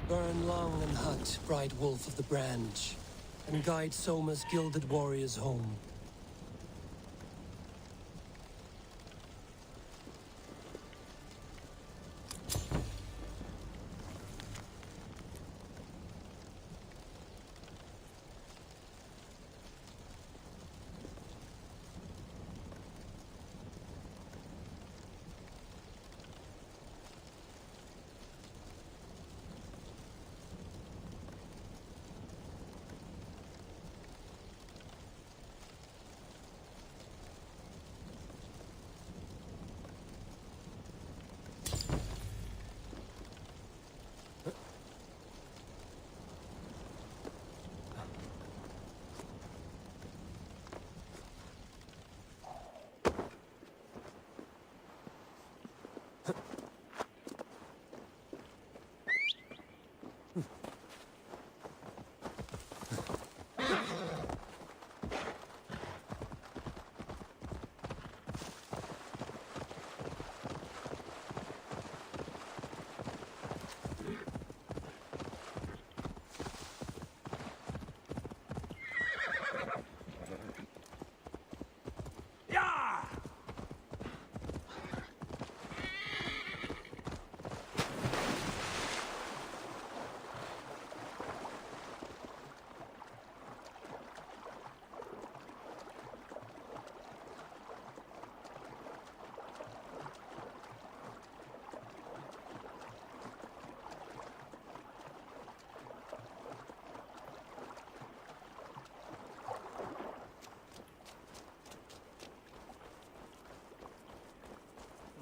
Burn long and hot, bright wolf of the branch, and guide Soma's gilded warriors home.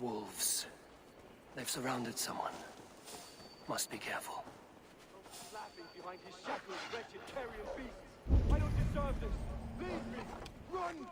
Wolves. They've surrounded someone. Must be careful. Laughing behind his shackles, wretched carrion beasts. I don't deserve this. Leave me. Run.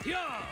Yeah!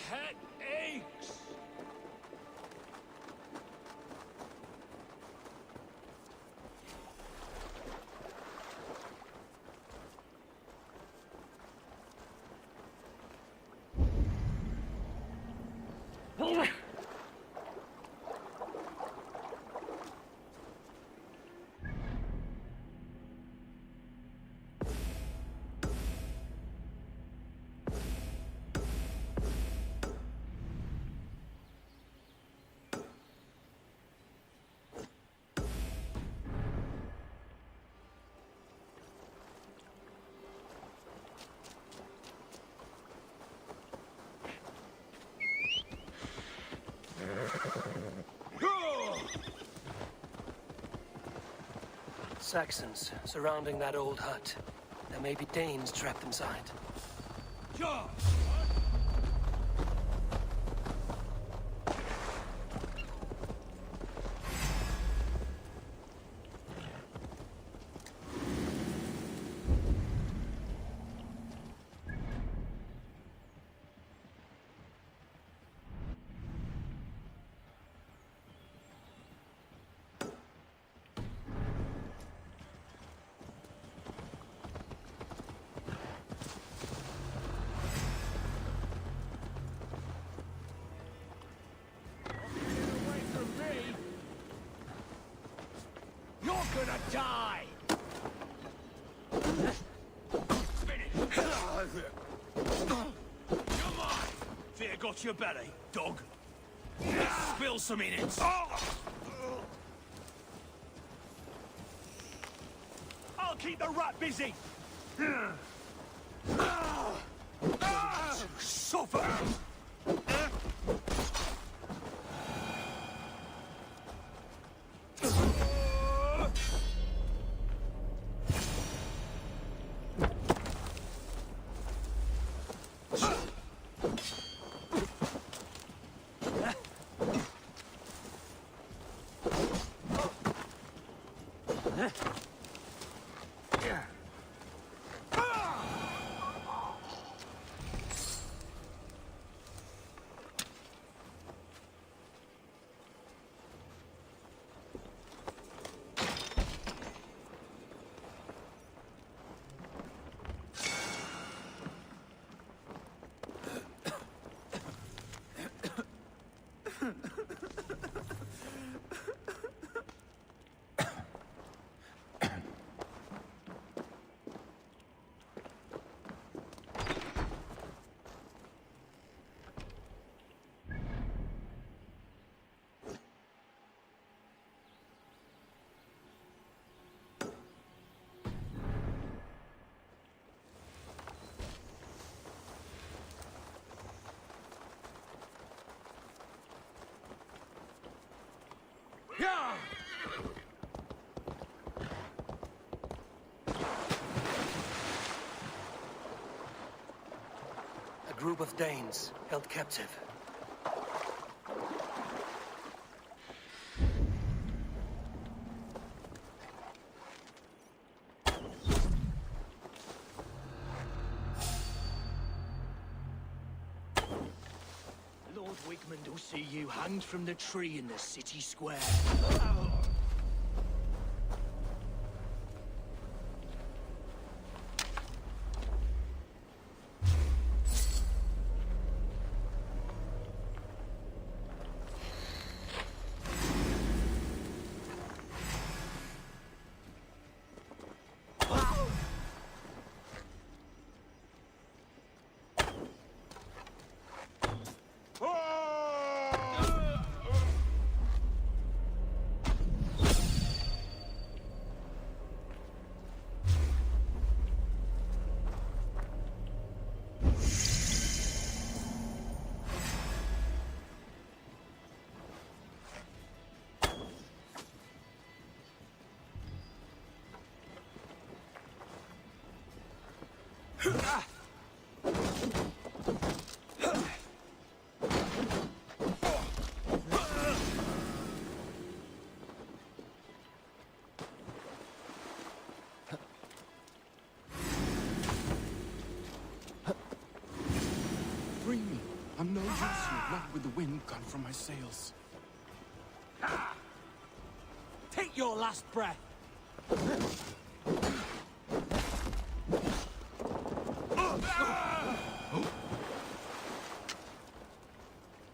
head aches! Saxons surrounding that old hut. There may be Danes trapped inside. Charge! Away from me! You're gonna die! Finish! Come on! Fear got your belly, dog. Spill some in it. I'll keep the rat busy. Suffer! Yeah! A group of Danes held captive. Lord Wigmund will see you hanged from the tree in the city square. Free me. I'm no Not with the wind gone from my sails. Take your last breath.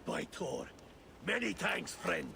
By Thor, many thanks, friend.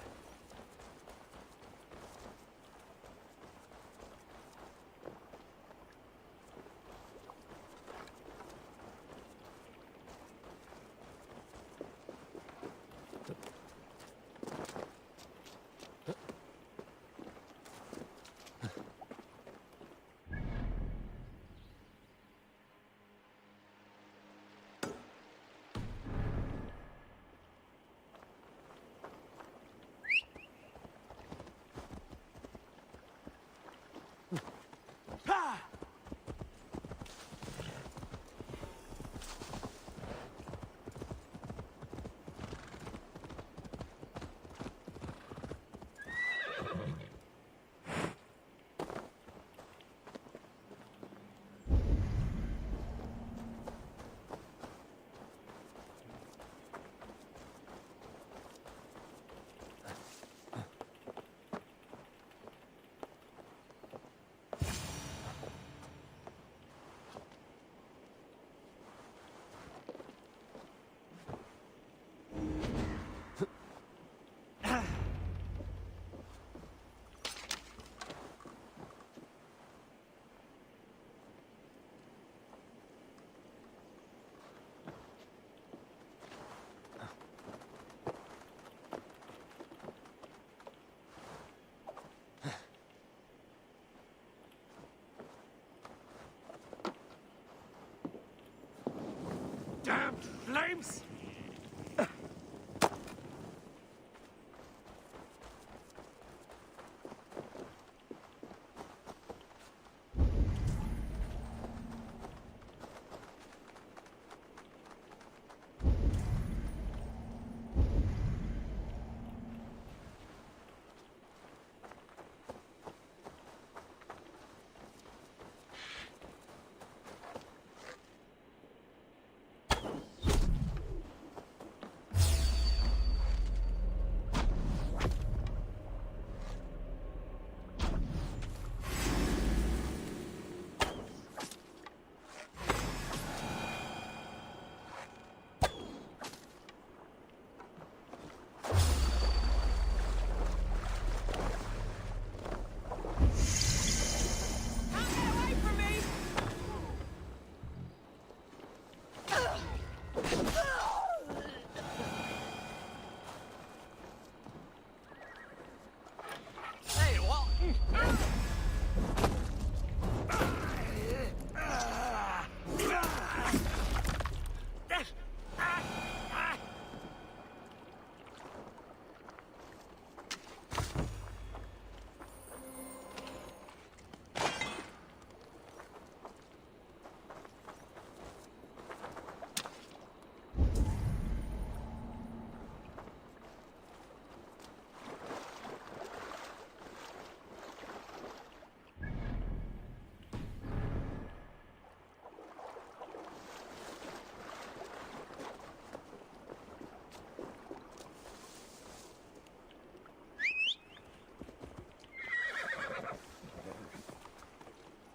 Damned flames!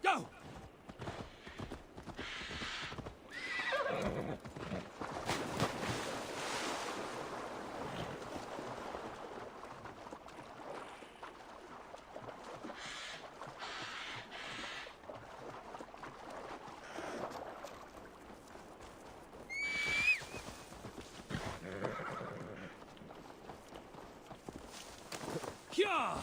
Go! Yeah!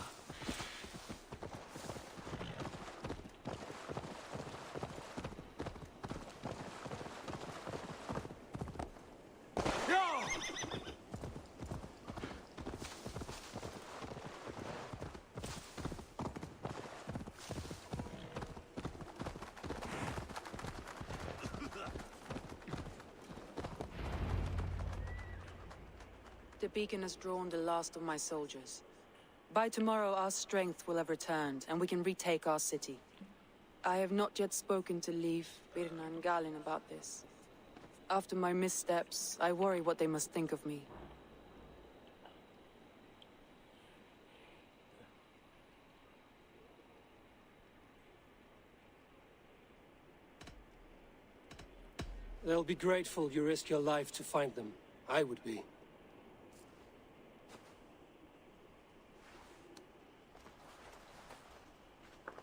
The beacon has drawn the last of my soldiers. By tomorrow, our strength will have returned, and we can retake our city. I have not yet spoken to Leif, Birna, and Galin about this. After my missteps, I worry what they must think of me. They'll be grateful you risk your life to find them. I would be.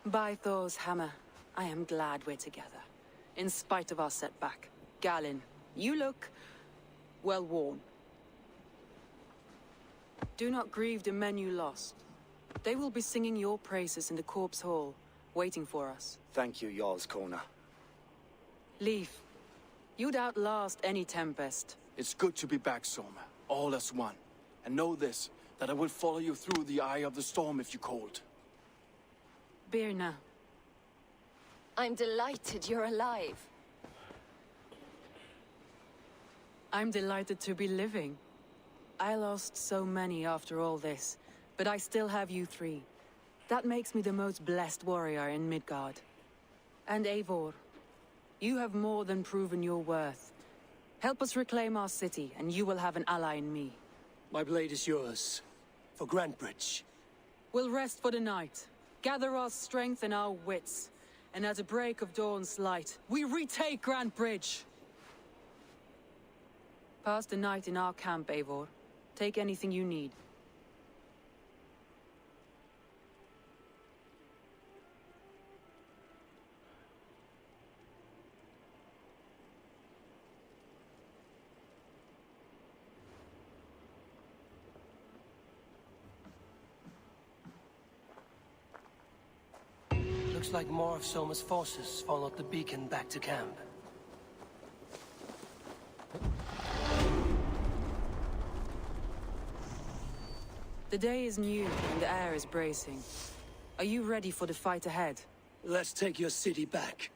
By Thor's hammer, I am glad we're together. In spite of our setback. Galen, you look well worn. Do not grieve the men you lost. They will be singing your praises in the corpse hall, waiting for us. Thank you, Jarl's Kona. Leaf, you'd outlast any tempest. It's good to be back, Soma. All as one. And know this, that I will follow you through the eye of the storm if you called. Birna. I'm delighted you're alive. I'm delighted to be living. I lost so many after all this, but I still have you three. That makes me the most blessed warrior in Midgard. And Eivor, you have more than proven your worth. Help us reclaim our city, and you will have an ally in me. My blade is yours. For Grantbridge. We'll rest for the night, gather our strength and our wits, and at the break of dawn's light, we retake Grantbridge! Pass the night in our camp, Eivor. Take anything you need. Looks like more of Soma's forces followed the beacon back to camp. The day is new, and the air is bracing. Are you ready for the fight ahead? Let's take your city back.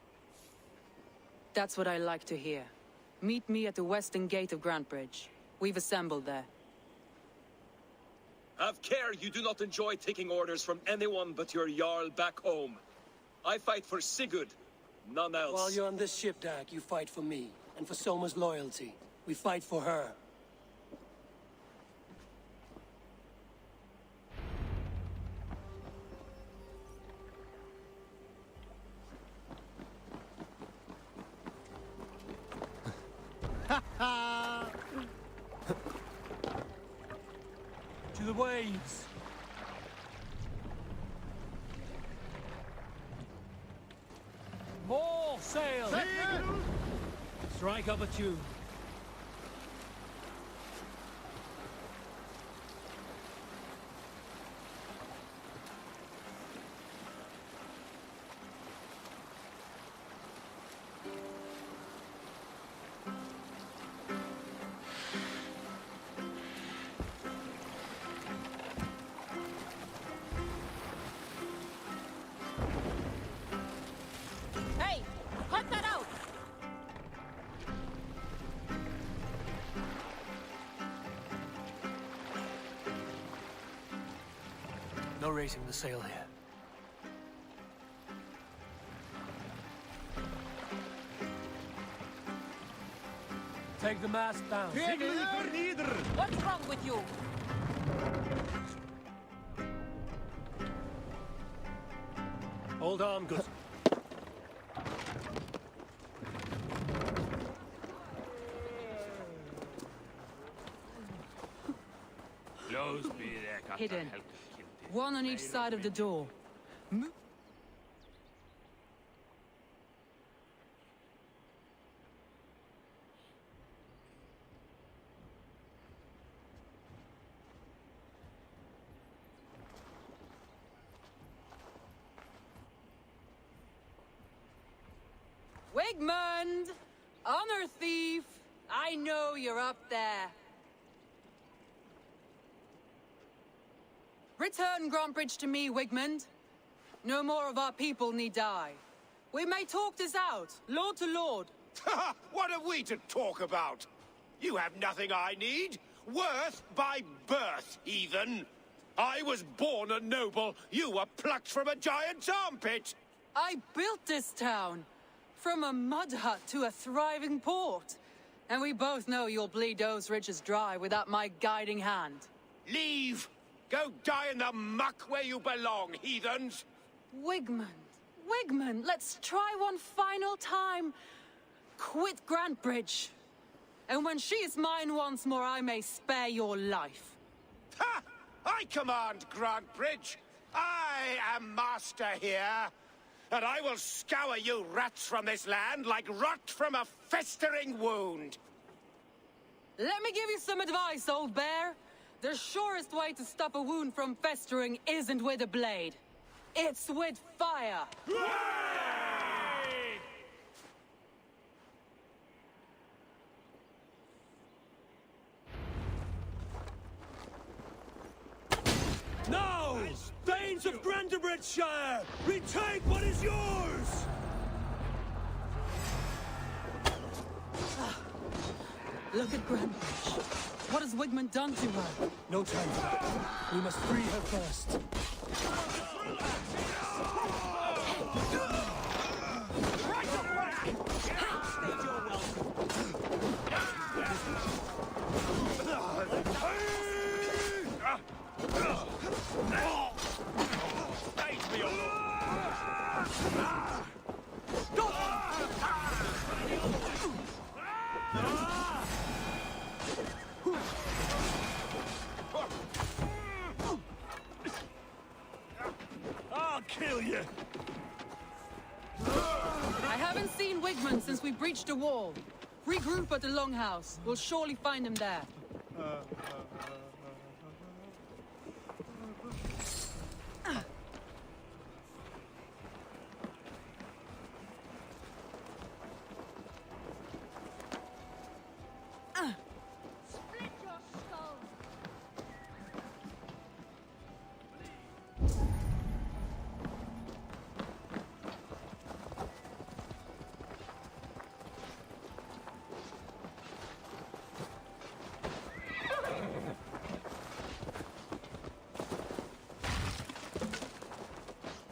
That's what I like to hear. Meet me at the western gate of Grantbridge. We've assembled there. Have care you do not enjoy taking orders from anyone but your Jarl back home. I fight for Sigurd, none else. While you're on this ship, Dag, you fight for me, and for Soma's loyalty. We fight for her. To the waves! More sail! Strike up a tune. Hey! Cut that out! No raising the sail here. Take the mast down. What's wrong with you? Hold on, good. Hidden. One on each side of the door. Wigmund! Honor thief! I know you're up there. Return Grantbridge to me, Wigmund. No more of our people need die. We may talk this out, lord to lord. What are we to talk about? You have nothing I need. Worth by birth, heathen. I was born a noble. You were plucked from a giant's armpit. I built this town. From a mud hut to a thriving port. And we both know you'll bleed those riches dry without my guiding hand. Leave! Go die in the muck where you belong, heathens! Wigmund, Wigmund, let's try one final time. Quit Grantbridge. And when she is mine once more, I may spare your life. Ha! I command Grantbridge! I am master here! And I will scour you rats from this land like rot from a festering wound! Let me give you some advice, old bear. The surest way to stop a wound from festering isn't with a blade. It's with fire! Now! Thanes of Grantebridgeshire! Retake what is yours! Look at Grantbridge. What has Wigmund done to her? No time for that. We must free her first. I'll kill you! I haven't seen Wigmund since we breached the wall. Regroup at the Longhouse. We'll surely find him there.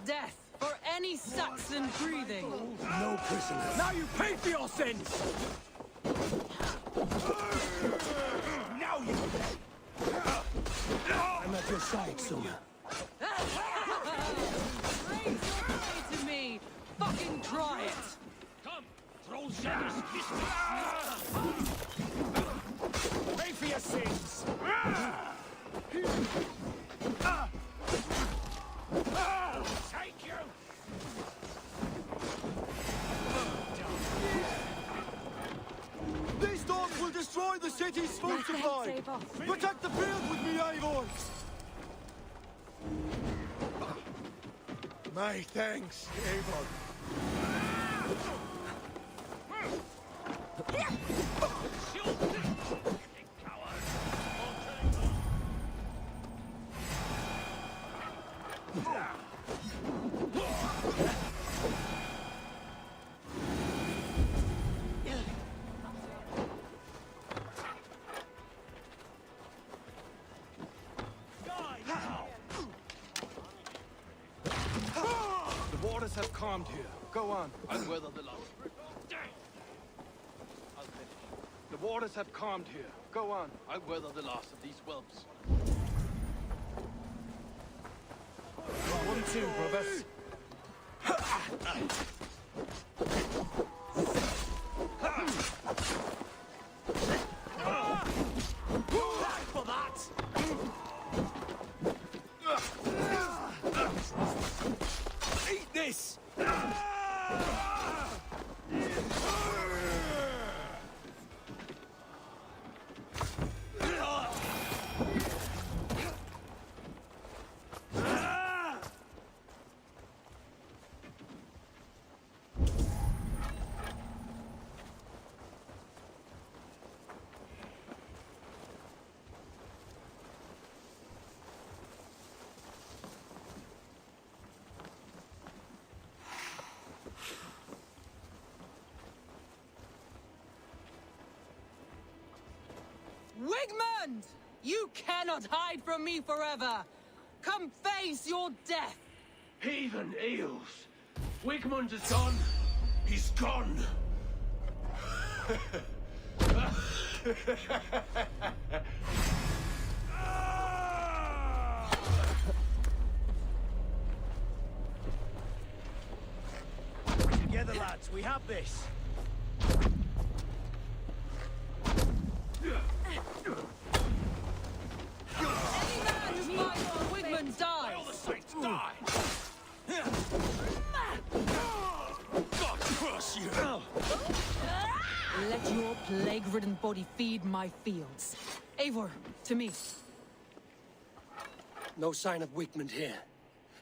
Death for any Saxon breathing. No prisoners. Now you pay for your sins! Now you I'm at your side, Soma. Raise your blade to me. Fucking try it. Come! Troll shatters Pay for your sins! Take you! These dogs will destroy the city's food supply! Protect the field with me, Avons! My thanks, Avon. The waters have calmed here. Go on. I'll weather the loss. I'll finish. The waters have calmed here. Go on. I'll weather the loss of these whelps. 1-2, brothers. for that! Eat this! Wigmund! You cannot hide from me forever! Come face your death! Heathen eels! Wigmund is gone! He's gone! Together, lads, we have this. Wigman By all the dies! saints, die! God curse you! Let your plague-ridden body feed my fields. Eivor, to me. No sign of Wickman here.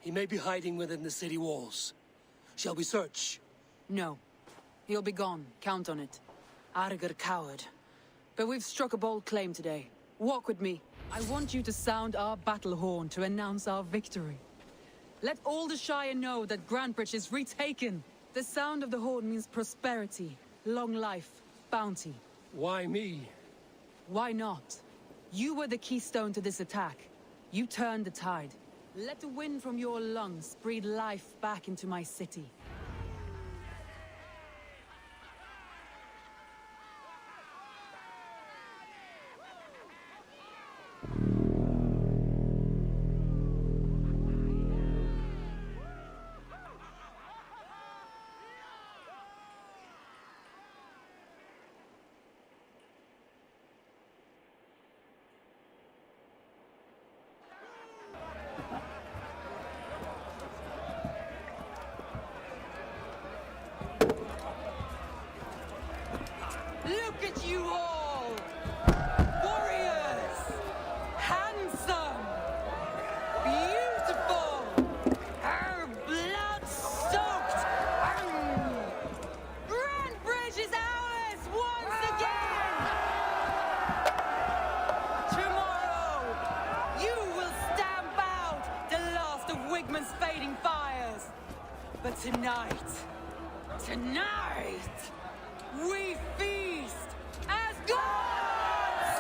He may be hiding within the city walls. Shall we search? No. He'll be gone. Count on it. Arger coward. But we've struck a bold claim today. Walk with me. I want you to sound our battle horn to announce our victory. Let all the Shire know that Grantbridge is retaken. The sound of the horn means prosperity, long life, bounty. Why me? Why not? You were the keystone to this attack. You turned the tide. Let the wind from your lungs breathe life back into my city. Look at you all! Warriors! Handsome! Beautiful! Blood-soaked! Grantbridge is ours once again! Tomorrow, you will stamp out the last of Wigman's fading fires! But tonight, we feast as gods!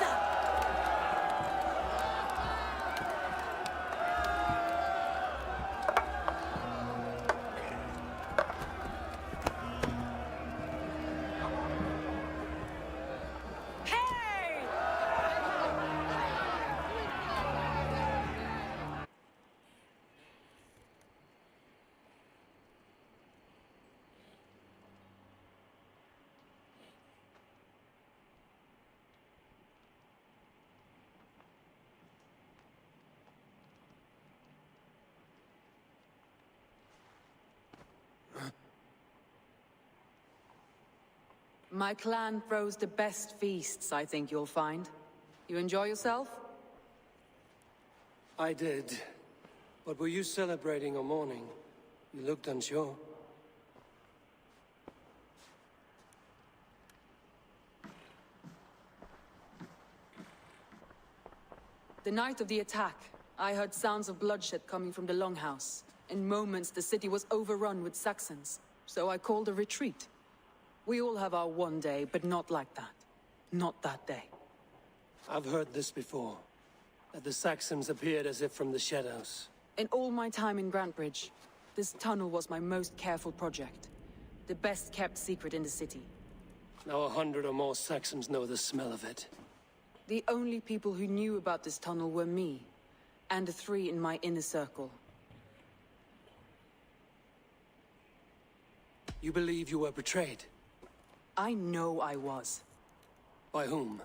Hey! My clan throws the best feasts, I think you'll find. You enjoy yourself? I did. But were you celebrating or mourning? You looked unsure. The night of the attack, I heard sounds of bloodshed coming from the Longhouse. In moments, the city was overrun with Saxons, so I called a retreat. We all have our one day, but not like that. Not that day. I've heard this before. That the Saxons appeared as if from the shadows. In all my time in Grantbridge, this tunnel was my most careful project. The best kept secret in the city. Now 100 or more Saxons know the smell of it. The only people who knew about this tunnel were me, and the 3 in my inner circle. You believe you were betrayed? I know I was. By whom?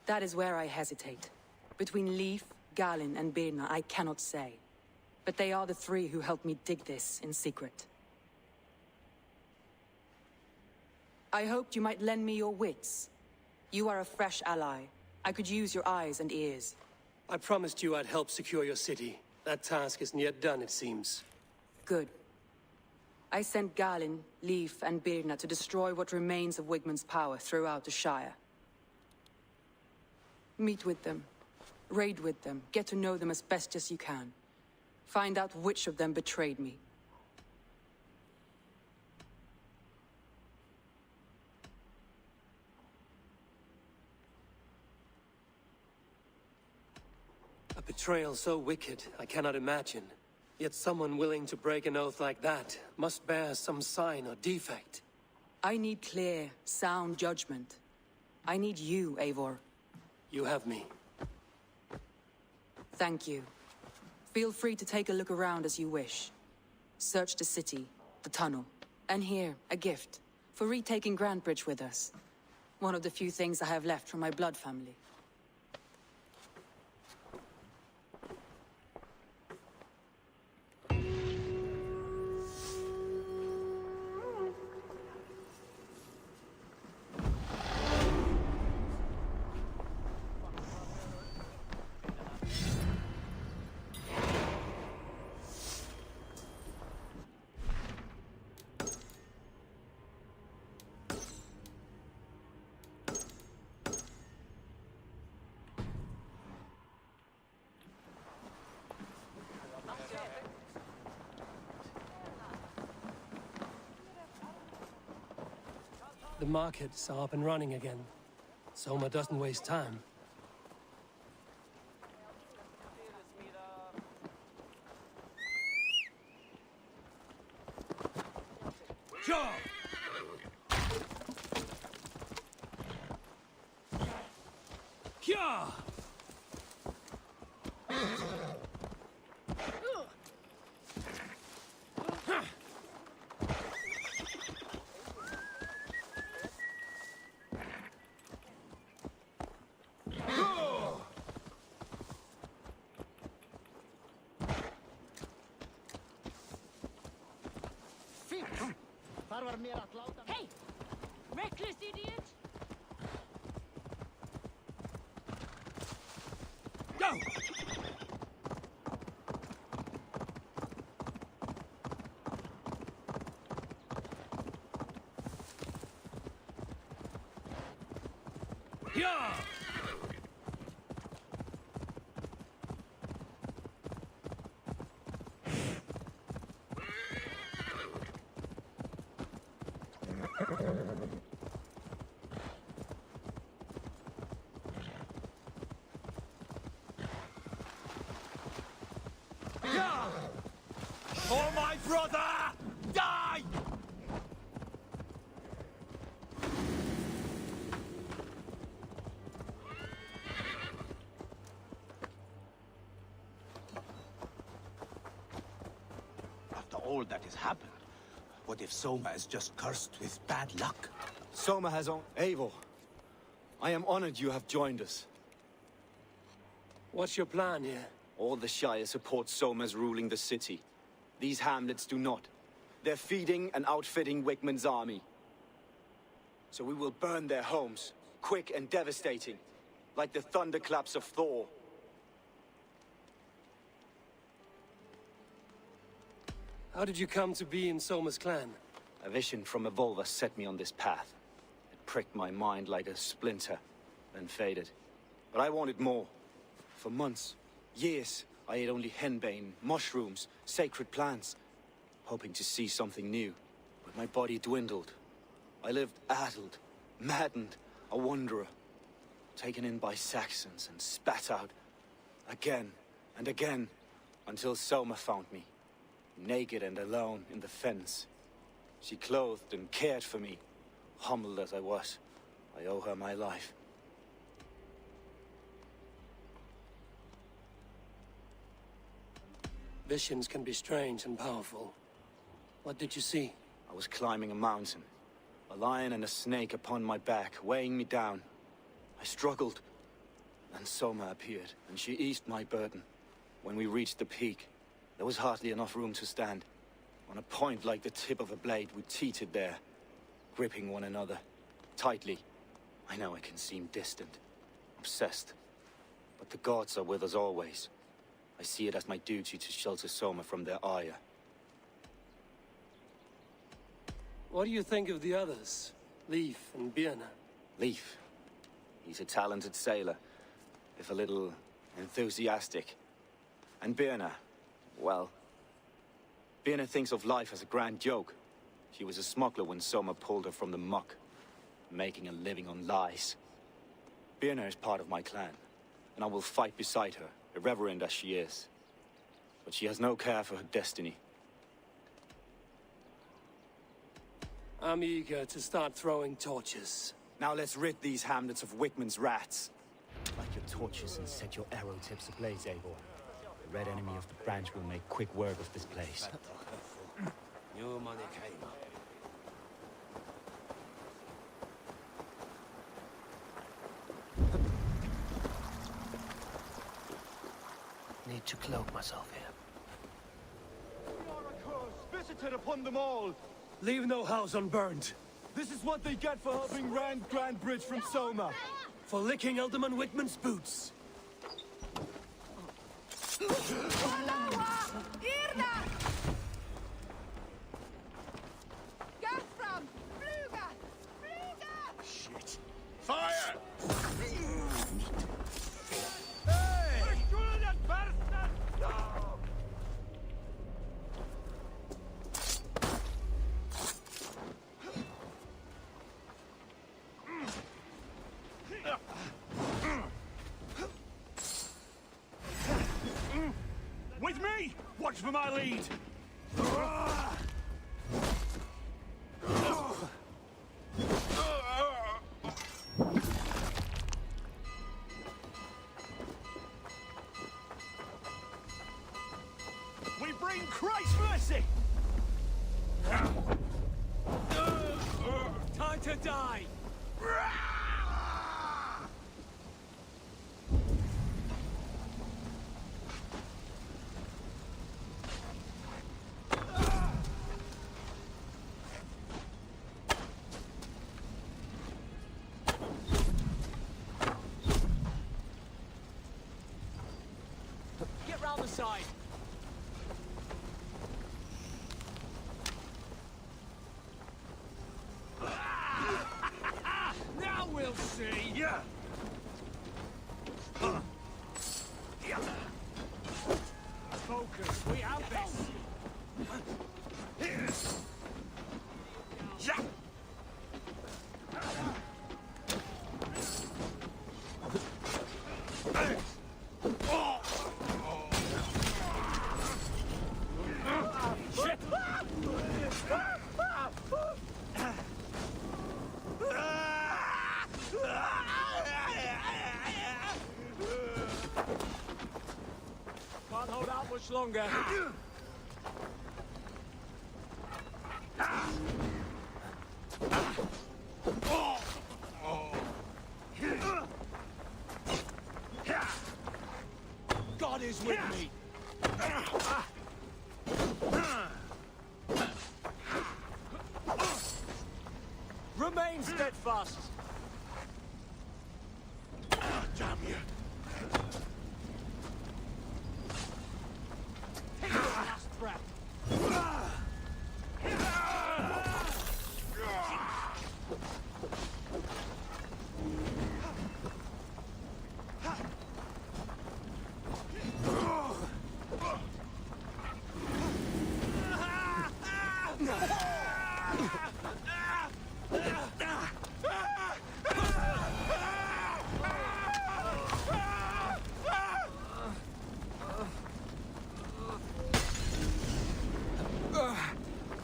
That is where I hesitate. Between Leif, Galin, and Birna, I cannot say. But they are the 3 who helped me dig this in secret. I hoped you might lend me your wits. You are a fresh ally. I could use your eyes and ears. I promised you I'd help secure your city. That task isn't yet done, it seems. Good. I sent Galin, Leif, and Birna to destroy what remains of Wigman's power throughout the Shire. Meet with them. Raid with them. Get to know them as best as you can. Find out which of them betrayed me. A betrayal so wicked, I cannot imagine. Yet someone willing to break an oath like that must bear some sign or defect. I need clear, sound judgment. I need you, Eivor. You have me. Thank you. Feel free to take a look around as you wish. Search the city, the tunnel, and here, a gift, for retaking Grantebridge with us. One of the few things I have left from my blood family. The markets are up and running again. Soma doesn't waste time. Sure! Yeah! Hey! Reckless idiot! Go! Yeah! Yeah! For my brother! Die! After all that has happened, what if Soma is just cursed with bad luck? Soma has on... Eivor, I am honored you have joined us. What's your plan here? All the Shire support Soma's ruling the city. These hamlets do not. They're feeding and outfitting Wickman's army. So we will burn their homes, quick and devastating, like the thunderclaps of Thor. How did you come to be in Soma's clan? A vision from Evolva set me on this path. It pricked my mind like a splinter, then faded. But I wanted more. For months, years, I ate only henbane, mushrooms, sacred plants, hoping to see something new. But my body dwindled. I lived addled, maddened, a wanderer, taken in by Saxons and spat out again and again, until Soma found me, naked and alone in the fens. She clothed and cared for me, humbled as I was. I owe her my life. Visions can be strange and powerful. What did you see? I was climbing a mountain, a lion and a snake upon my back, weighing me down. I struggled. Then Soma appeared, and she eased my burden. When we reached the peak, there was hardly enough room to stand. On a point like the tip of a blade, we teetered there, gripping one another, tightly. I know it can seem distant, obsessed, but the gods are with us always. I see it as my duty to shelter Soma from their ire. What do you think of the others? Leif and Birna? Leif. He's a talented sailor, if a little enthusiastic. And Birna, well... Birna thinks of life as a grand joke. She was a smuggler when Soma pulled her from the muck, making a living on lies. Birna is part of my clan, and I will fight beside her, irreverent as she is. But she has no care for her destiny. I'm eager to start throwing torches. Now let's rid these hamlets of Wickman's rats. Light your torches and set your arrow tips ablaze, Eivor. The red enemy of the branch will make quick work of this place. New money came. Need to cloak myself here. We are a curse visited upon them all. Leave no house unburned. This is what they get for helping Rand Grandbridge from Soma. For licking Alderman Wickman's boots. Shit. Fire! With me! Watch for my lead! We bring Christ's mercy! Time to die! Get round the side! Now we'll see! Yeah. Focus, we have this! Yeah. Can't hold out much longer. God is with me! Remain steadfast! Damn you! Take your last breath!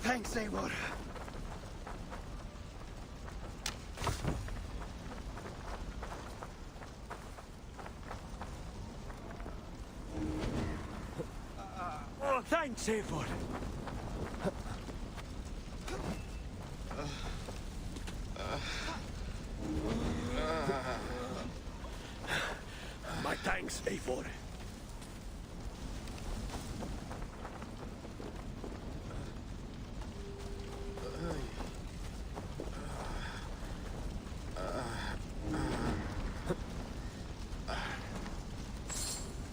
Thanks, Eivor. Oh, thanks, Eivor. My thanks, Eivor.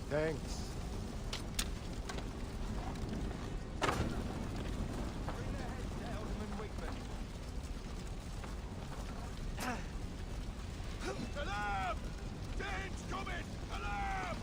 Thanks. Alarm! Dane's coming! Alarm!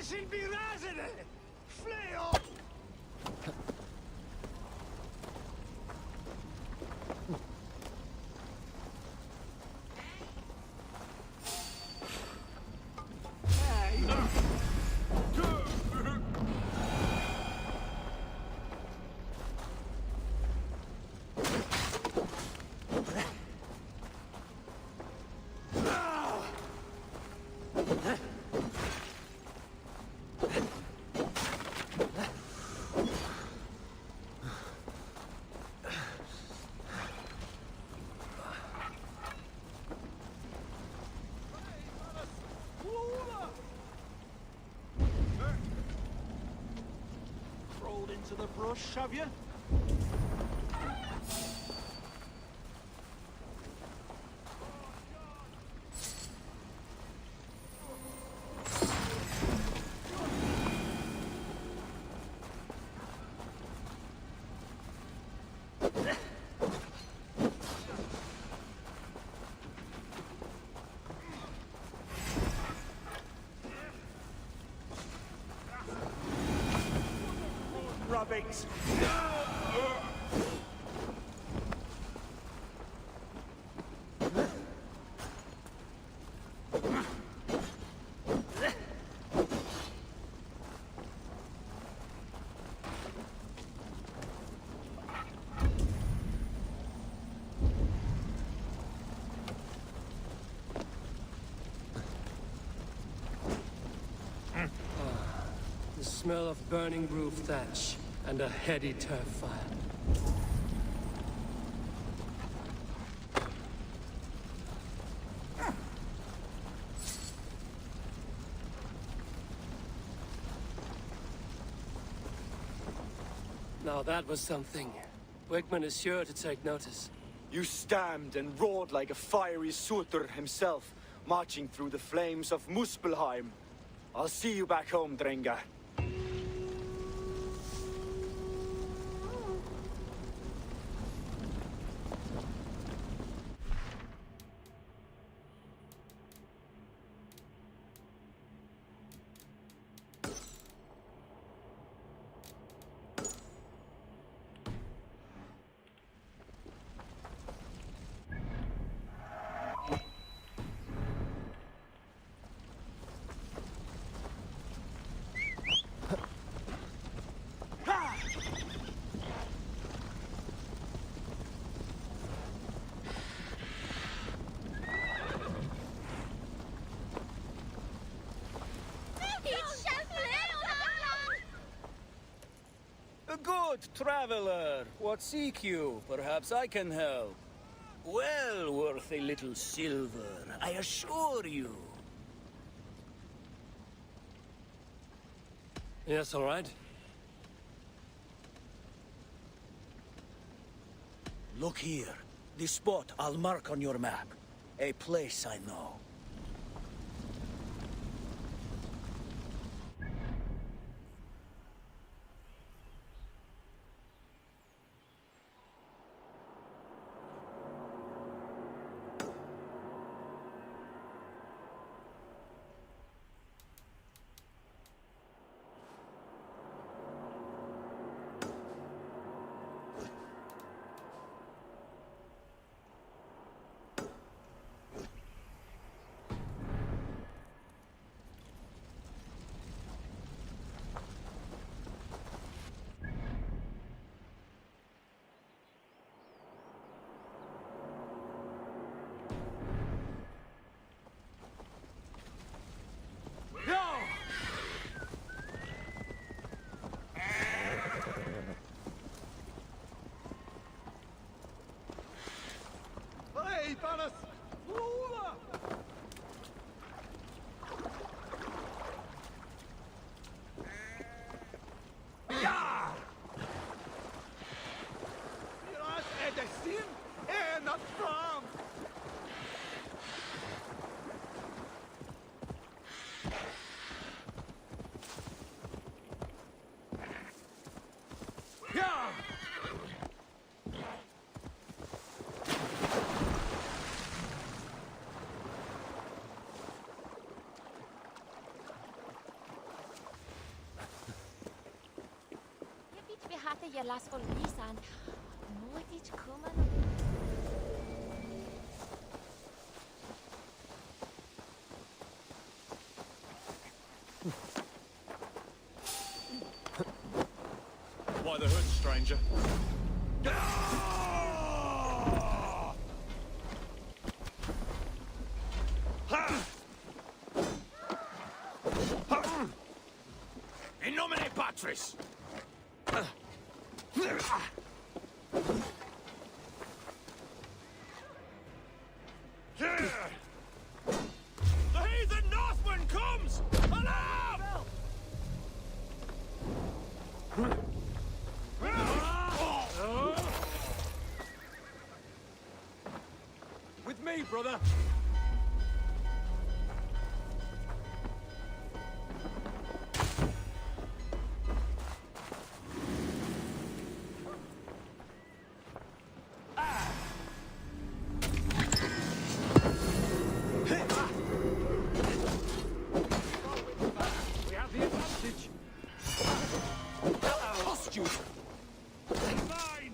Visin birazene! Fleo! Crawled into the brush, have you? Rabbits! The smell of burning roof thatch and a heady turf fire. Now that was something. Wickman is sure to take notice. You stamped and roared like a fiery Surtur himself, marching through the flames of Muspelheim. I'll see you back home, Drenga. A good traveler. What seek you? Perhaps I can help. Well worth a little silver, I assure you. Yes, all right. Look here. The spot I'll mark on your map. A place I know. Hey, Thanos! Lula! Ja! Miras Edestin, not from! Yeah! jag las Olvisan. Mortich kommen. Why the hood, stranger? In nomine Patris! The heathen Northman comes! Alarm! With me, brother! We have the advantage! Cost you! Mine!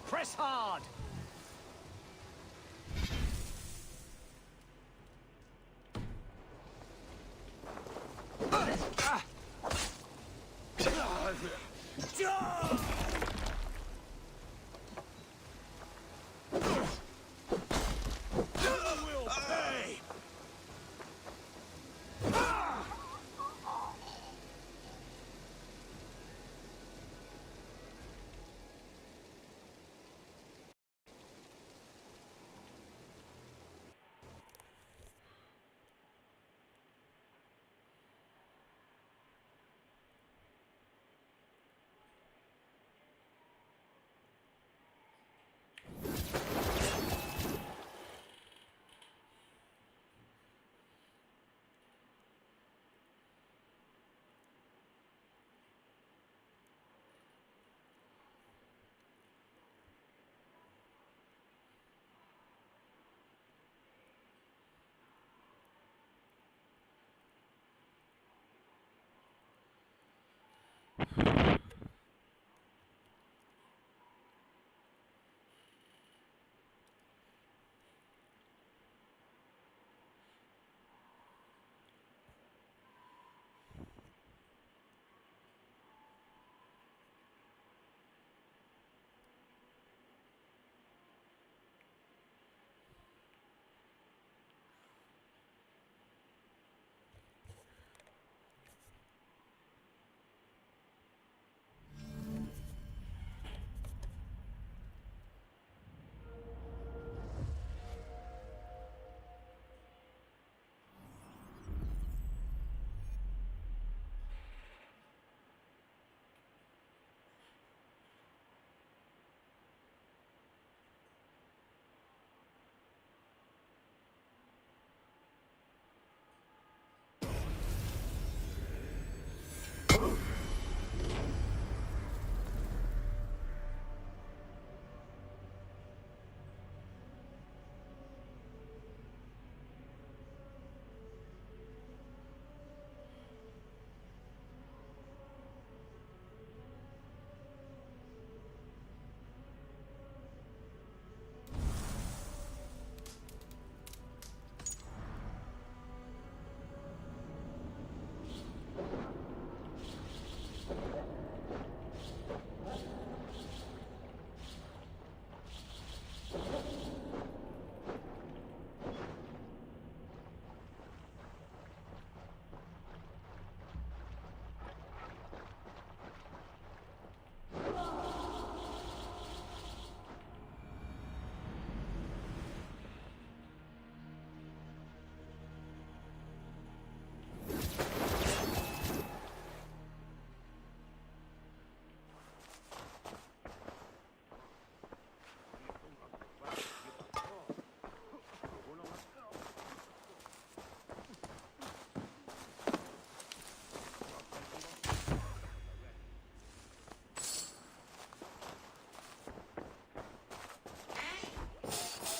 Press hard!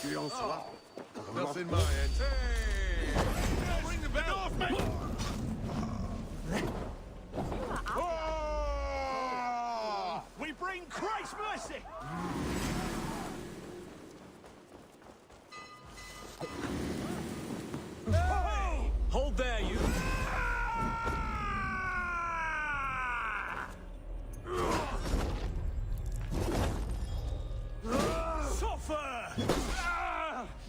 Nothing my end. Hey! Ring the bell! We bring Christ's mercy! Hey! Hold there, you. Suffer!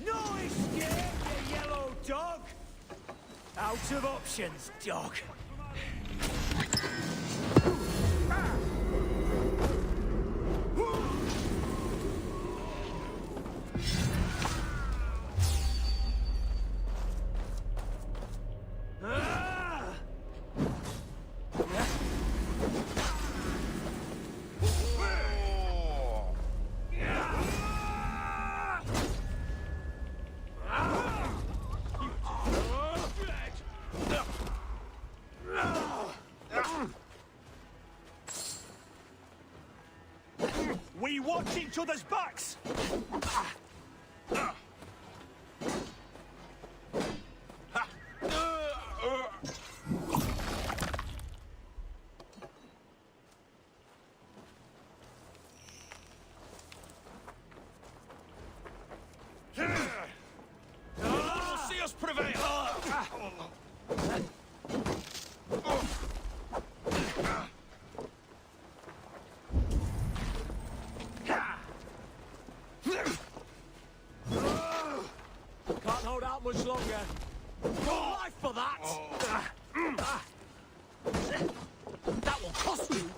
No escape, you yellow dog! Out of options, dog. We watch each other's backs! You'll see us prevail! Can't hold out much longer. Your life for that! That will cost you!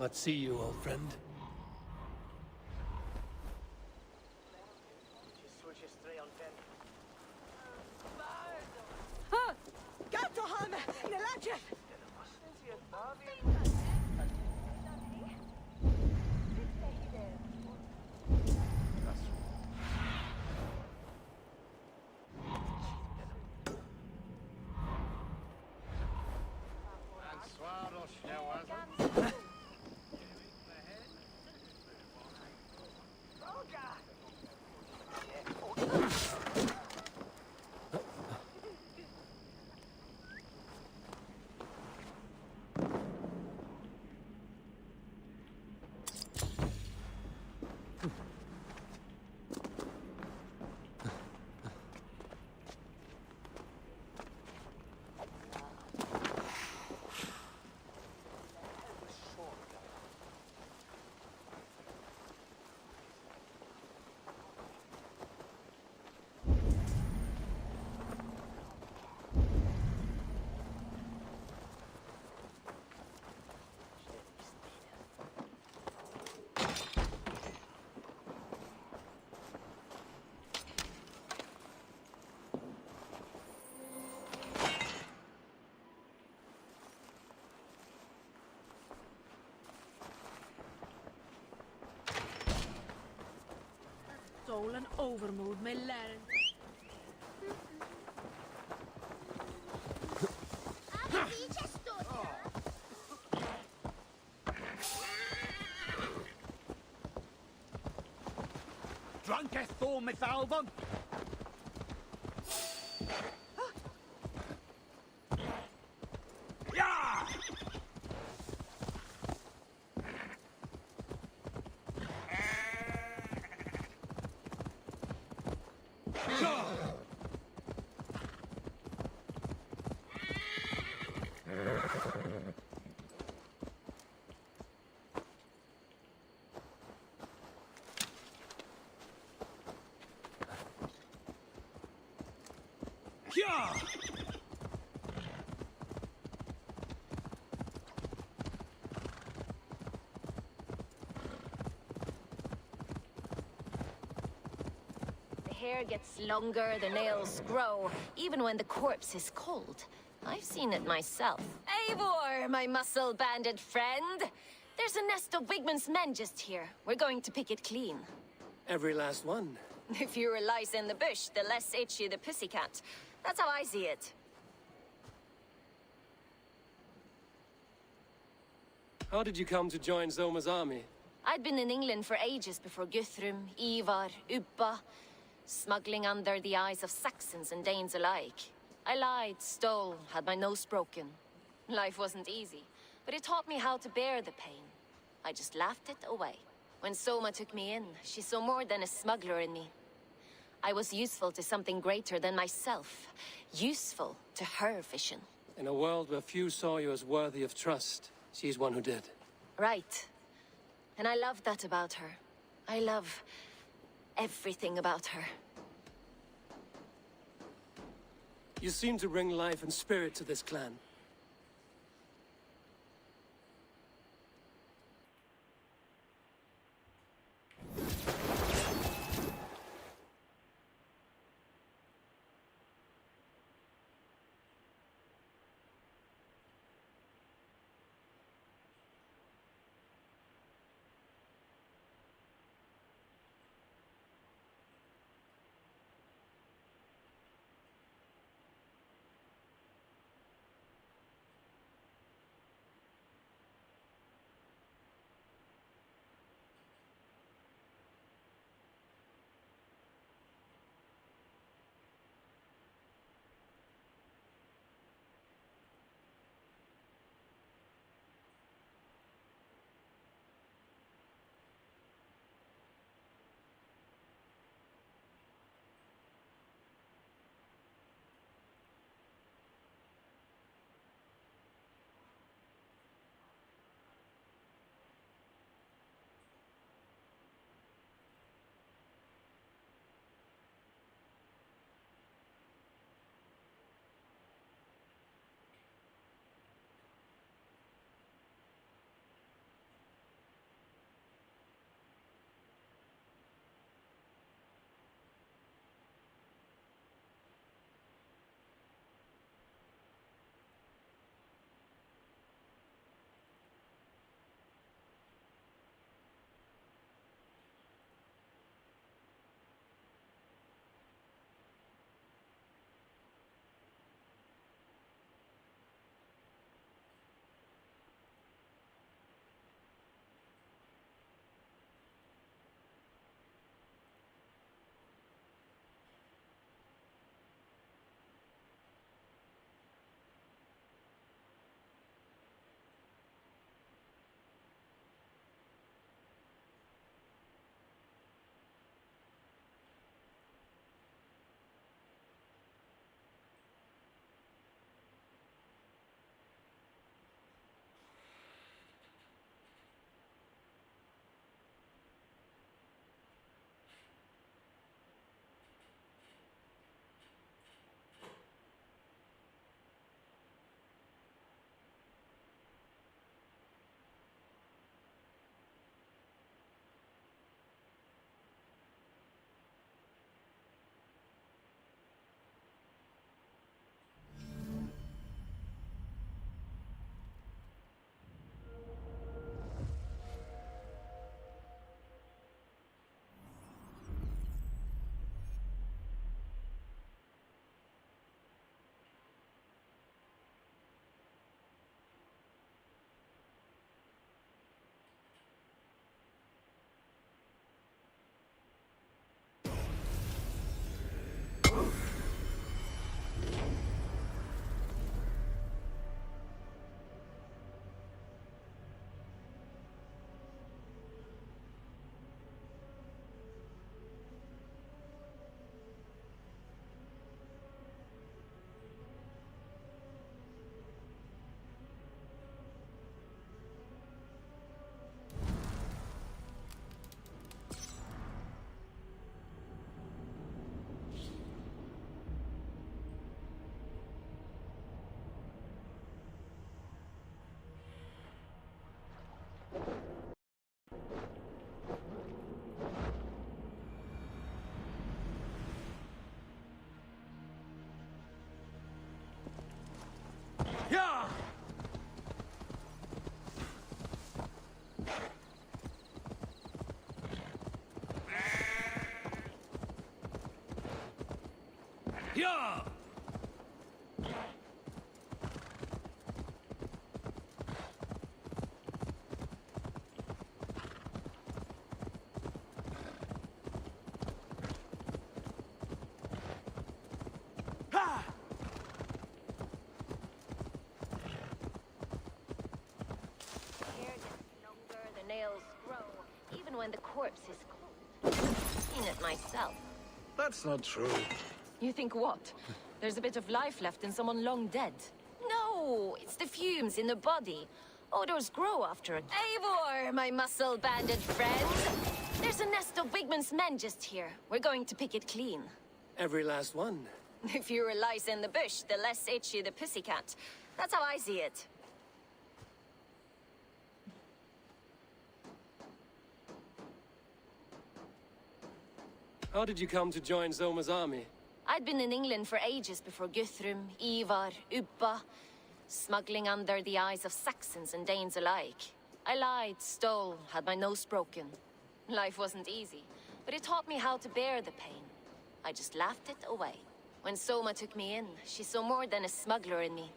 Let's see you, old friend. Gatto han! Nell'agge! Soul and overmood may learn. Drunketh Thor Mythalvon? The hair gets longer, the nails grow, even when the corpse is cold. I've seen it myself. Eivor, my muscle-banded friend! There's a nest of Wigman's men just here. We're going to pick it clean. Every last one. The fewer lice in the bush, the less itchy the pussycat. That's how I see it. How did you come to join Zoma's army? I'd been in England for ages before Guthrum, Ivar, Ubba, smuggling under the eyes of Saxons and Danes alike. I lied, stole, had my nose broken. Life wasn't easy, but it taught me how to bear the pain. I just laughed it away. When Soma took me in, she saw more than a smuggler in me. I was useful to something greater than myself. Useful to her vision. In a world where few saw you as worthy of trust, she's one who did. Right. And I love that about her. I love everything about her. You seem to bring life and spirit to this clan. Yeah! The nails grow, even when the corpse is cold. I've seen it myself. That's not true. You think what? There's a bit of life left in someone long dead. No, it's the fumes in the body. Odors grow after it. Eivor, my muscle-banded friend. There's a nest of Wigman's men just here. We're going to pick it clean. Every last one. The fewer lice in the bush, the less itchy the pussycat. That's how I see it. How did you come to join Zoma's army? I'd been in England for ages before Guthrum, Ivar, Ubba, smuggling under the eyes of Saxons and Danes alike. I lied, stole, had my nose broken. Life wasn't easy, but it taught me how to bear the pain. I just laughed it away. When Soma took me in, she saw more than a smuggler in me.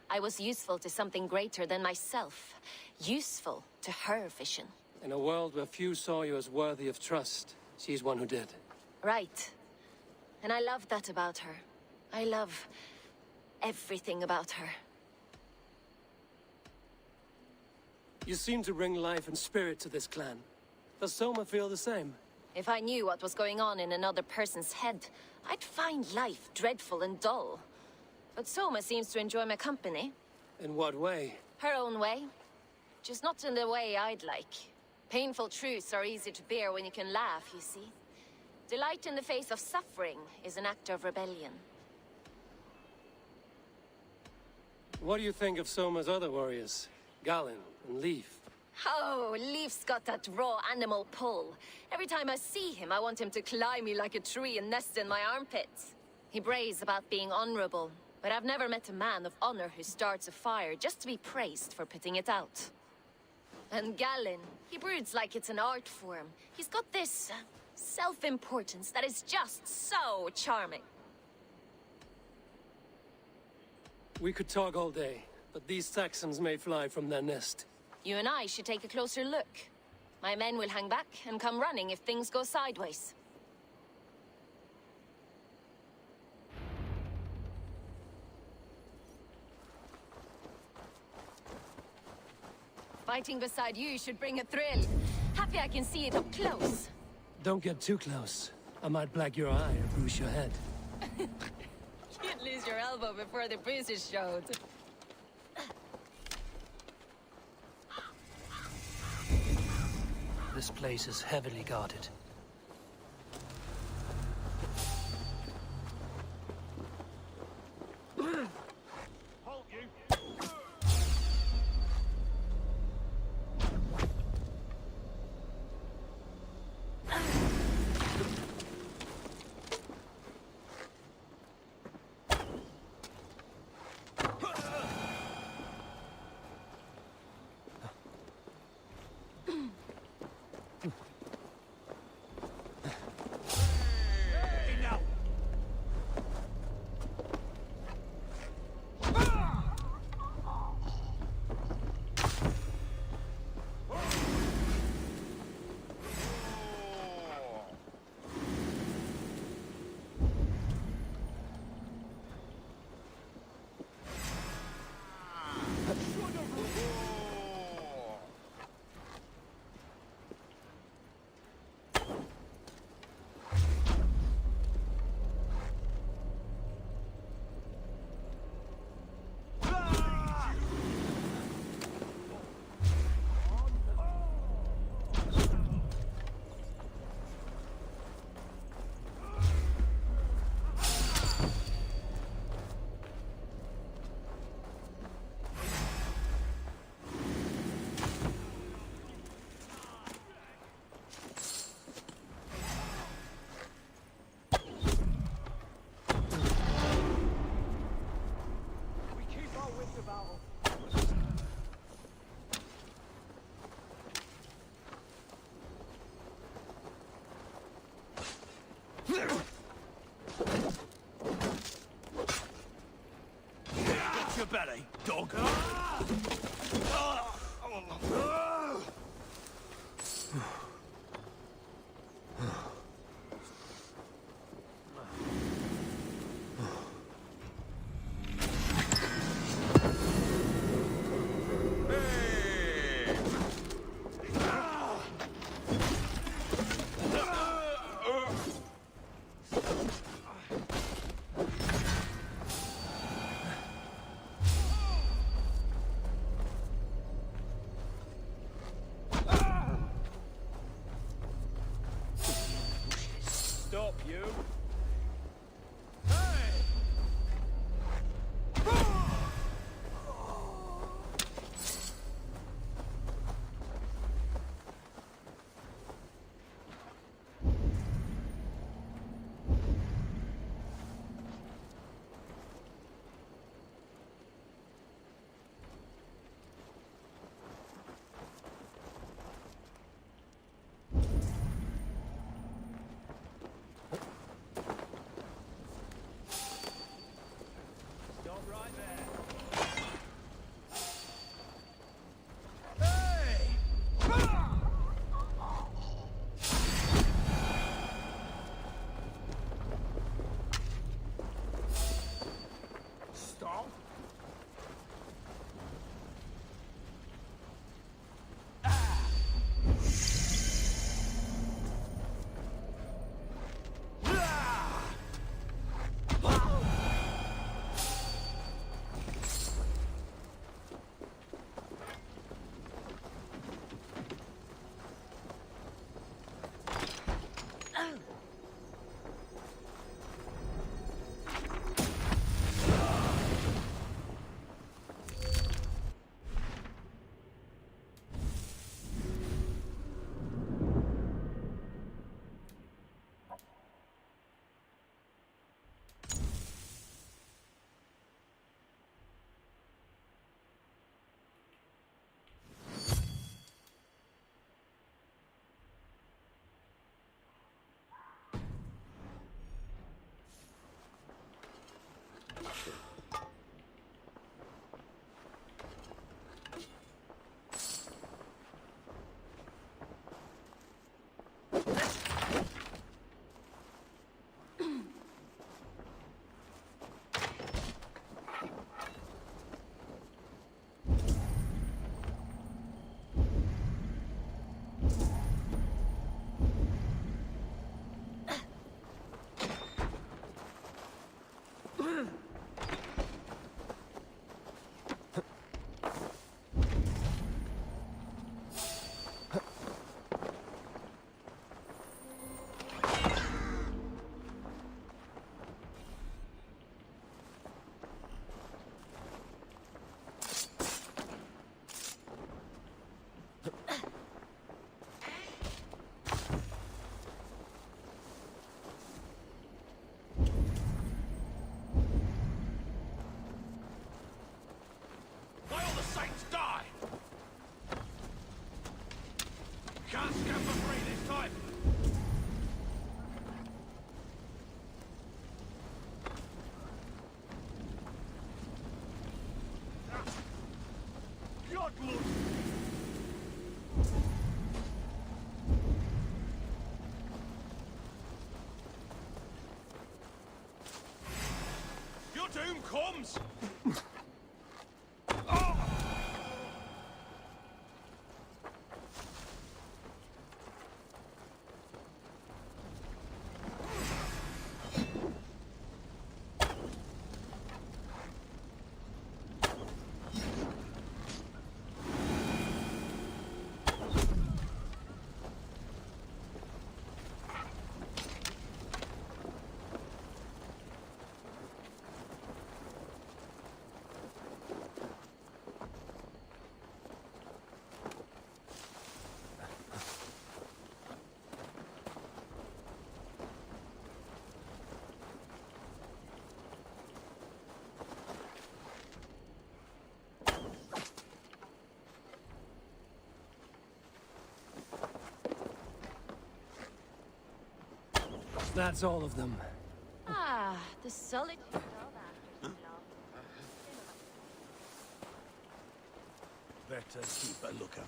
I was useful to something greater than myself. Useful to her vision. In a world where few saw you as worthy of trust, she's one who did. Right. And I love that about her. I love everything about her. You seem to bring life and spirit to this clan. Does Soma feel the same? If I knew what was going on in another person's head, I'd find life dreadful and dull. But Soma seems to enjoy my company. In what way? Her own way. Just not in the way I'd like. Painful truths are easy to bear when you can laugh, you see. Delight in the face of suffering is an act of rebellion. What do you think of Soma's other warriors? Galen and Leaf? Oh, Leaf's got that raw animal pull. Every time I see him, I want him to climb me like a tree and nest in my armpits. He brays about being honorable, but I've never met a man of honor who starts a fire just to be praised for putting it out. And Galen, he broods like it's an art form. He's got this self-importance that is just so charming. We could talk all day, but these Saxons may fly from their nest. You and I should take a closer look. My men will hang back and come running if things go sideways. Fighting beside you should bring a thrill. Happy I can see it up close. Don't get too close. I might black your eye or bruise your head. You'd lose your elbow before the bruises showed. This place is heavily guarded. Halt you! Stop, you! Your doom comes! That's all of them. Ah, the solid... Better keep a lookout.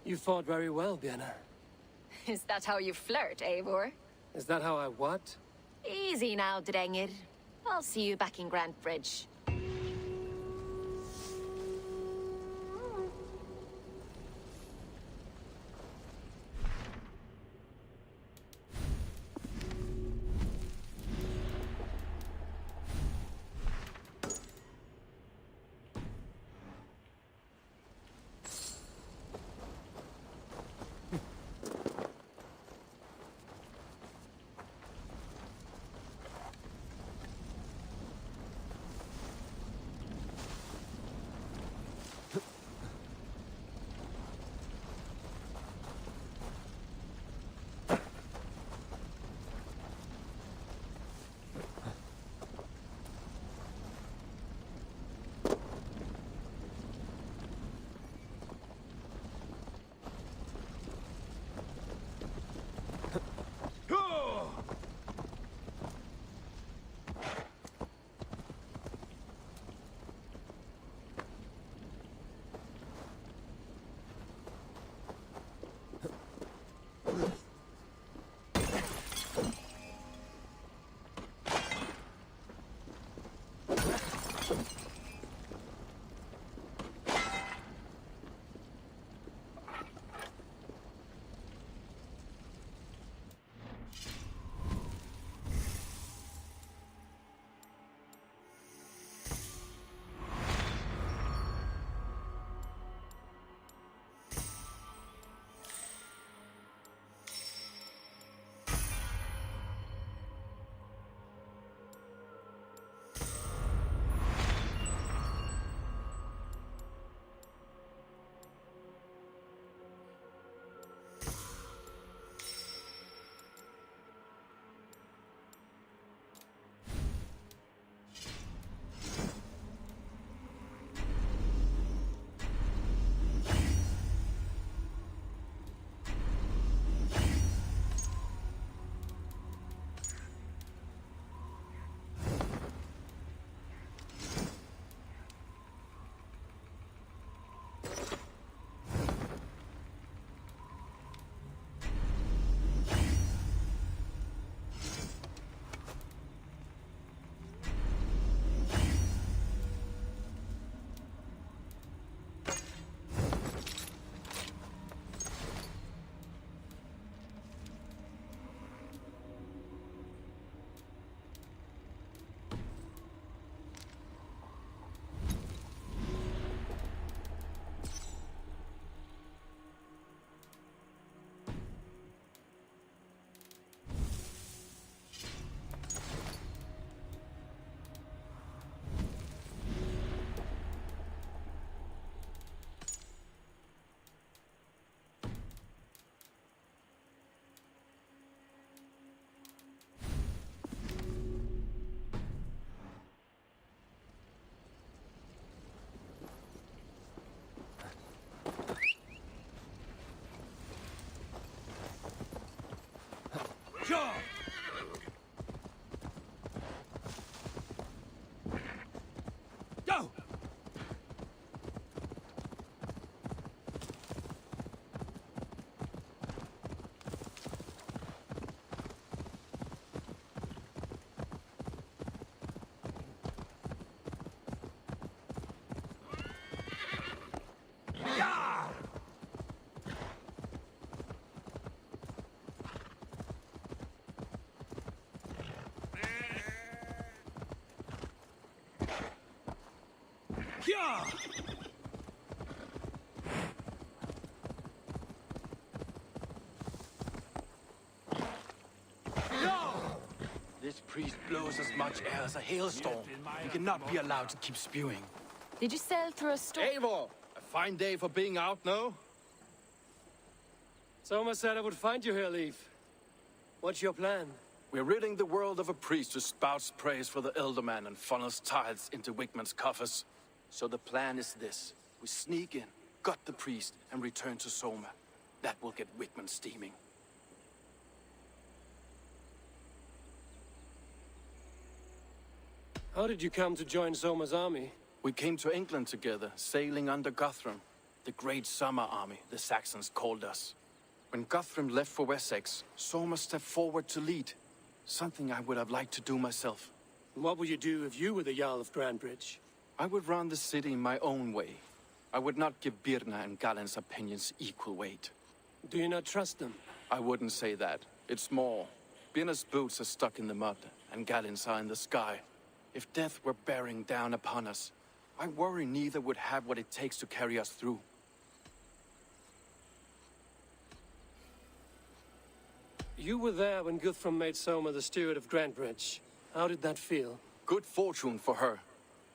You fought very well, Bienna. Is that how you flirt, Eivor? Is that how I what? Easy now, Drengir. I'll see you back in Grand Bridge. Sure. Go! Yeah! This priest blows as much air as a hailstorm. He cannot be allowed to keep spewing. Did you sail through a storm? Eivor! A fine day for being out, no? Soma said I would find you here, Leaf. What's your plan? We're ridding the world of a priest who spouts praise for the Elderman and funnels tithes into Wickman's coffers. So the plan is this. We sneak in, gut the priest, and return to Soma. That will get Wickman steaming. How did you come to join Soma's army? We came to England together, sailing under Guthrum. The Great Summer Army, the Saxons called us. When Guthrum left for Wessex, Soma stepped forward to lead. Something I would have liked to do myself. What would you do if you were the Jarl of Grandbridge? I would run the city my own way. I would not give Birna and Galen's opinions equal weight. Do you not trust them? I wouldn't say that. It's more. Birna's boots are stuck in the mud, and Galen's are in the sky. If death were bearing down upon us, I worry neither would have what it takes to carry us through. You were there when Guthrum made Soma the steward of Grandbridge. How did that feel? Good fortune for her.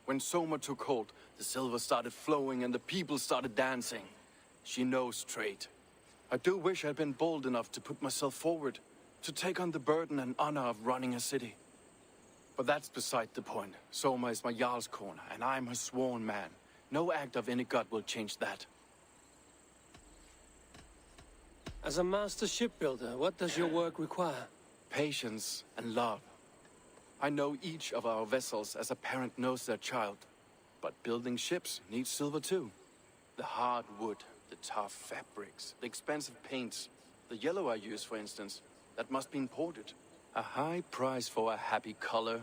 When Soma took hold, the silver started flowing and the people started dancing. She knows trade. I do wish I'd been bold enough to put myself forward, to take on the burden and honor of running a city. But that's beside the point. Soma is my Jarl's corner, and I'm her sworn man. No act of any god will change that. As a master shipbuilder, what does your work require? Patience and love. I know each of our vessels as a parent knows their child. But building ships needs silver too. The hard wood, the tough fabrics, the expensive paints. The yellow I use, for instance, that must be imported. A high price for a happy color.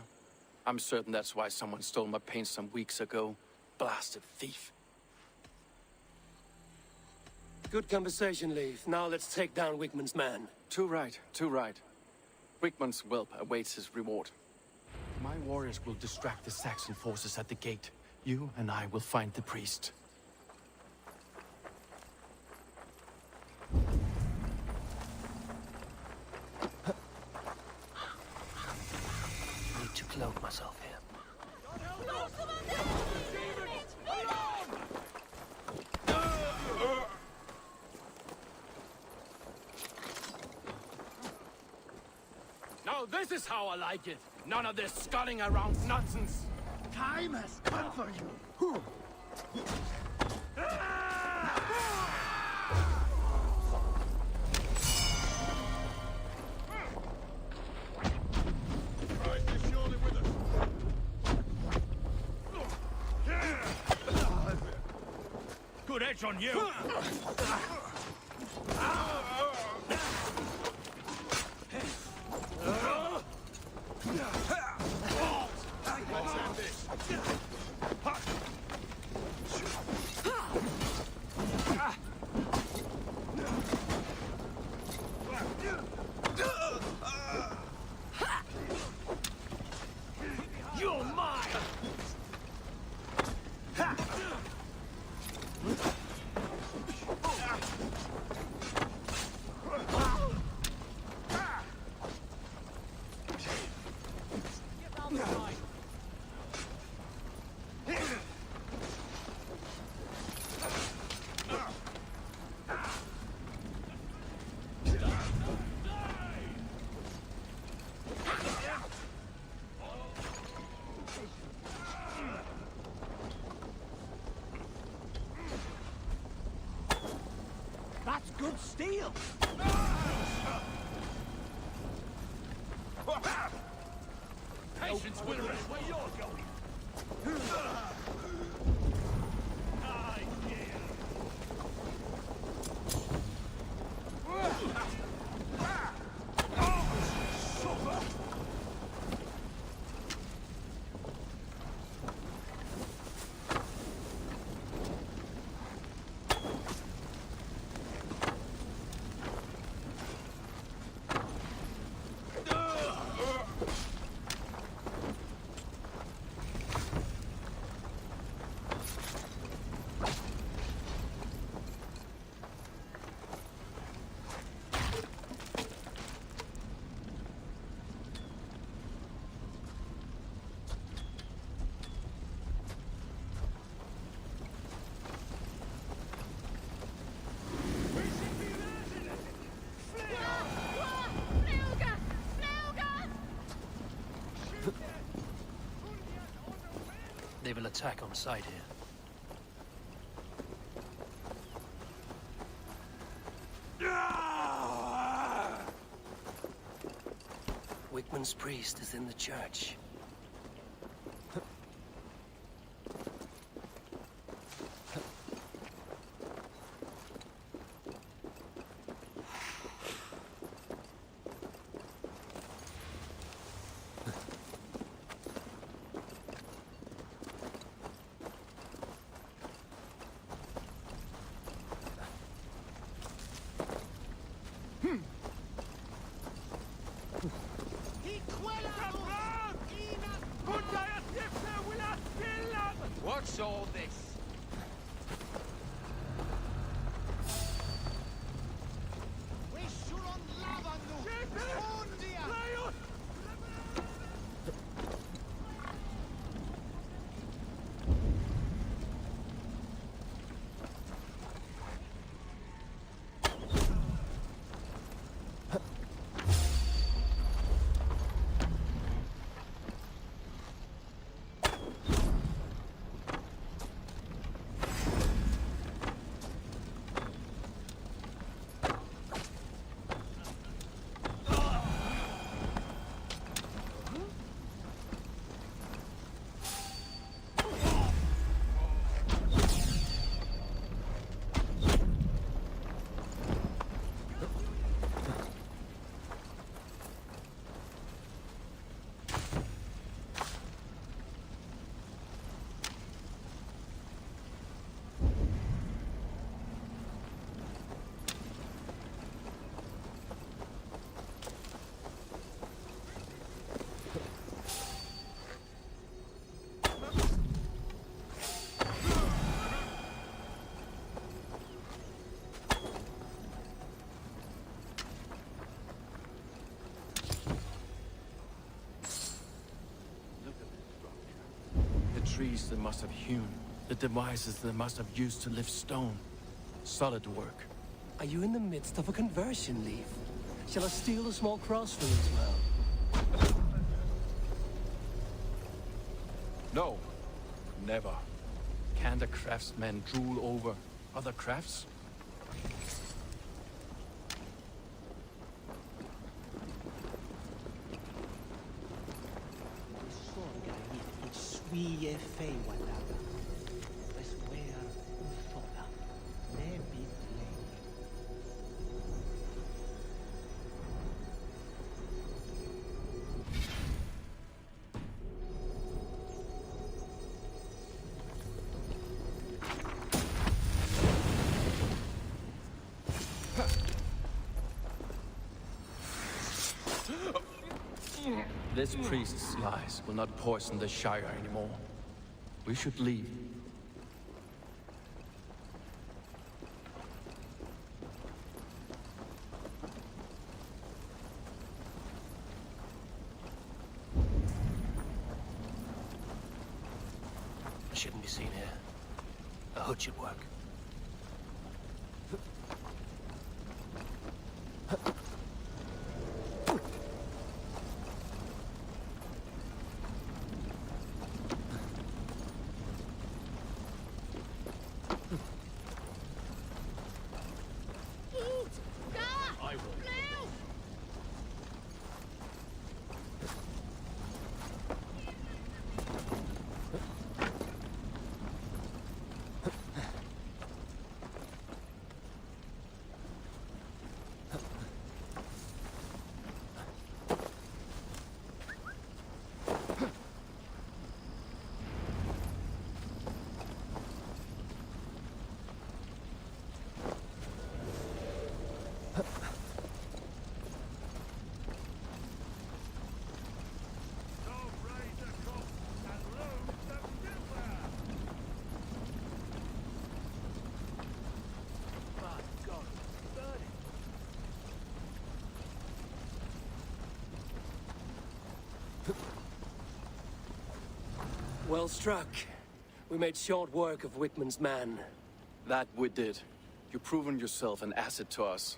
I'm certain that's why someone stole my paint some weeks ago. Blasted thief. Good conversation, Leif. Now let's take down Wigmund's man. Too right, too right. Wigmund's whelp awaits his reward. My warriors will distract the Saxon forces at the gate. You and I will find the priest. Need to cloak myself here. Now this is how I like it. None of this sculling around nonsense. Time has come for you. Good edge on you. You're mine! That's good steel. Patience, Willow, where you're going. They will attack on sight here. Wigmund's priest is in the church. What's all this? The trees they must have hewn, the devices they must have used to lift stone. Solid work. Are you in the midst of a conversion, Leaf? Shall I steal a small cross for you as well? No, never. Can the craftsmen drool over other crafts? Swie fei wadaga. Es wea uthola. Ne bit lei. This priest's lies will not poison the Shire anymore. We should leave. I shouldn't be seen here. A hood should work. Well struck. We made short work of Wickman's man. That we did. You've proven yourself an asset to us.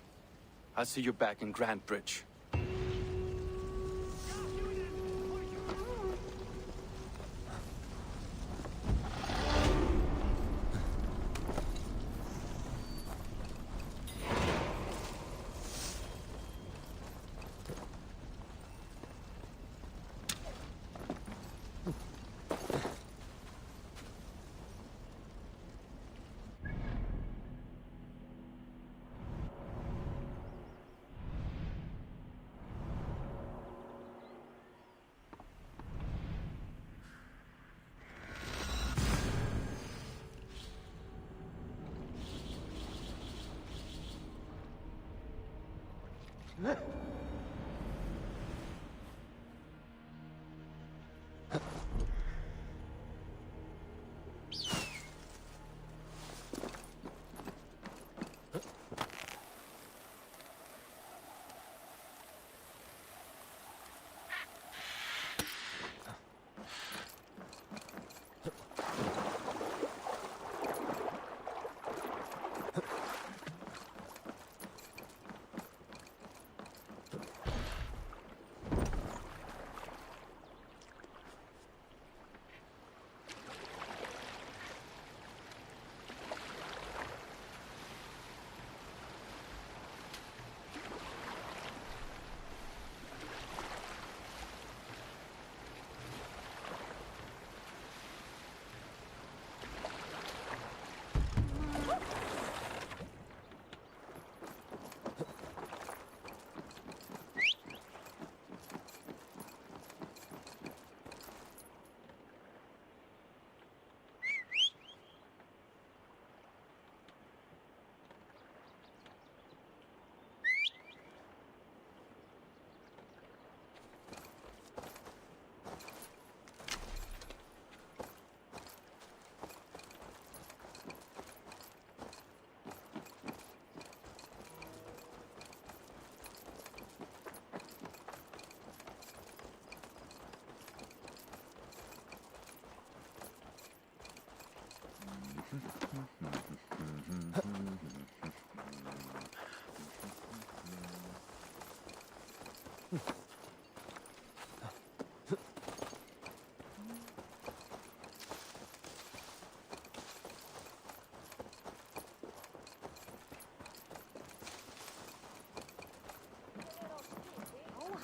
I'll see you back in Grand Bridge.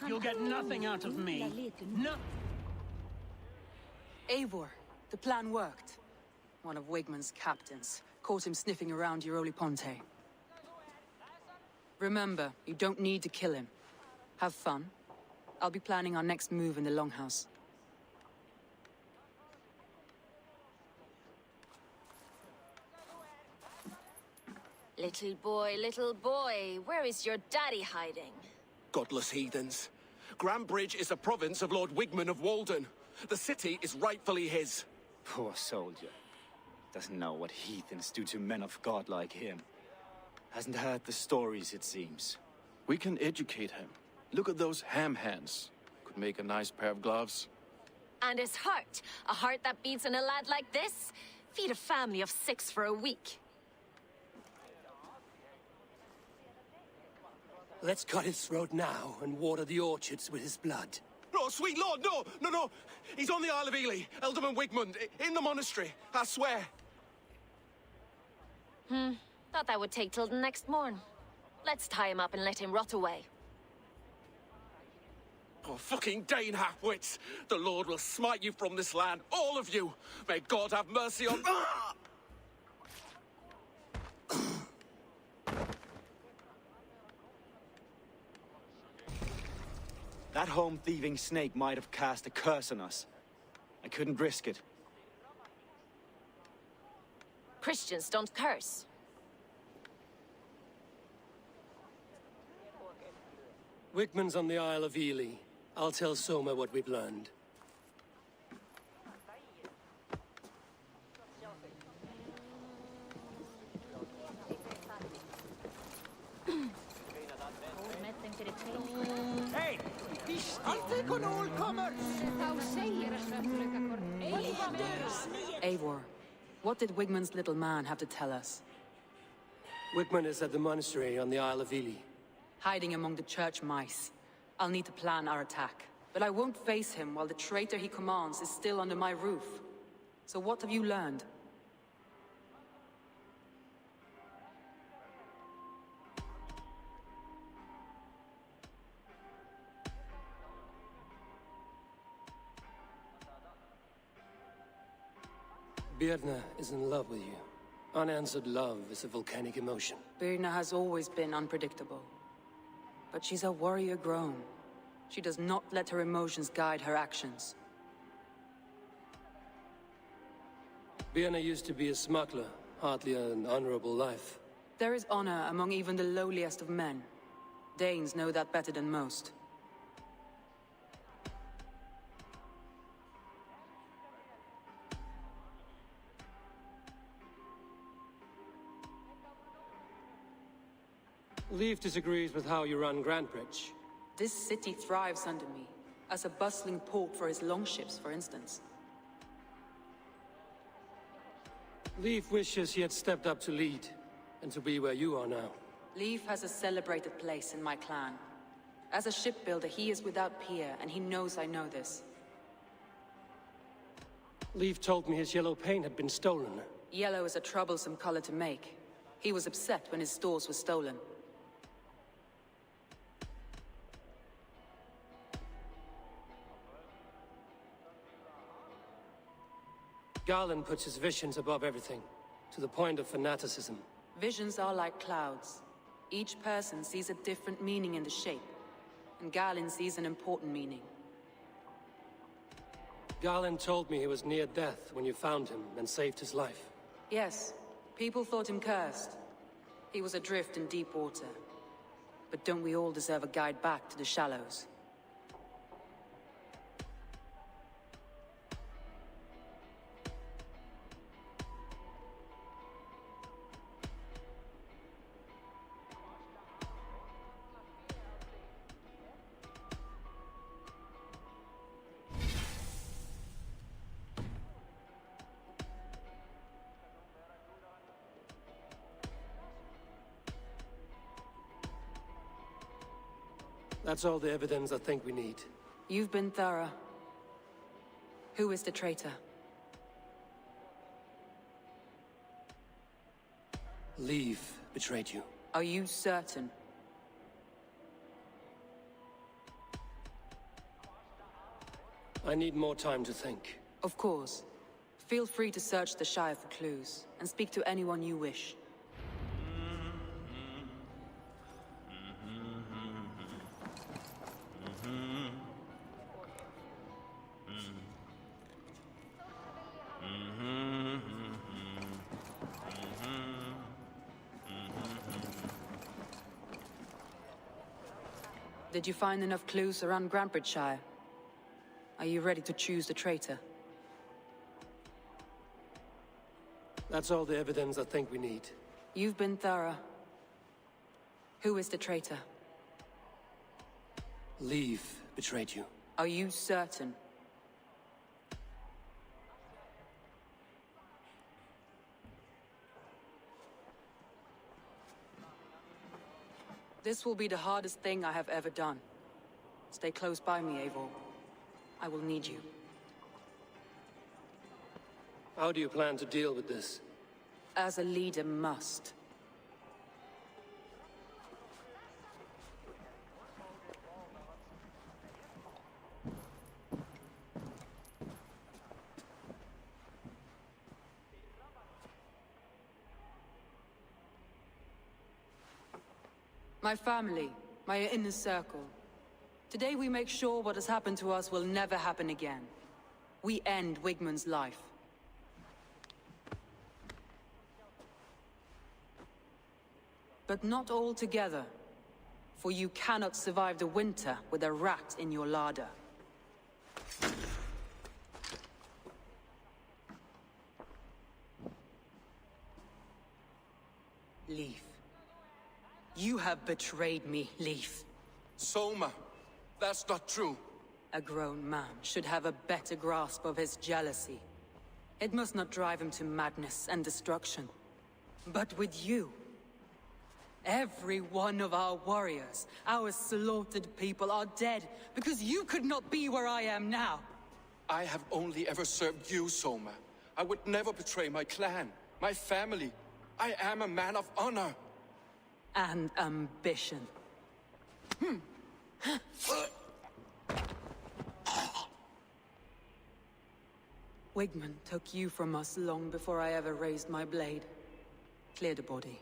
You'll get nothing out of me. No. Eivor, the plan worked. One of Wigmund's captains caught him sniffing around Euroli Ponte. Remember, you don't need to kill him. Have fun. I'll be planning our next move in the Longhouse. Little boy, where is your daddy hiding? Godless heathens. Grambridge is a province of Lord Wigmund of Walden. The city is rightfully his. Poor soldier. Doesn't know what heathens do to men of God like him. Hasn't heard the stories, it seems. We can educate him. Look at those ham hands. Could make a nice pair of gloves. And his heart. A heart that beats in a lad like this? Feed a family of 6 for a week. Let's cut his throat now and water the orchards with his blood. No, sweet lord, no! He's on the Isle of Ely, Ealdorman Wigmund, in the monastery, I swear. Thought that would take till the next morn. Let's tie him up and let him rot away. Oh, fucking Dane half-wits! The Lord will smite you from this land, all of you! May God have mercy on... That home-thieving snake might have cast a curse on us. I couldn't risk it. Christians don't curse. Wigmund's on the Isle of Ely. I'll tell Soma what we've learned. Hey! Eivor, what did Wigmund's little man have to tell us? Wigmund is at the monastery on the Isle of Ely. Hiding among the church mice. I'll need to plan our attack. But I won't face him while the traitor he commands is still under my roof. So what have you learned? Birna is in love with you. Unanswered love is a volcanic emotion. Birna has always been unpredictable. But she's a warrior grown. She does not let her emotions guide her actions. Birna used to be a smuggler, hardly an honorable life. There is honor among even the lowliest of men. Danes know that better than most. Leif disagrees with how you run Grandbridge. This city thrives under me, as a bustling port for his longships, for instance. Leif wishes he had stepped up to lead, and to be where you are now. Leif has a celebrated place in my clan. As a shipbuilder, he is without peer, and he knows I know this. Leif told me his yellow paint had been stolen. Yellow is a troublesome color to make. He was upset when his stores were stolen. Garland puts his visions above everything, to the point of fanaticism. Visions are like clouds. Each person sees a different meaning in the shape, and Garland sees an important meaning. Garland told me he was near death when you found him and saved his life. Yes, people thought him cursed. He was adrift in deep water. But don't we all deserve a guide back to the shallows? That's all the evidence I think we need. You've been thorough. Who is the traitor? Leif betrayed you. Are you certain? I need more time to think. Of course. Feel free to search the Shire for clues, and speak to anyone you wish. Did you find enough clues around Grantbridgeshire? Are you ready to choose the traitor? That's all the evidence I think we need. You've been thorough. Who is the traitor? Leave betrayed you. Are you certain? This will be the hardest thing I have ever done. Stay close by me, Eivor. I will need you. How do you plan to deal with this? As a leader must. My family, my inner circle. Today we make sure what has happened to us will never happen again. We end Wigmund's life. But not all together. For you cannot survive the winter with a rat in your larder. Leaf. You have betrayed me, Leaf. Soma, that's not true. A grown man should have a better grasp of his jealousy. It must not drive him to madness and destruction. But with you, every one of our warriors, our slaughtered people are dead because you could not be where I am now. I have only ever served you, Soma. I would never betray my clan, my family. I am a man of honor. And ambition. Wigmund took you from us long before I ever raised my blade. Clear the body.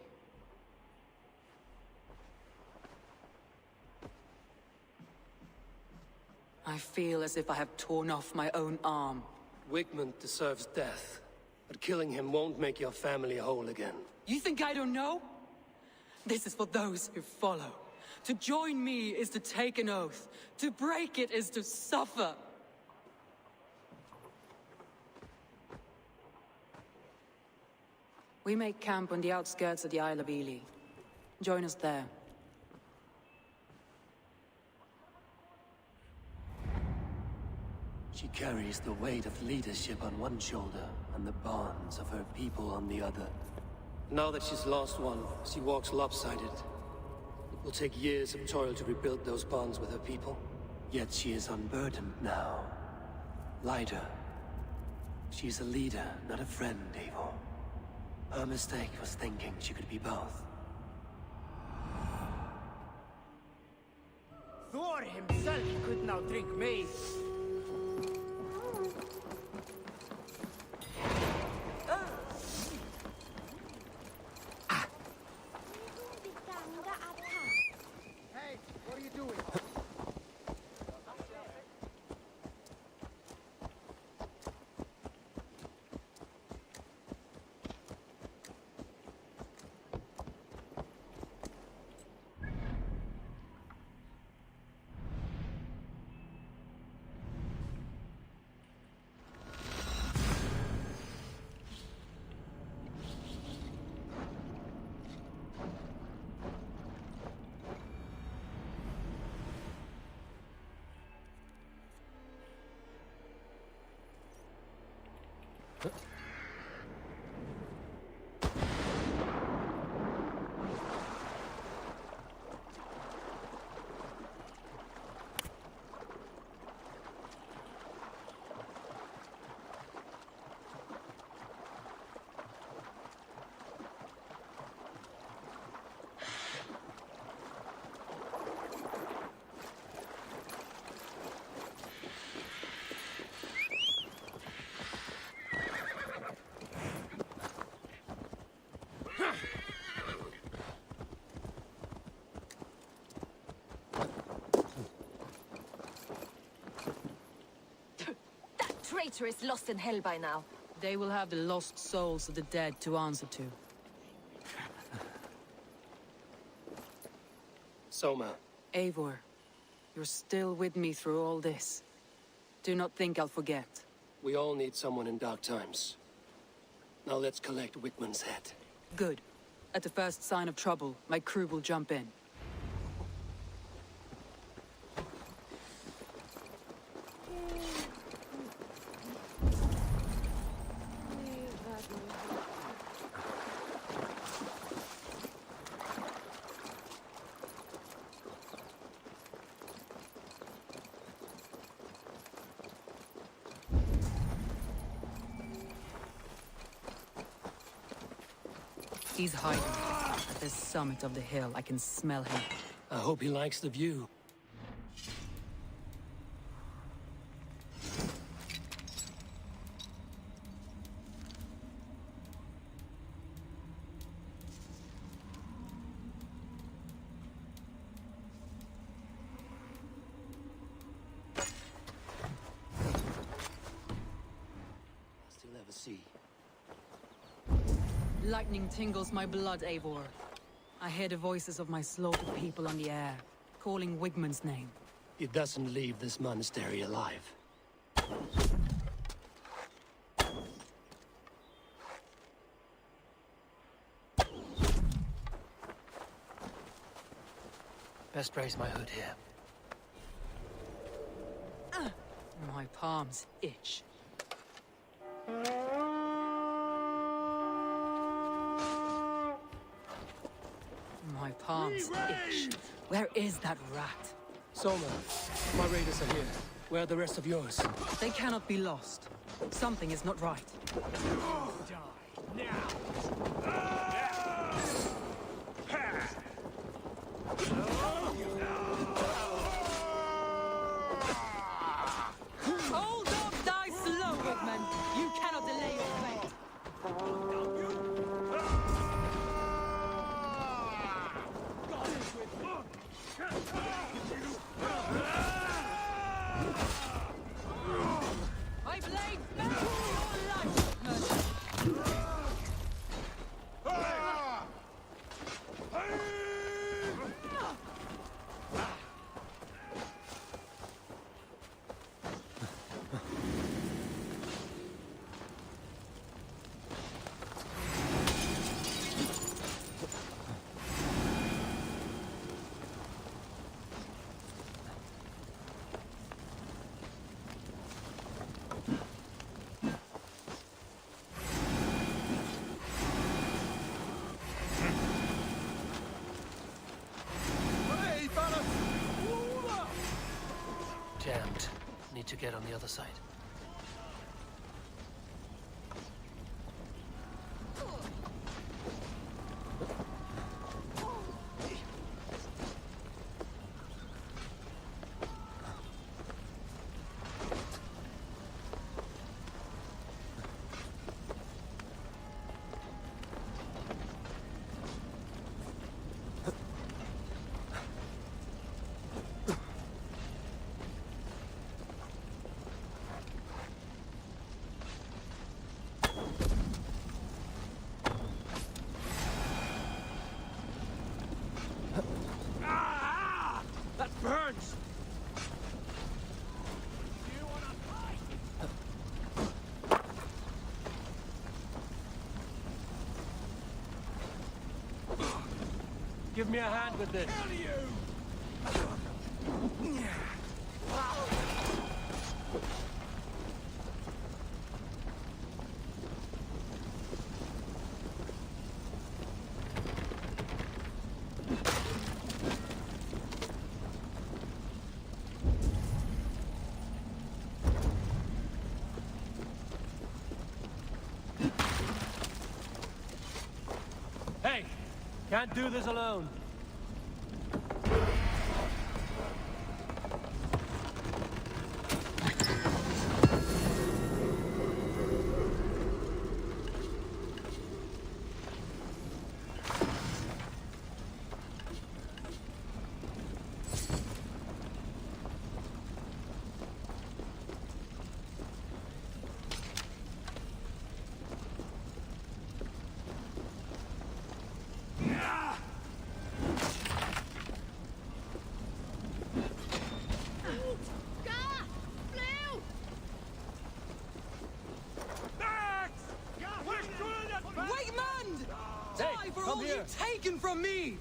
I feel as if I have torn off my own arm. Wigmund deserves death, but killing him won't make your family whole again. You think I don't know? This is for those who follow. To join me is to take an oath. To break it is to suffer. We make camp on the outskirts of the Isle of Ely. Join us there. She carries the weight of leadership on one shoulder and the bonds of her people on the other. Now that she's lost one, she walks lopsided. It will take years of toil to rebuild those bonds with her people. Yet she is unburdened now. Lighter. She's a leader, not a friend, Eivor. Her mistake was thinking she could be both. Thor himself could now drink mace. Hey, what are you doing? traitor is lost in hell by now. They will have the lost souls of the dead to answer to. Soma. Eivor, you're still with me through all this. Do not think I'll forget. We all need someone in dark times. Now let's collect Wickman's head. Good. At the first sign of trouble, my crew will jump in. He's hiding. At the summit of the hill, I can smell him. I hope he likes the view. Still ever see. Lightning tingles my blood, Eivor. I hear the voices of my slaughtered people on the air, calling Wigmund's name. He doesn't leave this monastery alive. Best raise my hood here. My palms itch. My palms itch. Where is that rat? Soma, my raiders are here. Where are the rest of yours? They cannot be lost. Something is not right. Hold up, die slow, Wigman. You cannot delay your fate. My blade fell to your life, Wigman. Jammed. Need to get on the other side. That burns! Give me a hand with this. Hey! Can't do this alone. for all you've taken from me!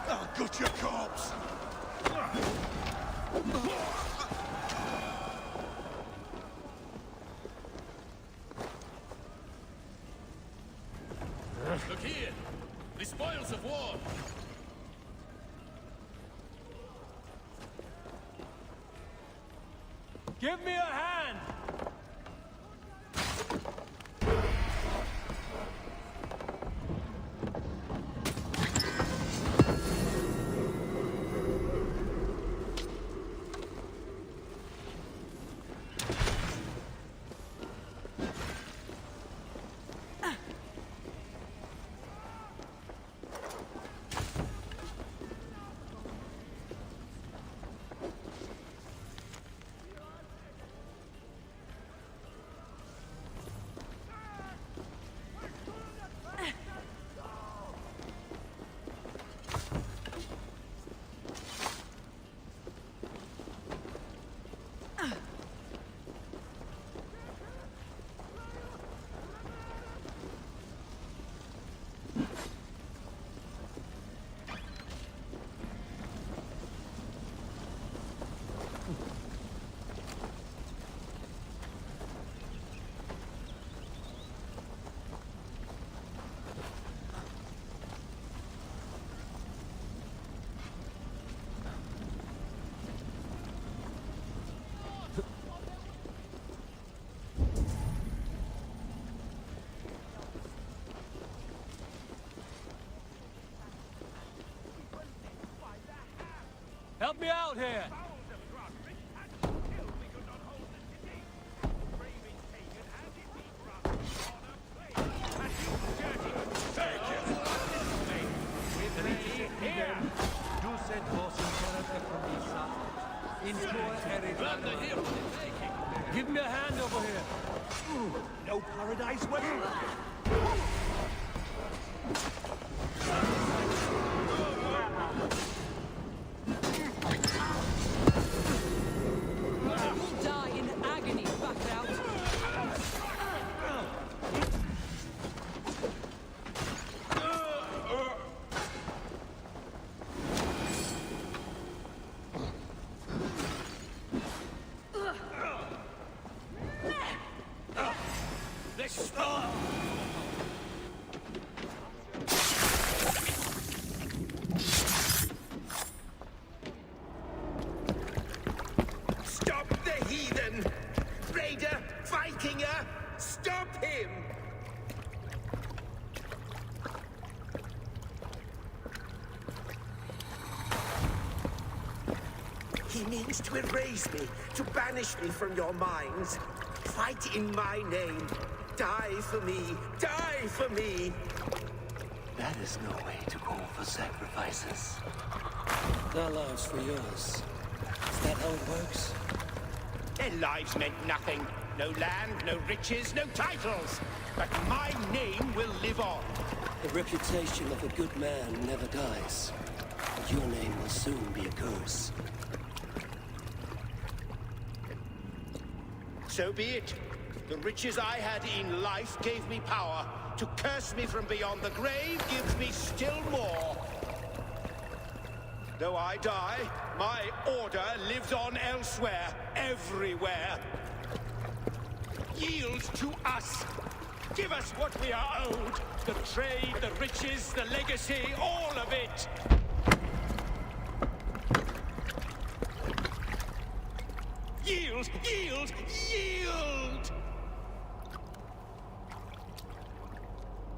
I'll gut your corpse! Look here! The spoils of war! Give me a hand! Help me out here! Give me a hand over here! No paradise waiting. We'll die in agony, back out. Stop the heathen! Raider, Vikinger, stop him! He means to erase me, to banish me from your minds. Fight in my name. Die for me. Die for me. That is no way to call for sacrifices. Their lives for yours. Is that how it works? Their lives meant nothing. No land, no riches, no titles. But my name will live on. The reputation of a good man never dies. But your name will soon be a curse. So be it. The riches I had in life gave me power. To curse me from beyond the grave gives me still more. Though I die, my order lives on elsewhere, everywhere. Yield to us. Give us what we are owed. The trade, the riches, the legacy, all of it. Yield! Yield! Yield!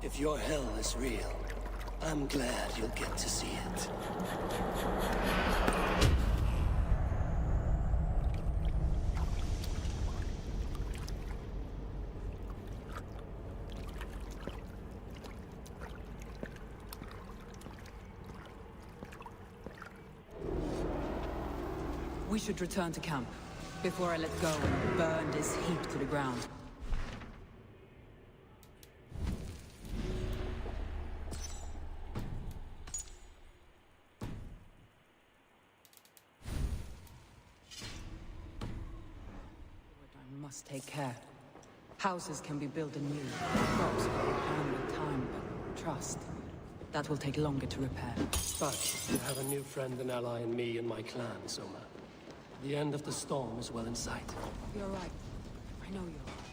If your hell is real, I'm glad you'll get to see it. We should return to camp, before I let go and burn this heap to the ground. must take care. Houses can be built anew. Crops will grow with time, but trust. That will take longer to repair. But you have a new friend and ally in me and my clan, Soma. The end of the storm is well in sight. You're right. I know you're right.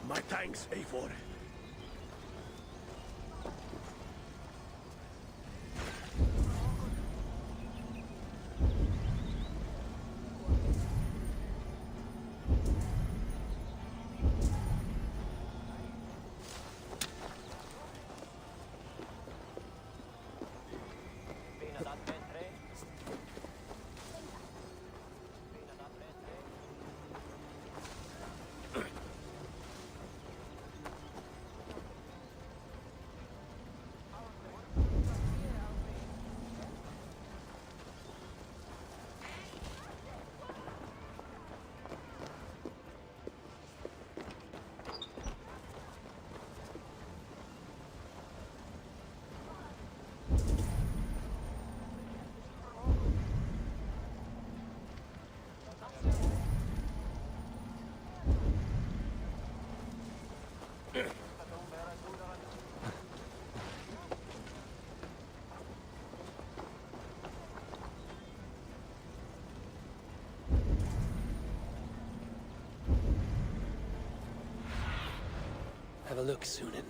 My thanks, Eivor. Have a look, Sunan.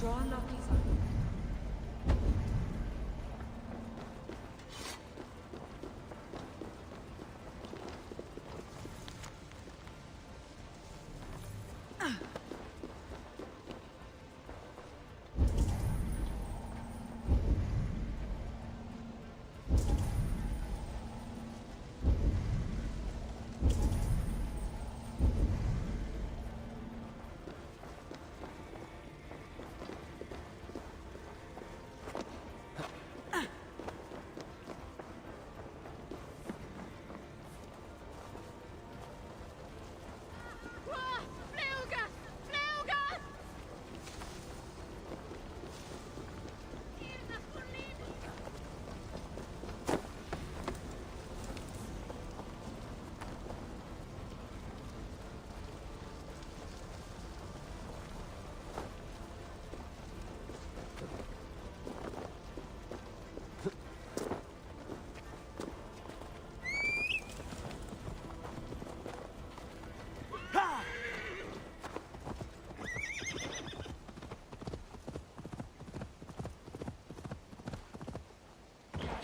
Draw luckies.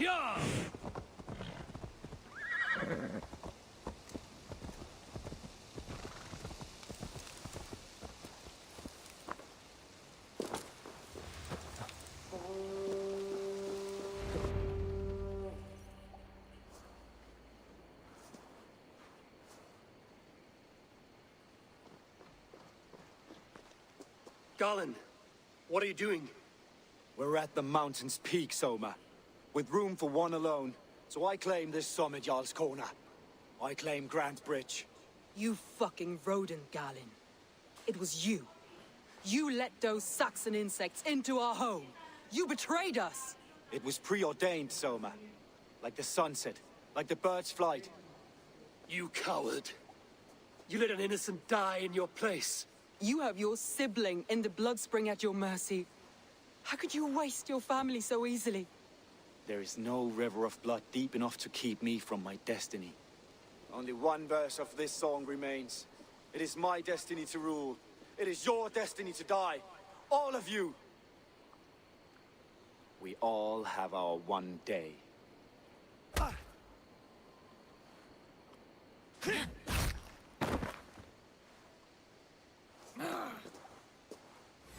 Yeah! Garland, what are you doing? We're at the mountain's peak, Soma. With room for one alone. So I claim this summit, Jarl's Corner. I claim Grant Bridge. You fucking rodent, Galen. It was you. You let those Saxon insects into our home. You betrayed us. It was preordained, Soma. Like the sunset, like the bird's flight. You coward. You let an innocent die in your place. You have your sibling in the blood spring at your mercy. How could you waste your family so easily? There is no river of blood deep enough to keep me from my destiny. Only one verse of this song remains. It is my destiny to rule. It is your destiny to die. All of you. We all have our one day.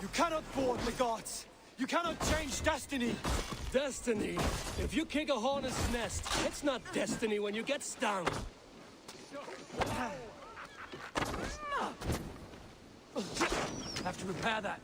You cannot thwart the gods! You cannot change destiny! Destiny? If you kick a hornet's nest, it's not destiny when you get stung. Have to repair that.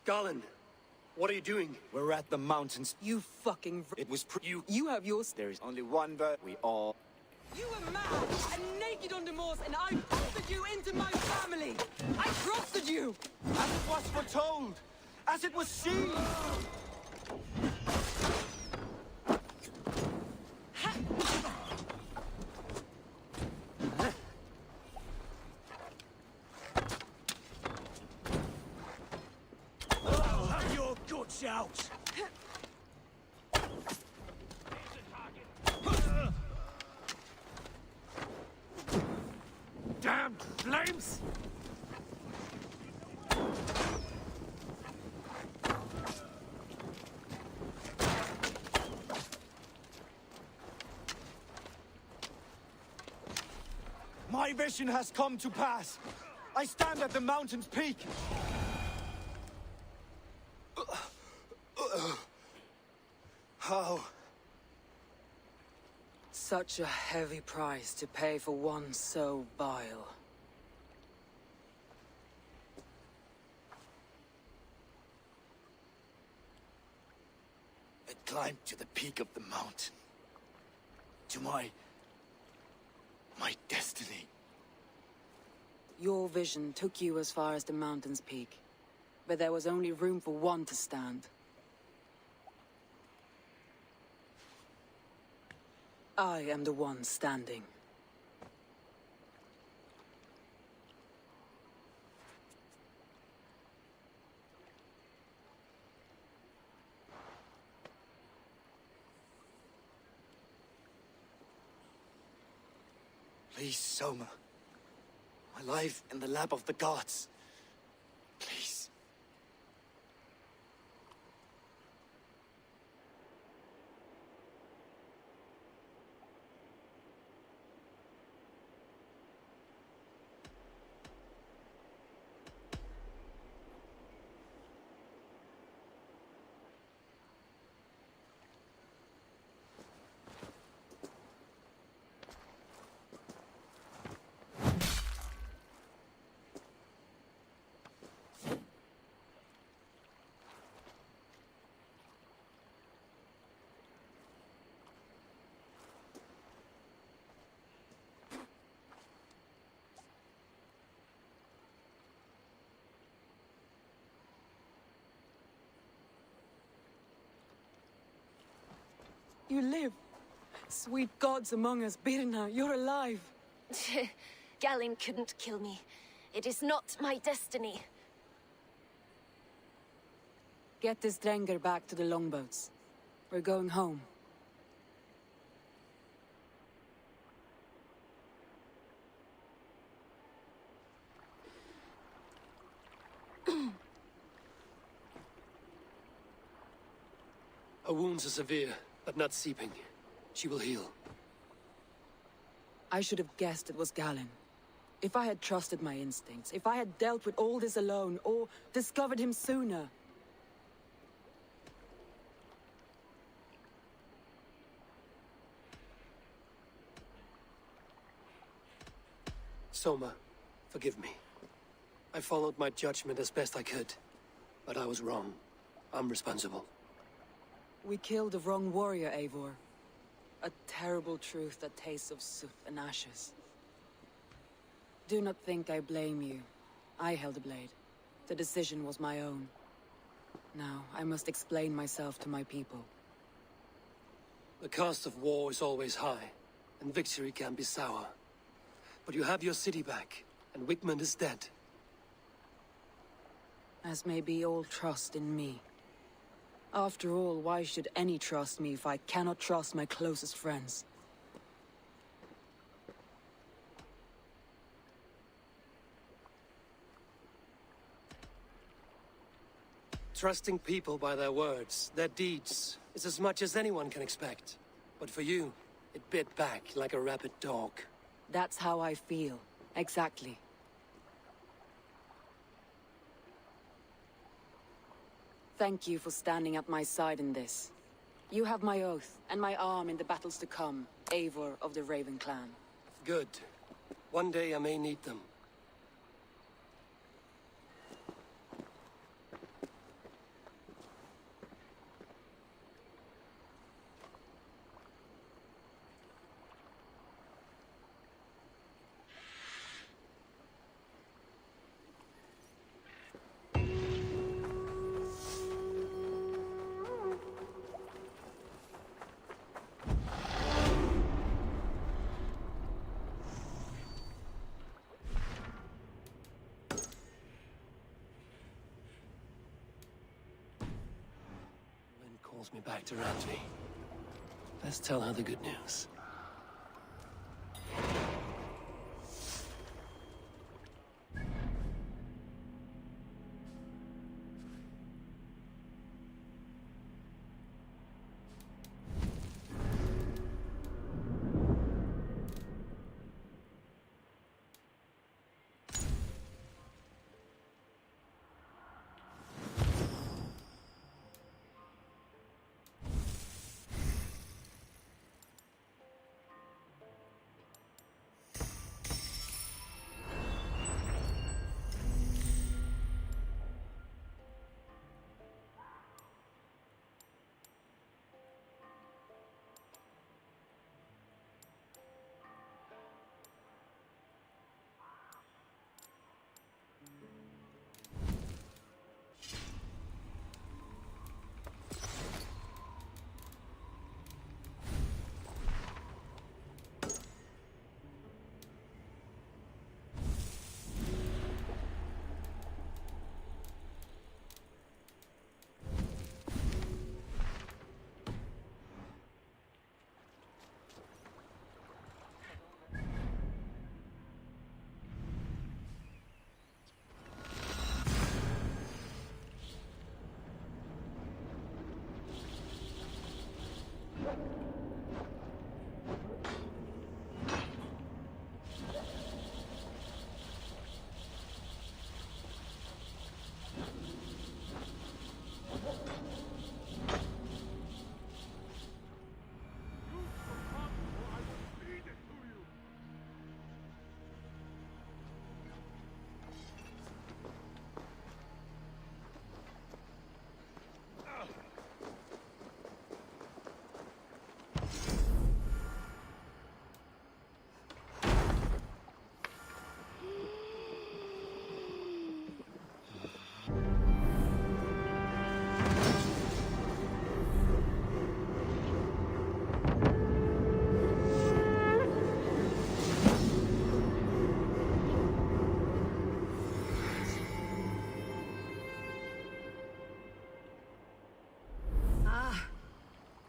Garland, what are you doing? We're at the mountains. You fucking... It was You have yours... There is only one bird. We all... You were mad and naked on the moors, and I folded you into my family! I trusted you! As it was foretold! As it was seen! Have your guts out! Damn flames! My vision has come to pass. I stand at the mountain's peak. How? Such a heavy price to pay for one so vile. I climbed to the peak of the mountain. To my destiny. Your vision took you as far as the mountain's peak, but there was only room for one to stand. I am the one standing. Please, Soma. My life in the lap of the gods. Please. You live. Sweet gods among us, Birna, you're alive. Galin couldn't kill me. It is not my destiny. Get this Drenger back to the longboats. We're going home. Her wounds are severe, but not seeping. She will heal. I should have guessed it was Galin. If I had trusted my instincts, if I had dealt with all this alone, or discovered him sooner. Soma, forgive me. I followed my judgment as best I could, but I was wrong. I'm responsible. We killed the wrong warrior, Eivor. A terrible truth that tastes of soot and ashes. Do not think I blame you. I held the blade. The decision was my own. Now, I must explain myself to my people. The cost of war is always high, and victory can be sour. But you have your city back, and Wigmund is dead. As may be all trust in me. After all, why should any trust me if I cannot trust my closest friends? Trusting people by their words, their deeds, is as much as anyone can expect. But for you, it bit back like a rabid dog. That's how I feel. Exactly. Thank you for standing at my side in this. You have my oath, and my arm in the battles to come, Eivor of the Raven clan. Good. One day I may need them. Pulls me back to Randvi. Let's tell her the good news.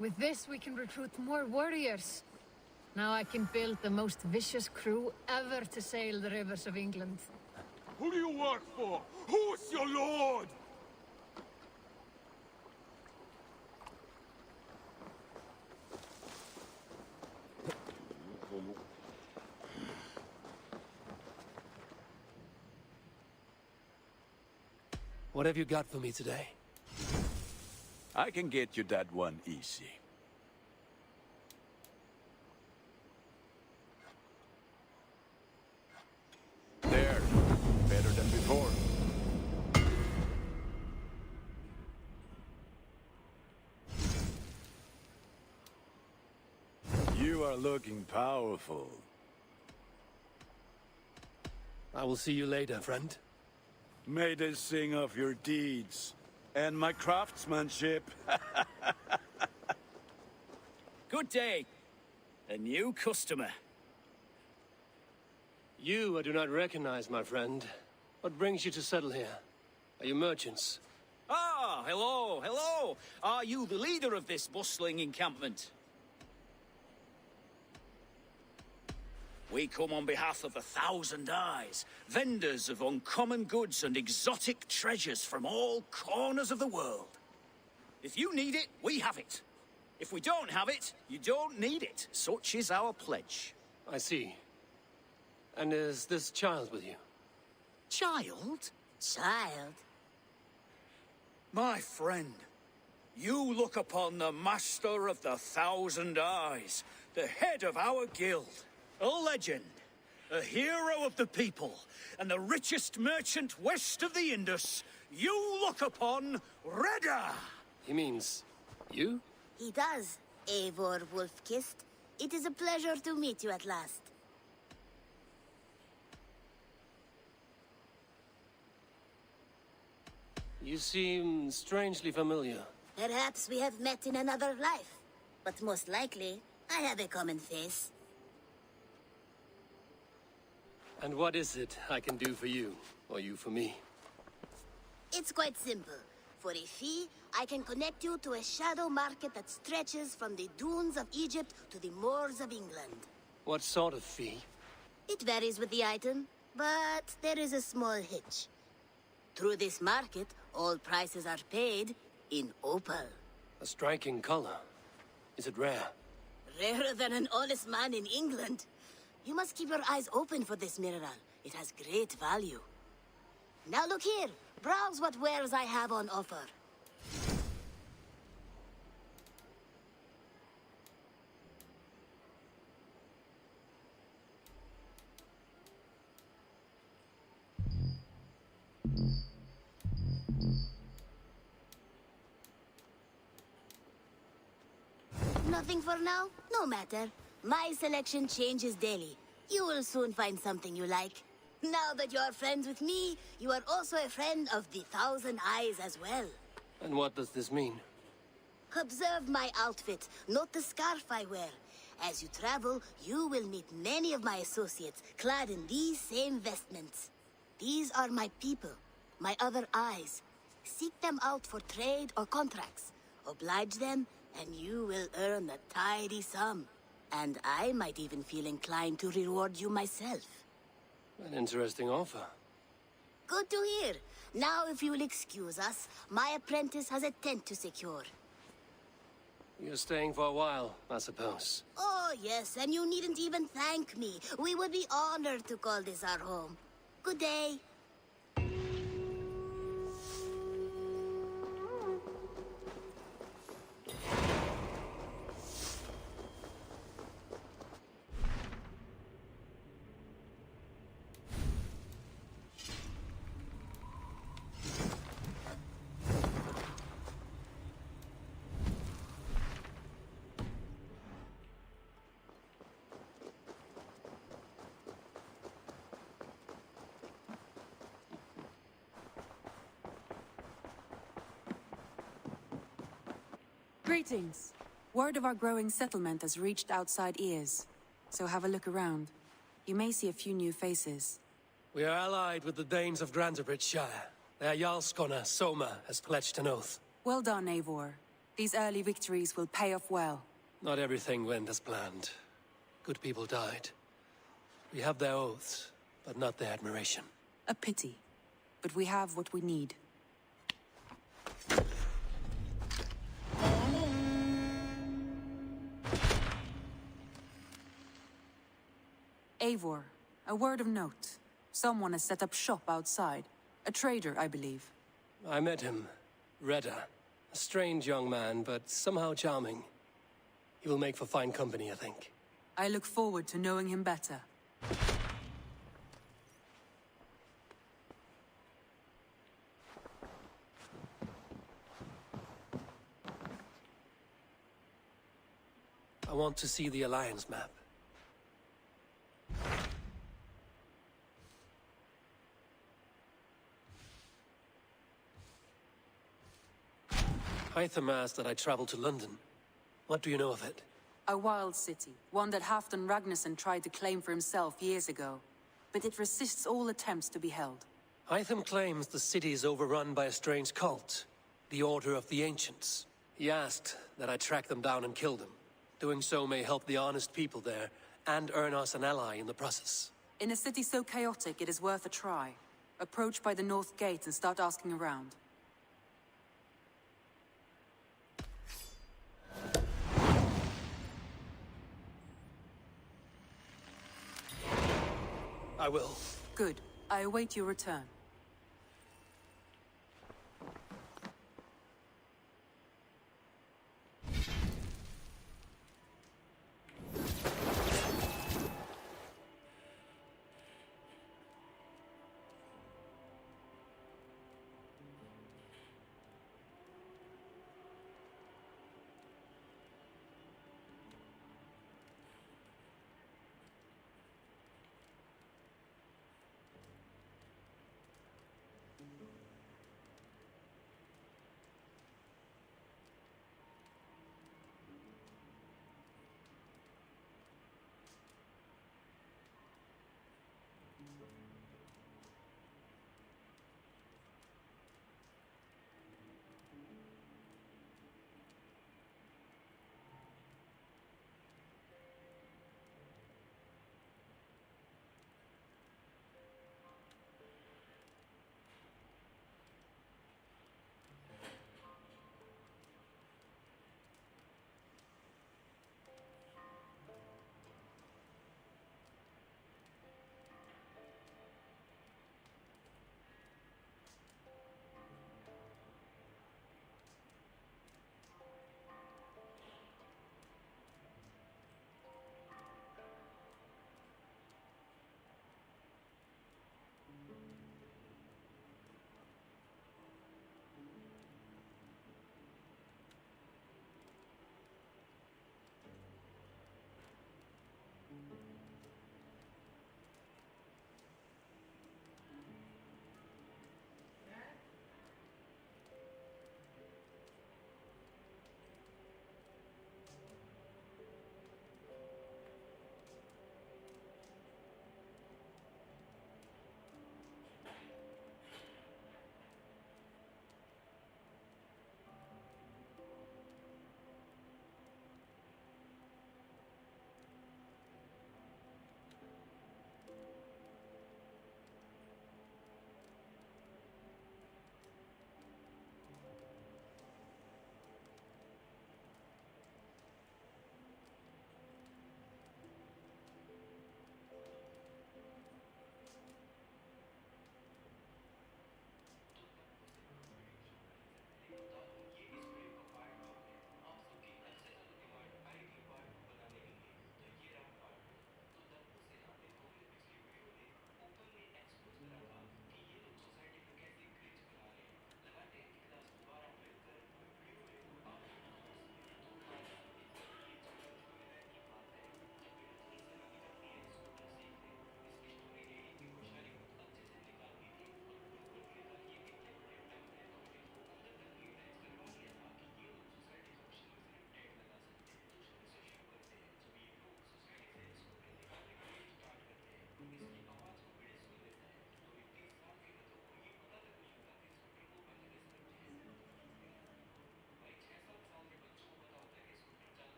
With this, we can recruit more warriors. Now I can build the most vicious crew ever to sail the rivers of England. Who do you work for? Who's your lord? What have you got for me today? I can get you that one easy. There. Better than before. You are looking powerful. I will see you later, friend. May they sing of your deeds. And my craftsmanship. Good day. A new customer. You I do not recognize, my friend. What brings you to settle here? Are you merchants? Ah, hello, hello. Are you the leader of this bustling encampment? We come on behalf of 1,000 Eyes, vendors of uncommon goods and exotic treasures from all corners of the world. If you need it, we have it. If we don't have it, you don't need it. Such is our pledge. I see. And is this child with you? Child? Child? My friend, you look upon the master of the 1,000 Eyes, the head of our guild. A legend, a hero of the people, and the richest merchant west of the Indus. You look upon Reda! He means you? He does, Eivor Wolf-Kissed. It is a pleasure to meet you at last. You seem strangely familiar. Perhaps we have met in another life. But most likely, I have a common face. And what is it I can do for you, or you for me? It's quite simple. For a fee, I can connect you to a shadow market that stretches from the dunes of Egypt to the moors of England. What sort of fee? It varies with the item, but there is a small hitch. Through this market, all prices are paid in opal. A striking color. Is it rare? Rarer than an honest man in England. You must keep your eyes open for this mineral. It has great value. Now look here. Browse what wares I have on offer. Nothing for now? No matter. My selection changes daily. You will soon find something you like. Now that you're friends with me, you are also a friend of the Thousand Eyes as well. And what does this mean? Observe my outfit, note the scarf I wear. As you travel, you will meet many of my associates, clad in these same vestments. These are my people, my other eyes. Seek them out for trade or contracts. Oblige them, and you will earn a tidy sum. And I might even feel inclined to reward you myself. An interesting offer. Good to hear. Now, if you will excuse us, my apprentice has a tent to secure. You're staying for a while, I suppose. Oh, yes, and you needn't even thank me. We would be honored to call this our home. Good day. Greetings. Word of our growing settlement has reached outside ears, so have a look around. You may see a few new faces. We are allied with the Danes of Shire. Their Jarlskona, Soma, has pledged an oath. Well done, Eivor. These early victories will pay off well. Not everything went as planned. Good people died. We have their oaths, but not their admiration. A pity. But we have what we need. Eivor, a word of note. Someone has set up shop outside. A trader, I believe. I met him. Redda. A strange young man, but somehow charming. He will make for fine company, I think. I look forward to knowing him better. I want to see the Alliance map. Hytham asked that I travel to London. What do you know of it? A wild city, one that Halfdan Ragnarsson tried to claim for himself years ago. But it resists all attempts to be held. Hytham claims the city is overrun by a strange cult, the Order of the Ancients. He asked that I track them down and kill them. Doing so may help the honest people there, and earn us an ally in the process. In a city so chaotic, it is worth a try. Approach by the North Gate and start asking around. I will. Good. I await your return.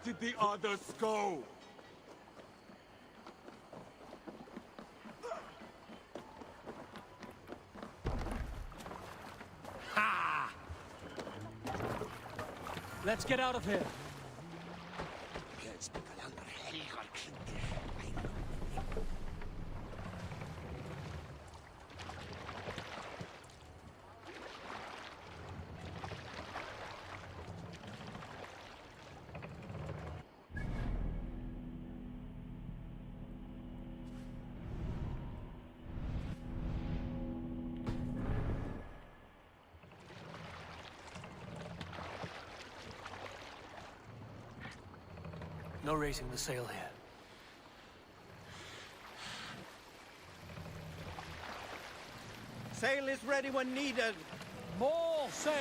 did the others go? Ha! Let's get out of here. No raising the sail here. Sail is ready when needed. More sail!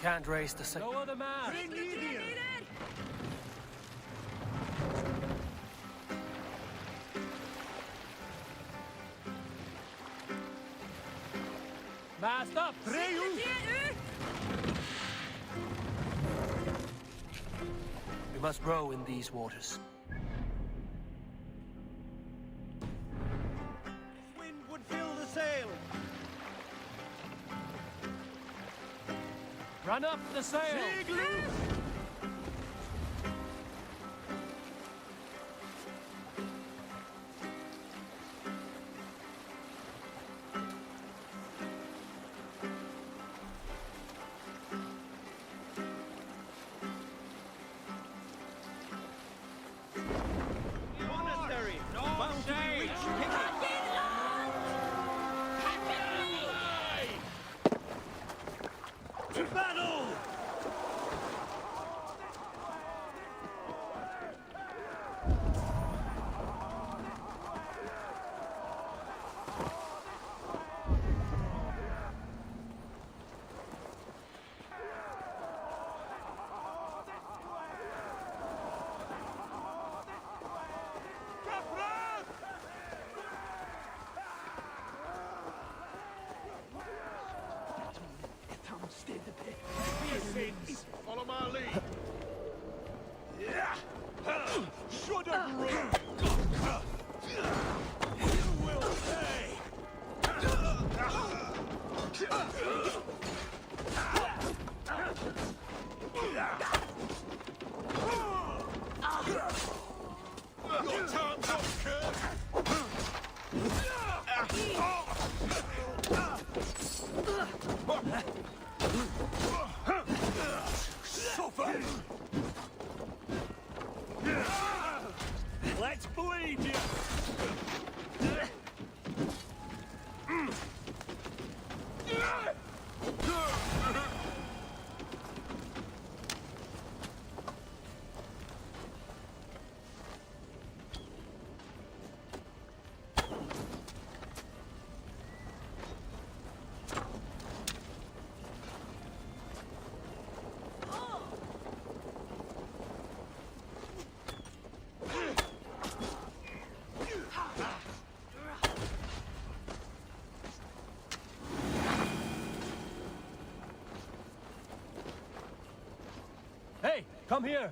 Can't raise the sail. Lower the mast! Mast up! We must row in these waters. Wind would fill the sail. Run up the sail! Monastery. Bound to be rich. To battle! Come here.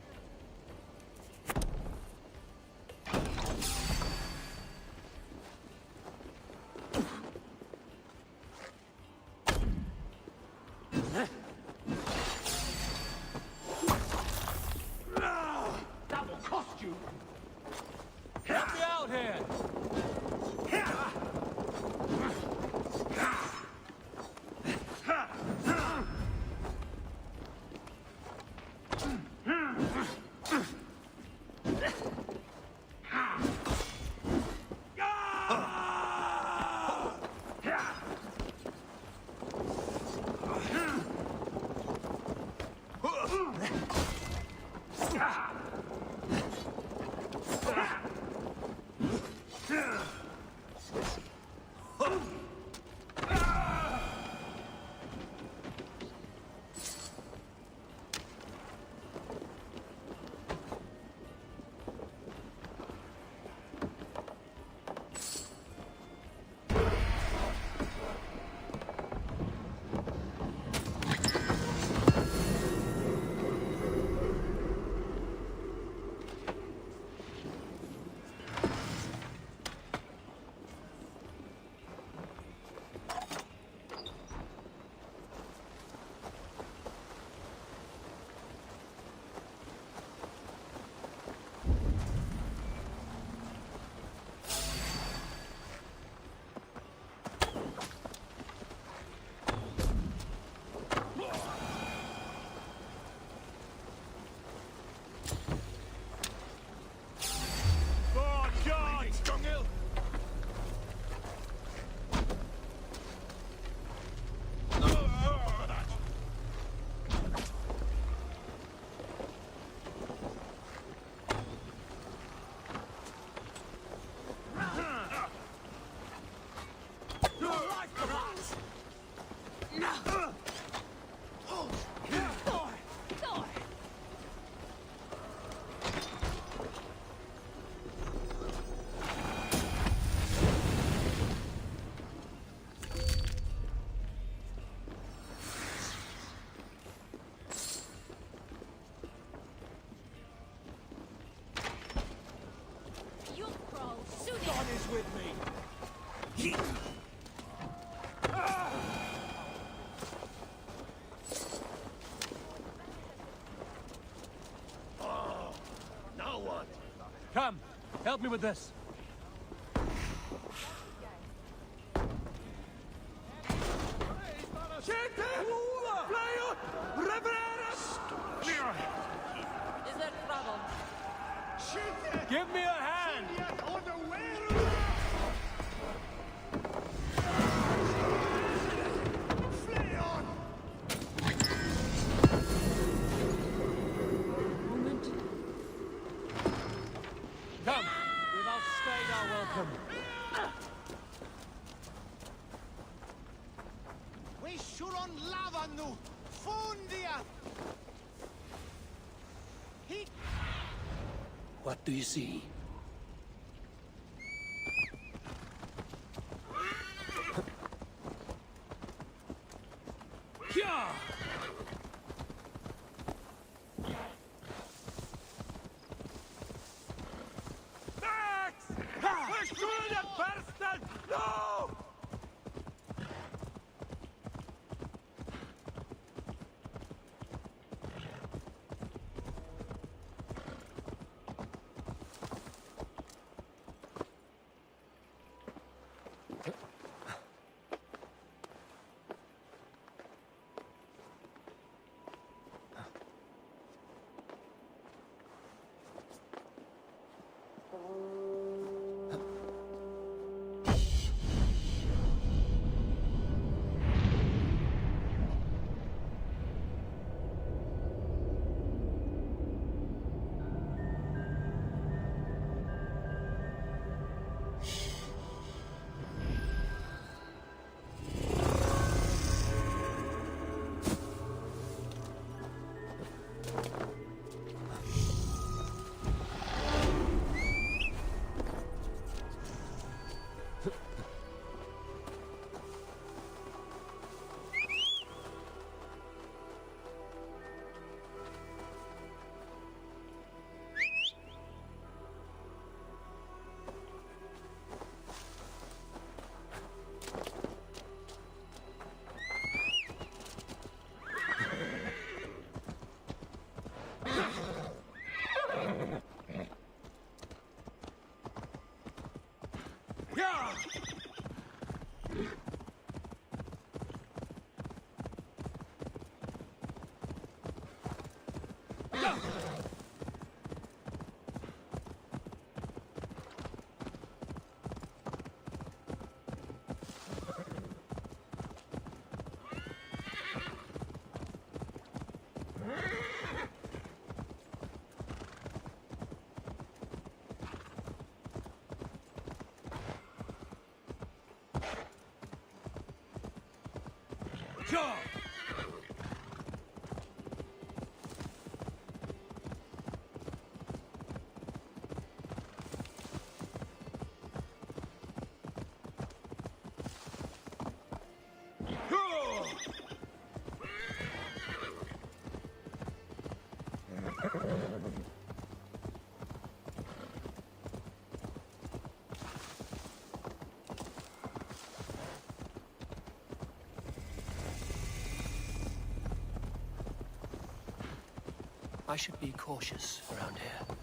That will cost you. Help me out here. God is with me. Now what? Come, help me with this. Is there trouble? Give me a hand! Come, we've outstayed our welcome. We should on lava nu. Fundia. What do you see? No! Sure. I should be cautious around here.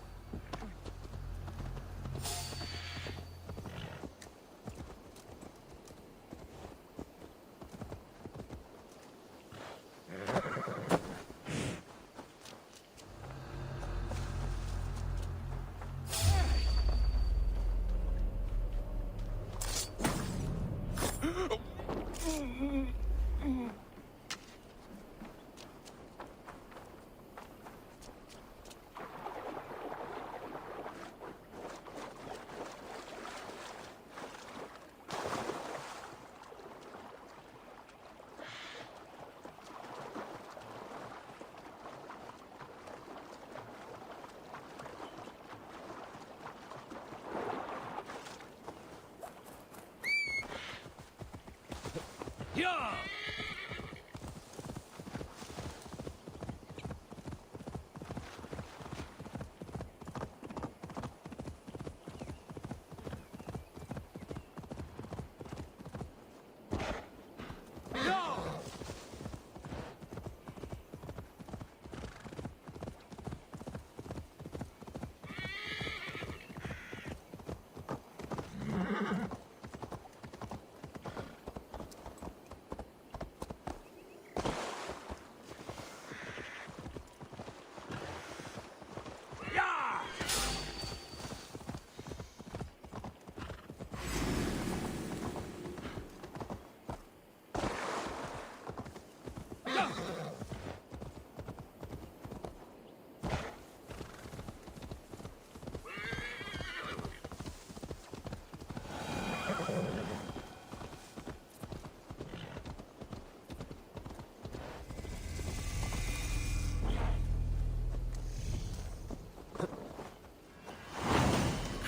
Yeah!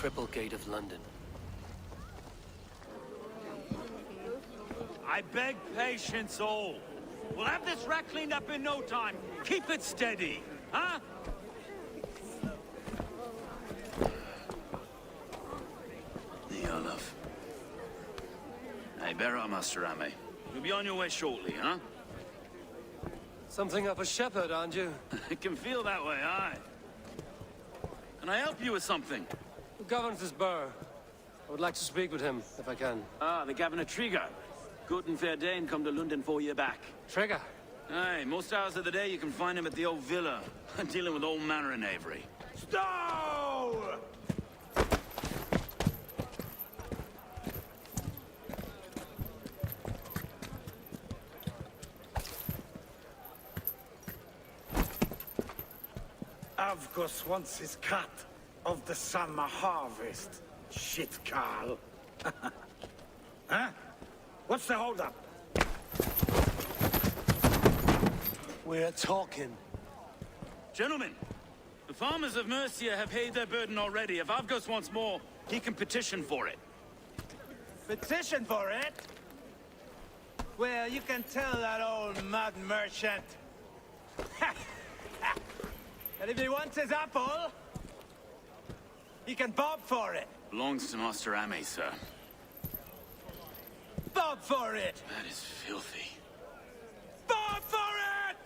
Triple Gate of London. I beg patience, all. We'll have this wreck cleaned up in no time. Keep it steady, huh? The Olaf. Hey, bear up, Master Ame. You'll be on your way shortly, huh? Something of a shepherd, aren't you? It can feel that way, aye. Can I help you with something? Who governs this burgh? I would like to speak with him, if I can. Ah, the Governor Trigger. Good and fair Dane come to London for you back. Trigger? Aye, most hours of the day you can find him at the old villa, dealing with all manner of knavery. Stow! Avgos wants his cut of the summer harvest. Shit, Carl. Huh? What's the holdup? We're talking. Gentlemen, the farmers of Mercia have paid their burden already. If Avgos wants more, he can petition for it. Petition for it? Well, you can tell that old mud merchant. And if he wants his apple, he can bob for it. Belongs to Master Ame, sir. Bob for it! That is filthy. Bob for it!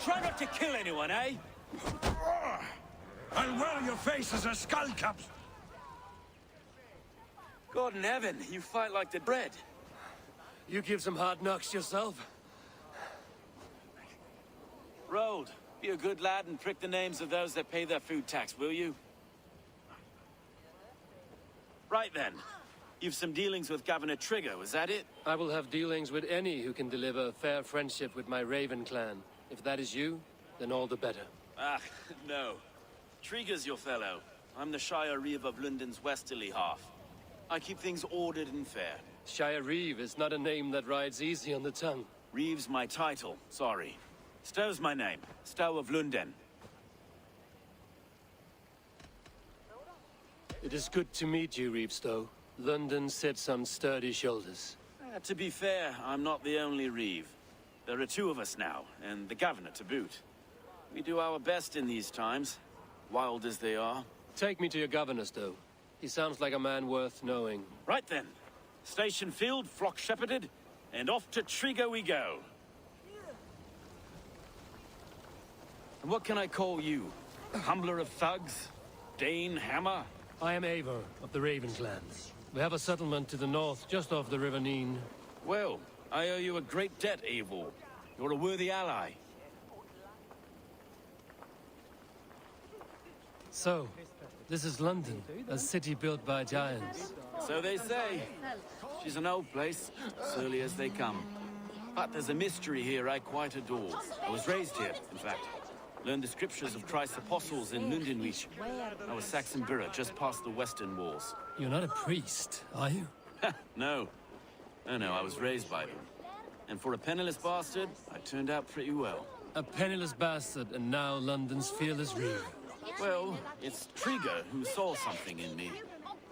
Try not to kill anyone, eh? I'll wear your face as a skull cap. God in heaven, you fight like the bread. You give some hard knocks yourself. Rold, be a good lad and prick the names of those that pay their food tax, will you? Right then. You've some dealings with Governor Trigger, was that it? I will have dealings with any who can deliver a fair friendship with my Raven clan. If that is you, then all the better. Ah, no. Trigger's your fellow. I'm the Shire Reeve of London's westerly half. I keep things ordered and fair. Shire Reeve is not a name that rides easy on the tongue. Reeve's my title, sorry. Stow's my name. Stow of Lunden. It is good to meet you, Reeve Stow. London sits on sturdy shoulders. To be fair, I'm not the only Reeve. There are two of us now, and the governor to boot. We do our best in these times, wild as they are. Take me to your governor, Stow. He sounds like a man worth knowing. Right then. Station filled, flock shepherded, and off to Trigger we go. And what can I call you? Humbler of thugs? Dane Hammer? I am Eivor of the Raven clans. We have a settlement to the north, just off the River Neen. Well, I owe you a great debt, Eivor. You're a worthy ally. So, this is London, a city built by giants. So they say. She's an old place, surly as they come. But there's a mystery here I quite adore. I was raised here, in fact. Learned the scriptures of Christ's apostles in Lundenwich. Our Saxon borough just past the western walls. You're not a priest, are you? No. No, I was raised by them. And for a penniless bastard, I turned out pretty well. A penniless bastard, and now London's fearless Reeve. Well, it's Trigger who saw something in me.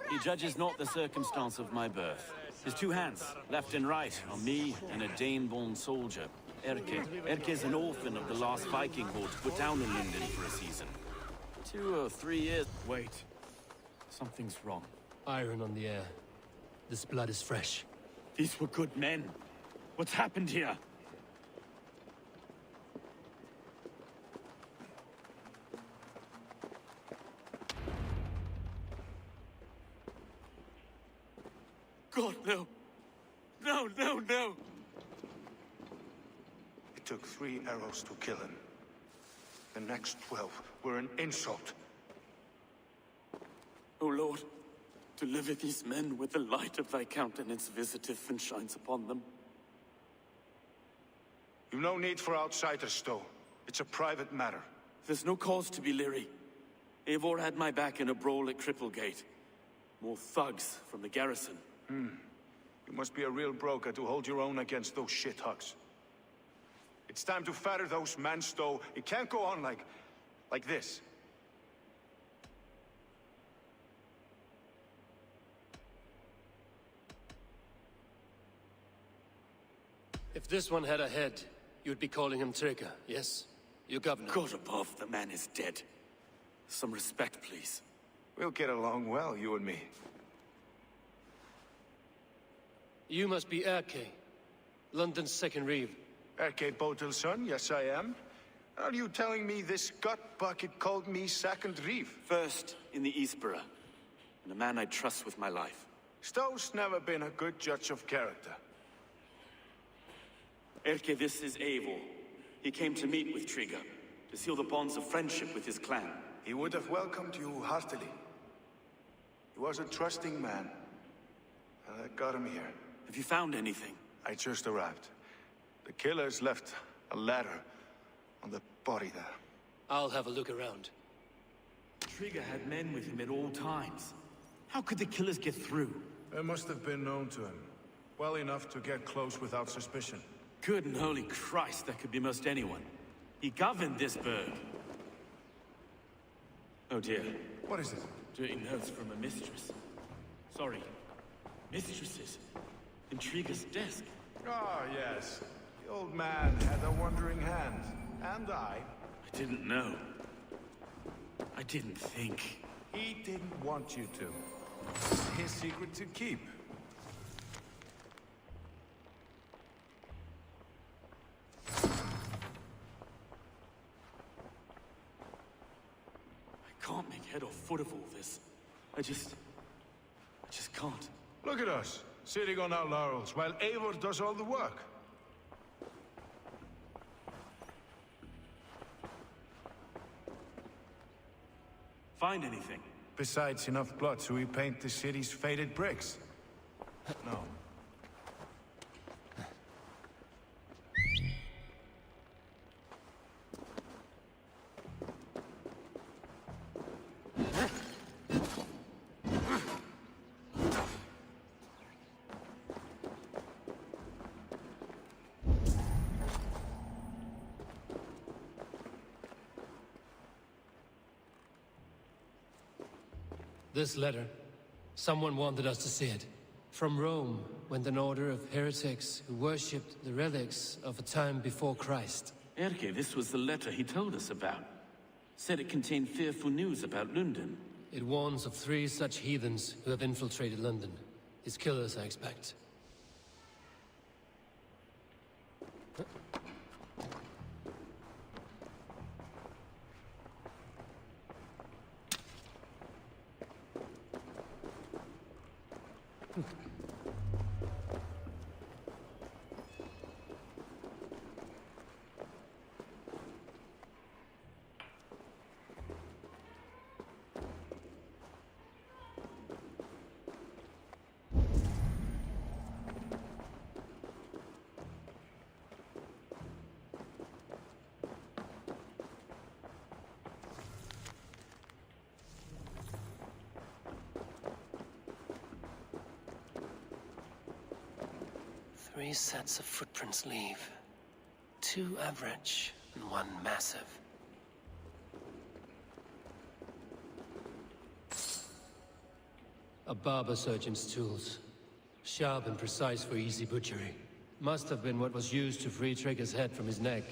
He judges not the circumstance of my birth. His two hands, left and right, on me and a Dane-born soldier, Erke. Erke's an orphan of the last Viking horde put down in Linden for a season. 2 or 3 years... Wait. Something's wrong. Iron on the air. This blood is fresh. These were good men. What's happened here? God, no. No, no, no. It took 3 arrows to kill him. The next 12 were an insult. O Lord, deliver these men with the light of thy countenance visiteth and shines upon them. You've no need for outsiders, Stow. It's a private matter. There's no cause to be leery. Eivor had my back in a brawl at Cripplegate. More thugs from the garrison. You must be a real broker to hold your own against those shithugs. It's time to fetter those men, Stow. It can't go on like this. If this one had a head, you'd be calling him Trigger, yes? Your governor. God above, the man is dead. Some respect, please. We'll get along well, you and me. You must be Erke, London's second Reeve. Erke Botel's son, yes I am. Are you telling me this gut bucket called me second Reeve? First in the Eastborough, and a man I trust with my life. Stow's never been a good judge of character. Erke, this is Eivor. He came to meet with Trigger, to seal the bonds of friendship with his clan. He would have welcomed you heartily. He was a trusting man. And I got him here. Have you found anything? I just arrived. The killers left a ladder on the body there. I'll have a look around. Trigger had men with him at all times. How could the killers get through? They must have been known to him. Well enough to get close without suspicion. Good and holy Christ, that could be most anyone. He governed this burg. Oh dear. What is it? Dirty notes from a mistress. Sorry. Mistresses. In Trigger's desk. Ah, yes. The old man had a wandering hand. And I didn't know. I didn't think. He didn't want you to. His secret to keep. can't make head or foot of all this. I just can't. Look at us, sitting on our laurels, while Eivor does all the work. Find anything? Besides enough blood to repaint the city's faded bricks. No. This letter. Someone wanted us to see it. From Rome went an order of heretics who worshipped the relics of a time before Christ. Erke, this was the letter he told us about. Said it contained fearful news about London. It warns of 3 such heathens who have infiltrated London. His killers, I expect. Three sets of footprints leave. 2 average and 1 massive. A barber surgeon's tools. Sharp and precise for easy butchery. Must have been what was used to free Trigger's head from his neck.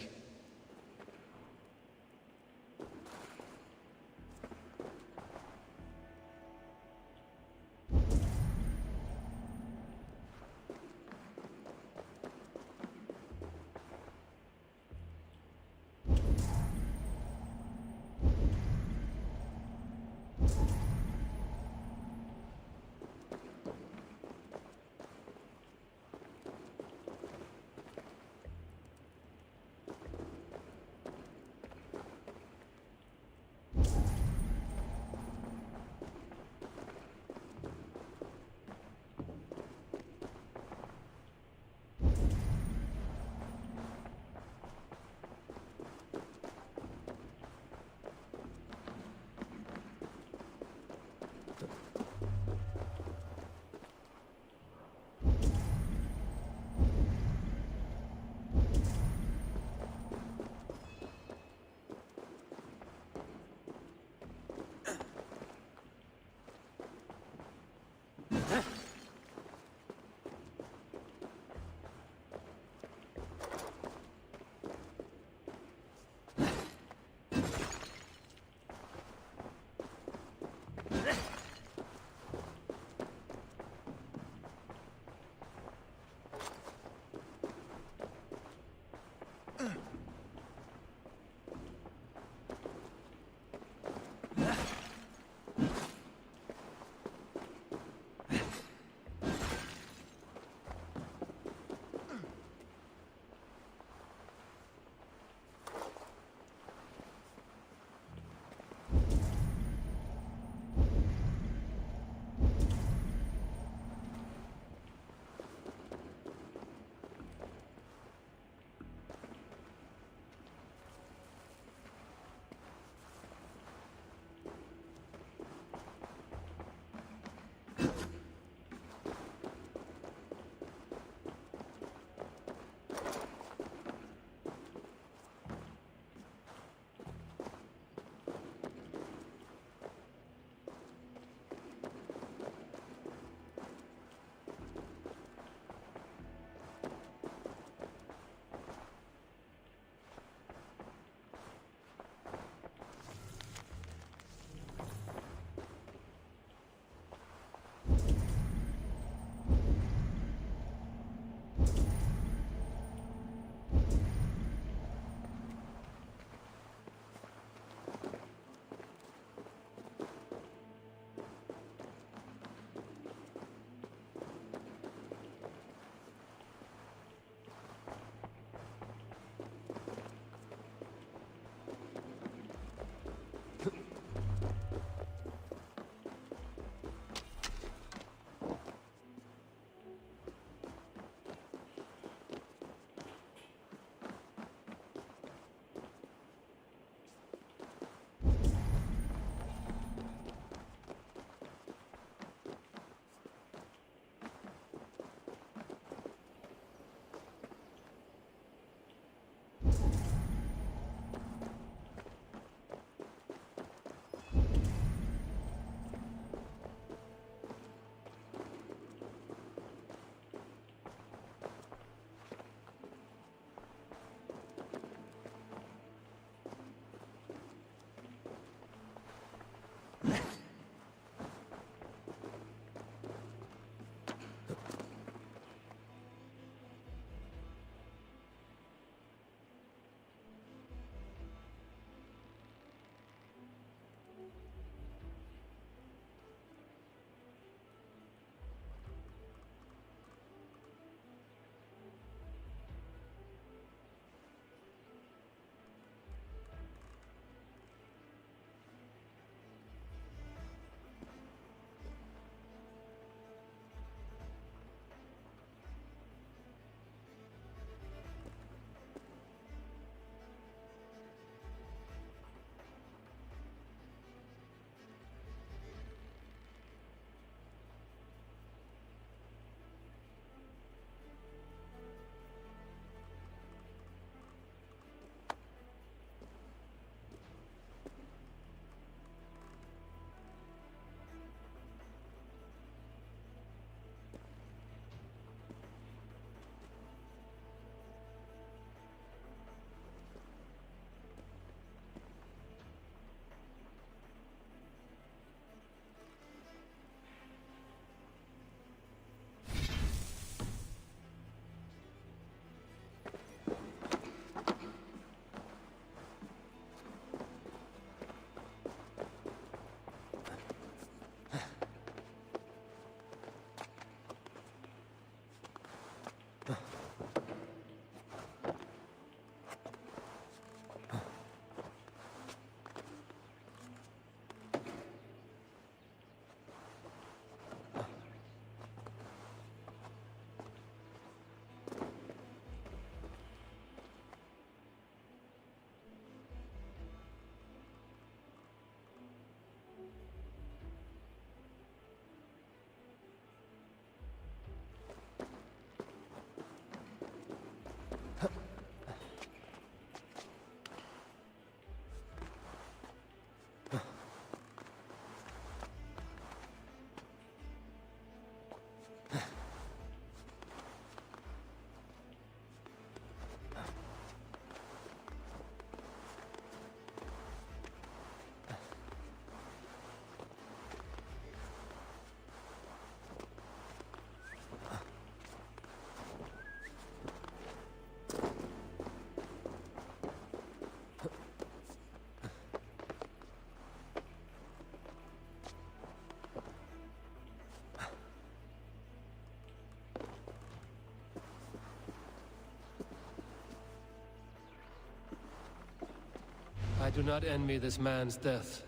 I do not envy this man's death.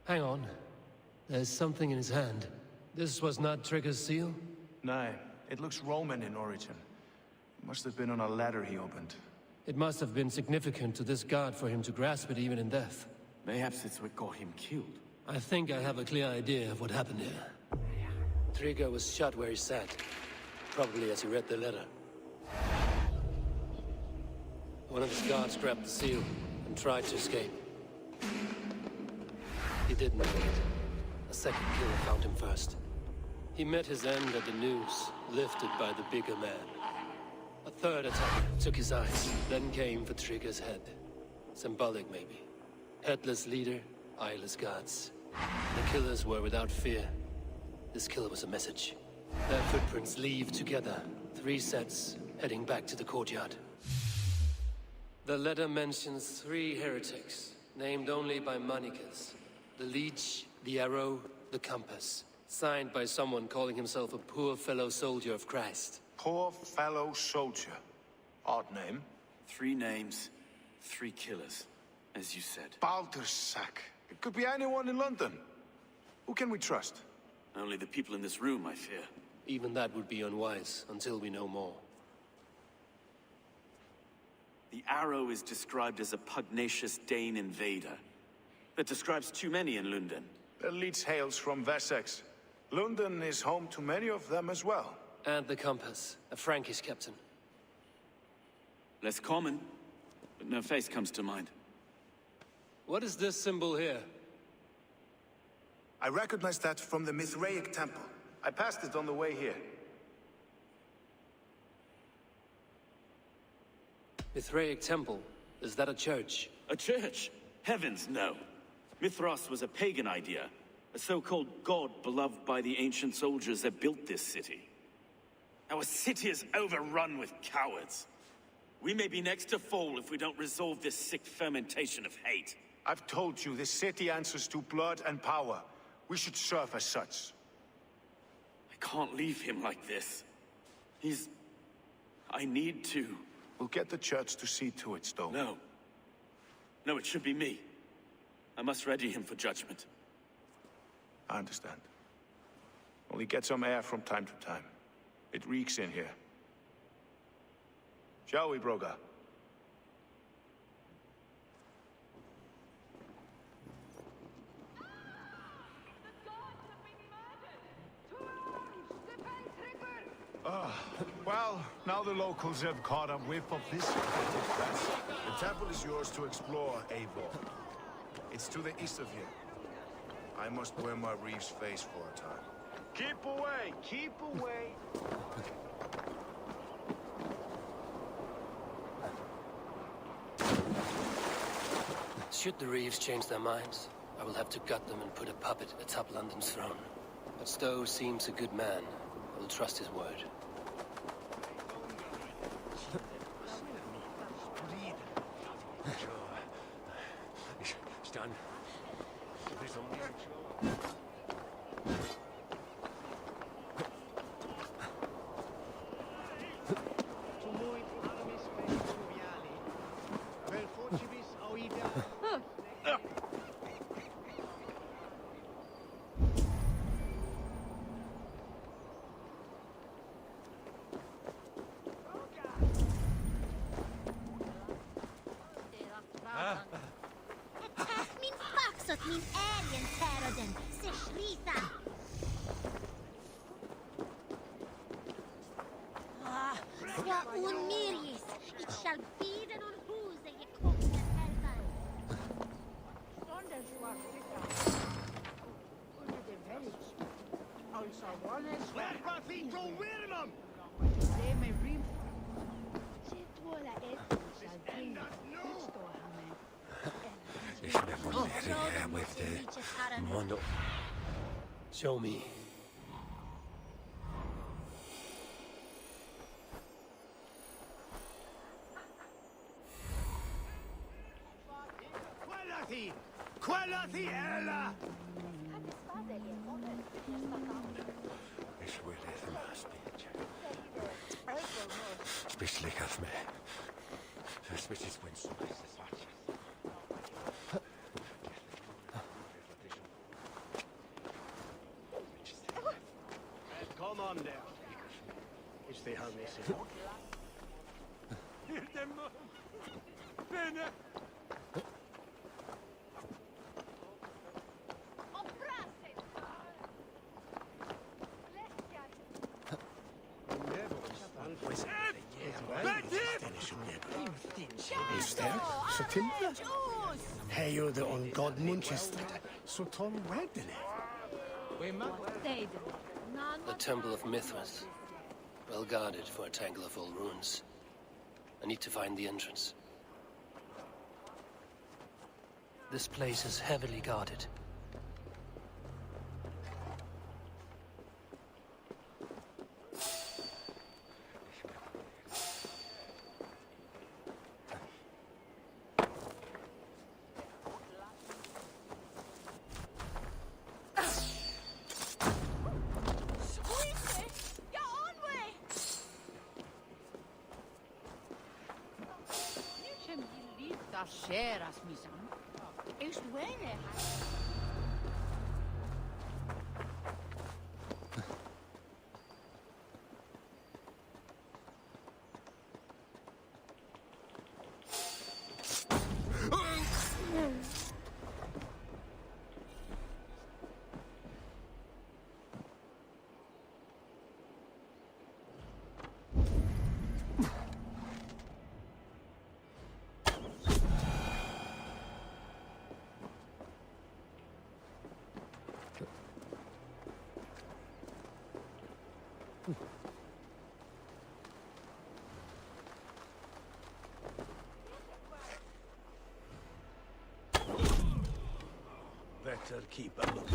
Hang on. There's something in his hand. This was not Trigger's seal? No, it looks Roman in origin. Must have been on a ladder he opened. It must have been significant to this god for him to grasp it even in death. Mayhaps it's what got him killed. I think I have a clear idea of what happened here. Trigger was shot where he sat. Probably as he read the letter. One of his guards grabbed the seal and tried to escape. He didn't make it. A second killer found him first. He met his end at the noose, lifted by the bigger man. A third attack took his eyes, then came for Trigger's head. Symbolic, maybe. Headless leader, eyeless guards. The killers were without fear. This kill was a message. Their footprints leave together, 3 sets, heading back to the courtyard. The letter mentions 3 heretics, named only by monikers. The Leech, the Arrow, the Compass. Signed by someone calling himself a poor fellow soldier of Christ. Poor fellow soldier. Odd name. 3 names, 3 killers, as you said. Baldersack. It could be anyone in London. Who can we trust? Only the people in this room, I fear. Even that would be unwise, until we know more. The Arrow is described as a pugnacious Dane invader. That describes too many in London. The Leech hails from Wessex. London is home to many of them as well. And the Compass, a Frankish captain. Less common, but no face comes to mind. What is this symbol here? I recognize that from the Mithraic temple. I passed it on the way here. Mithraic temple? Is that a church? A church? Heavens, no. Mithras was a pagan idea. A so-called god beloved by the ancient soldiers that built this city. Our city is overrun with cowards. We may be next to fall if we don't resolve this sick fermentation of hate. I've told you, this city answers to blood and power. We should serve as such. I can't leave him like this. I need to. We'll get the church to see to it, Stowe. No. No, it should be me. I must ready him for judgment. I understand. Only get some air from time to time. It reeks in here. Shall we, Broga? Well, now the locals have caught a whiff of this press. The temple is yours to explore, Eivor. It's to the east of here. I must wear my Reeve's face for a time. Keep away! Keep away! Should the Reeves change their minds, I will have to gut them and put a puppet atop London's throne. But Stowe seems a good man. I will trust his word. Min faxot min alien terroden, se shrita! Swa un miris, it shall be den on huse je kommer helvan. Stånden swa shrita. Under the village. Also one is... Let Rathito win them! They may rim. Sit wola et shall be. Show me. Quellati ella! Så timle. Her jo det on God Manchester. Så ton wedden. The Temple of Mithras. Well guarded for a tangle of old ruins. I need to find the entrance. This place is heavily guarded. Sharas misam. Is wene. Better keep a look.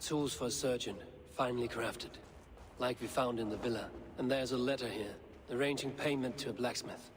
Tools for a surgeon, finely crafted. Like we found in the villa. And there's a letter here, arranging payment to a blacksmith.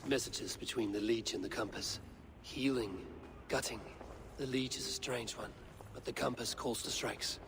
Messages between the Leech and the Compass. Healing, gutting. The Leech is a strange one, but the Compass calls the strikes.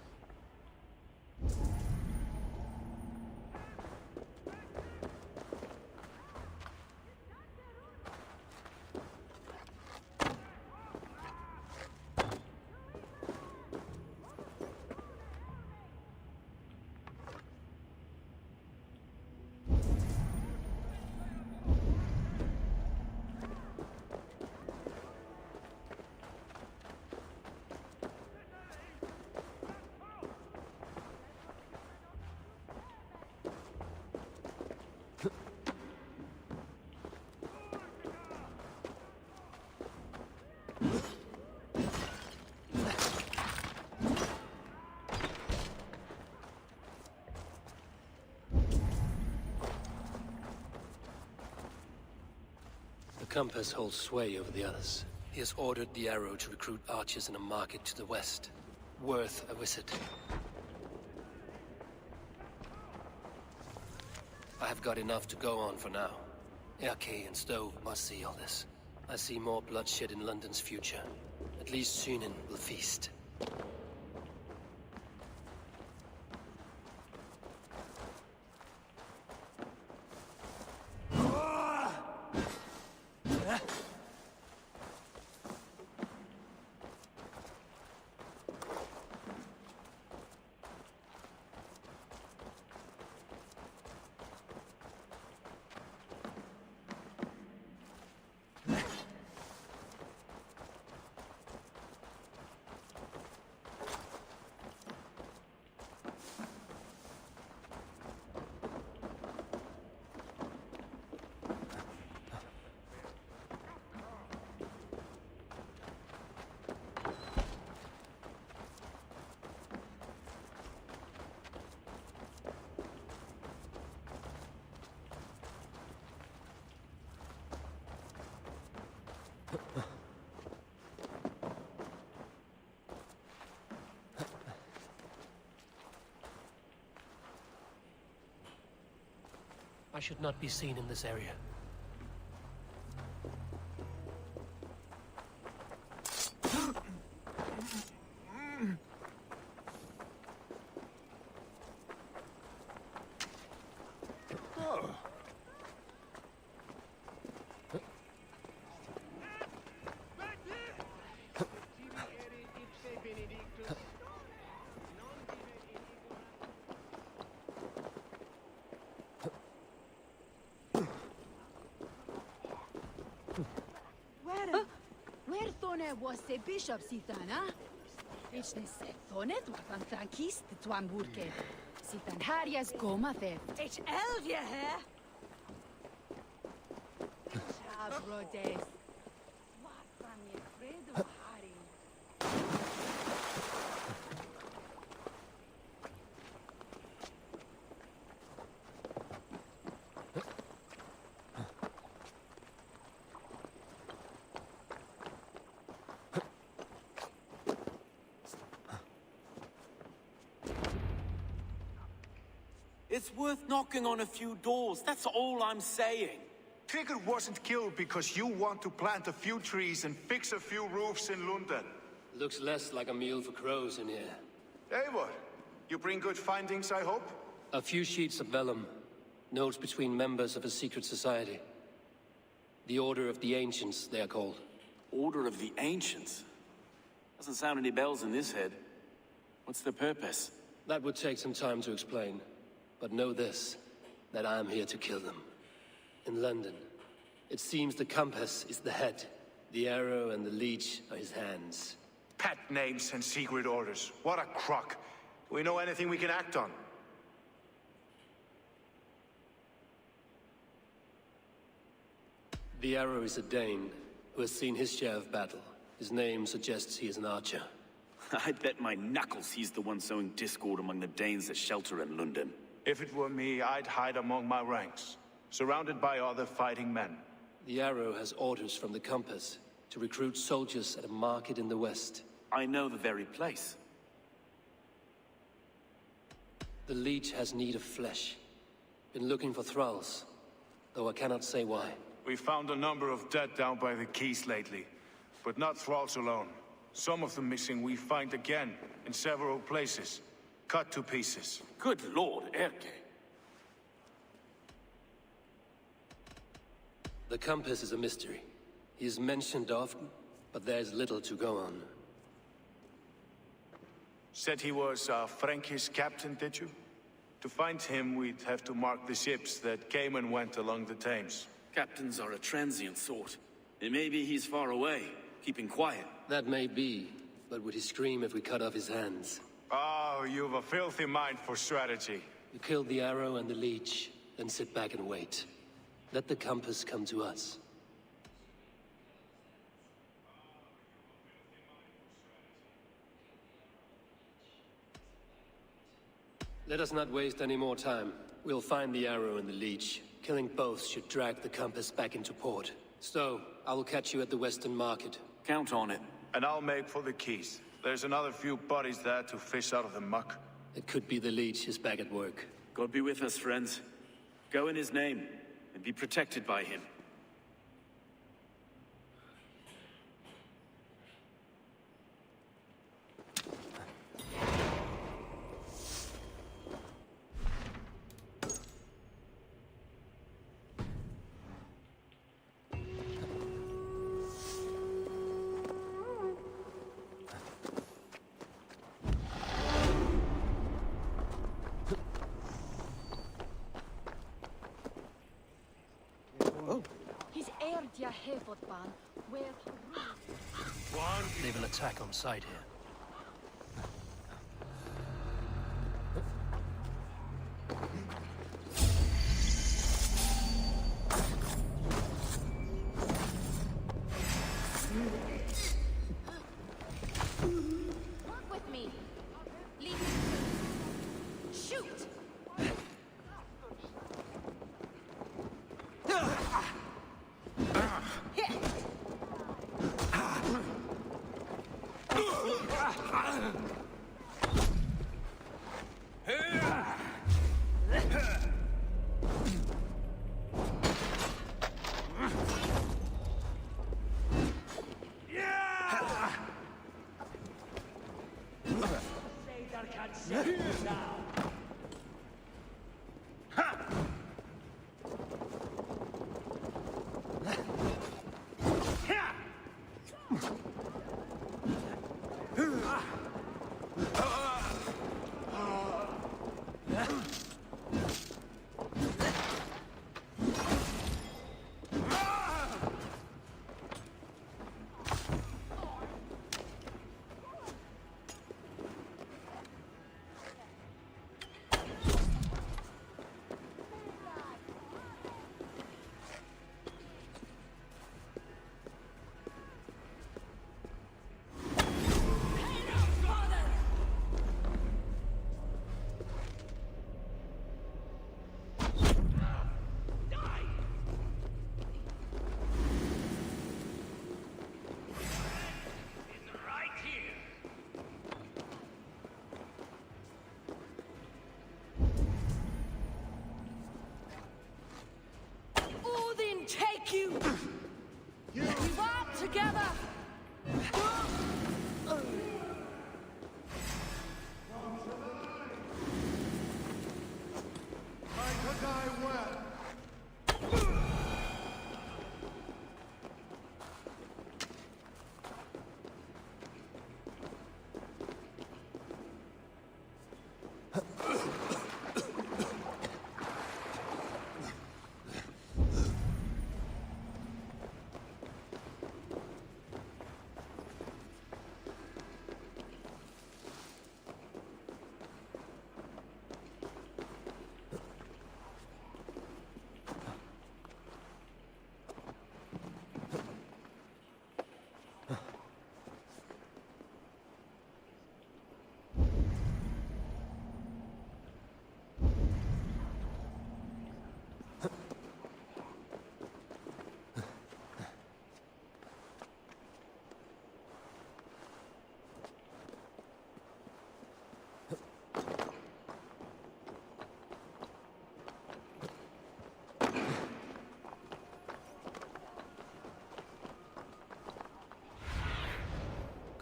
The Compass holds sway over the others. He has ordered the Arrow to recruit archers in a market to the west. Worth a visit. I have got enough to go on for now. Erke and Stowe must see all this. I see more bloodshed in London's future. At least Sunan will feast. I should not be seen in this area. Where thone was the bishop sitana? Ich ne se thone tuan tankist tuan burke. Sitan harjas goma theft. Ich elje he. Chabrodes. What from your fredo hari? It's worth knocking on a few doors, that's all I'm saying. Trigger wasn't killed because you want to plant a few trees and fix a few roofs in London. Looks less like a meal for crows in here. Eivor, you bring good findings, I hope? A few sheets of vellum. Notes between members of a secret society. The Order of the Ancients, they are called. Order of the Ancients? Doesn't sound any bells in this head. What's their purpose? That would take some time to explain. But know this, that I am here to kill them. In London, it seems the Compass is the head. The Arrow and the Leech are his hands. Pet names and secret orders. What a crock. Do we know anything we can act on? The Arrow is a Dane who has seen his share of battle. His name suggests he is an archer. I'd bet my knuckles he's the one sowing discord among the Danes that shelter in London. If it were me, I'd hide among my ranks, surrounded by other fighting men. The Arrow has orders from the Compass to recruit soldiers at a market in the west. I know the very place. The Leech has need of flesh. Been looking for thralls, though I cannot say why. We found a number of dead down by the quays lately, but not thralls alone. Some of the missing we find again in several places, cut to pieces. Good lord, Erke. The compass is a mystery. He is mentioned often, but there's little to go on. Said he was a Frankish captain, did you? To find him, we'd have to mark the ships that came and went along the Thames. Captains are a transient sort. It may be he's far away, keeping quiet. That may be, but would he scream if we cut off his hands? Oh, you've a filthy mind for strategy. You kill the arrow and the leech, then sit back and wait. Let the compass come to us. Let us not waste any more time. We'll find the arrow and the leech. Killing both should drag the compass back into port. So, I will catch you at the Western Market. Count on it. And I'll make for the quays. There's another few bodies there to fish out of the muck. It could be the leech is back at work. God be with us, friends. Go in his name, and be protected by him. They will attack on sight here. Work with me. Lead me. Shoot!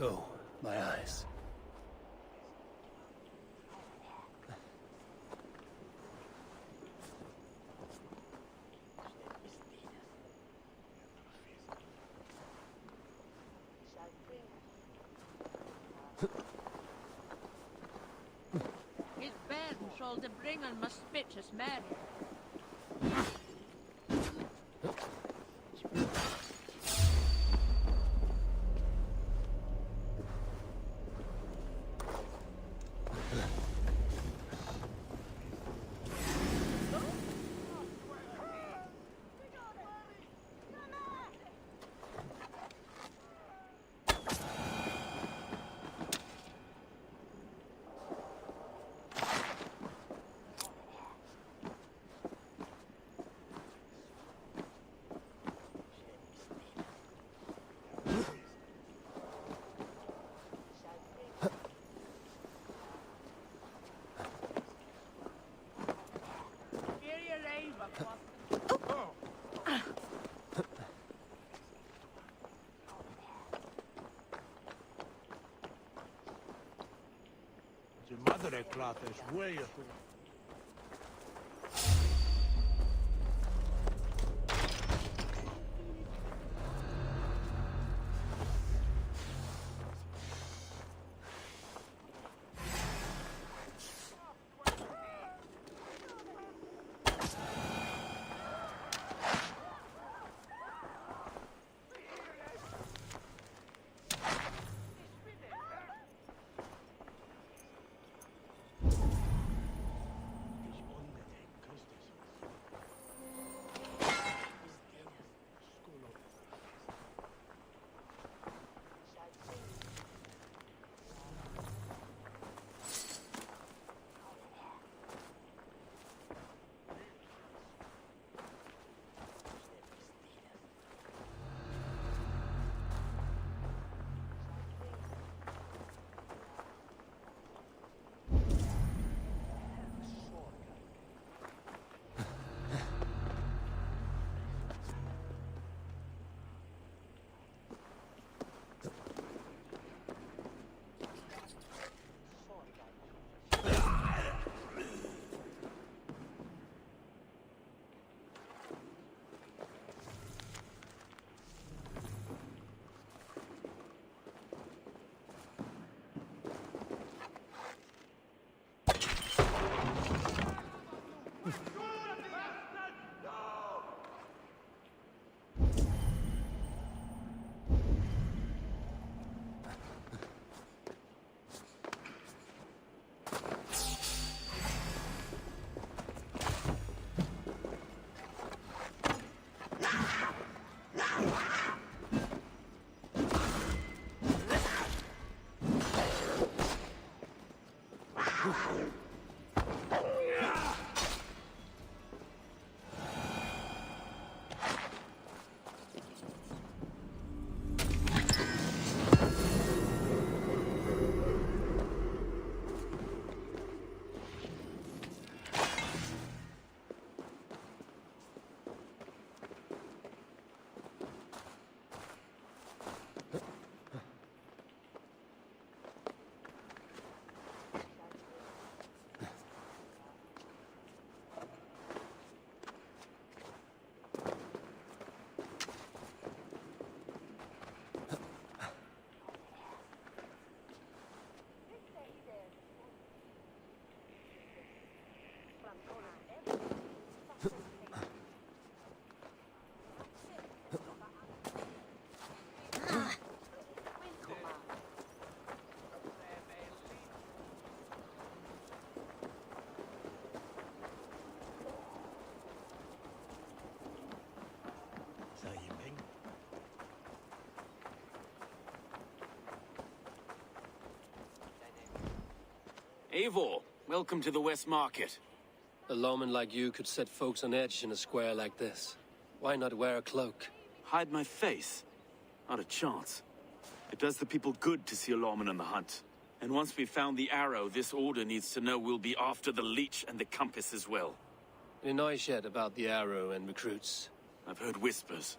Oh, my eyes. His bed shall the bring on must bitches marry. The mother cloth is way up. Eivor, welcome to the West Market. A lawman like you could set folks on edge in a square like this. Why not wear a cloak? Hide my face? Not a chance. It does the people good to see a lawman on the hunt. And once we've found the arrow, this order needs to know we'll be after the leech and the compass as well. Any noise yet about the arrow and recruits? I've heard whispers.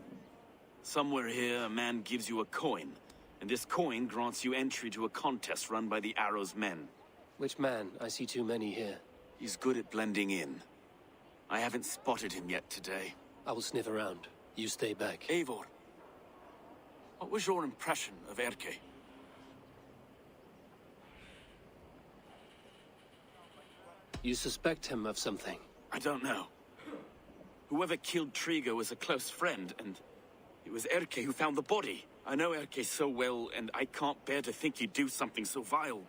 Somewhere here, a man gives you a coin, And this coin grants you entry to a contest run by the Arrow's men. Which man? I see too many here. He's good at blending in. I haven't spotted him yet today. I will sniff around. You stay back. Eivor, what was your impression of Erke? You suspect him of something? I don't know. Whoever killed Trigo was a close friend, and it was Erke who found the body. I know Erke so well, and I can't bear to think he'd do something so vile.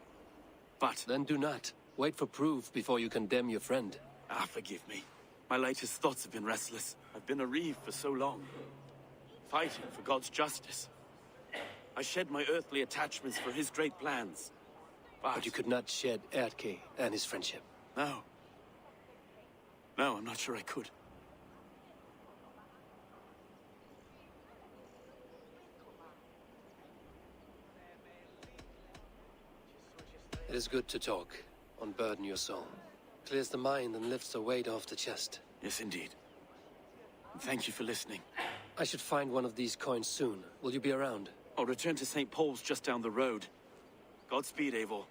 But... Then do not. Wait for proof before you condemn your friend. Ah, forgive me. My latest thoughts have been restless. I've been a reeve for so long, fighting for God's justice. I shed my earthly attachments for his great plans. But you could not shed Erke and his friendship. No. No, I'm not sure I could. It is good to talk, unburden your soul. Clears the mind and lifts the weight off the chest. Yes, indeed. Thank you for listening. I should find one of these coins soon. Will you be around? I'll return to St. Paul's just down the road. Godspeed, Eivor.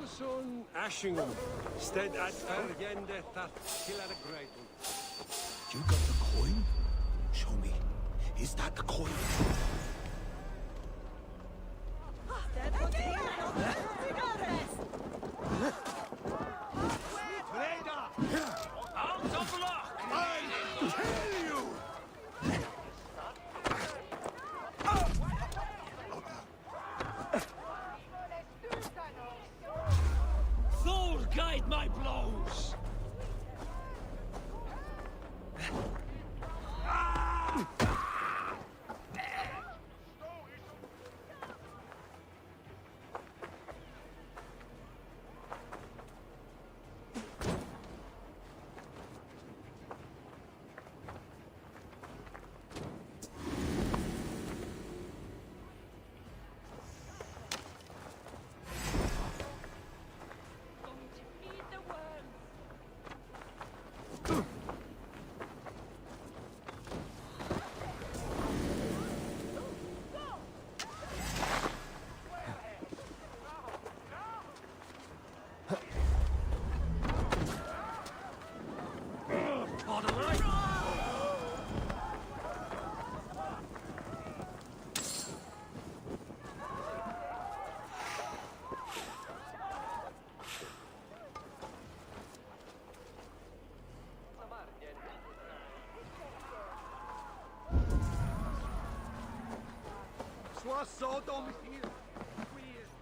Son Ashingham, stead at Fergende that Hilarigraton. You got the coin? Show me. Is that the coin? Out of luck! I tell you! Thor, guide my blows!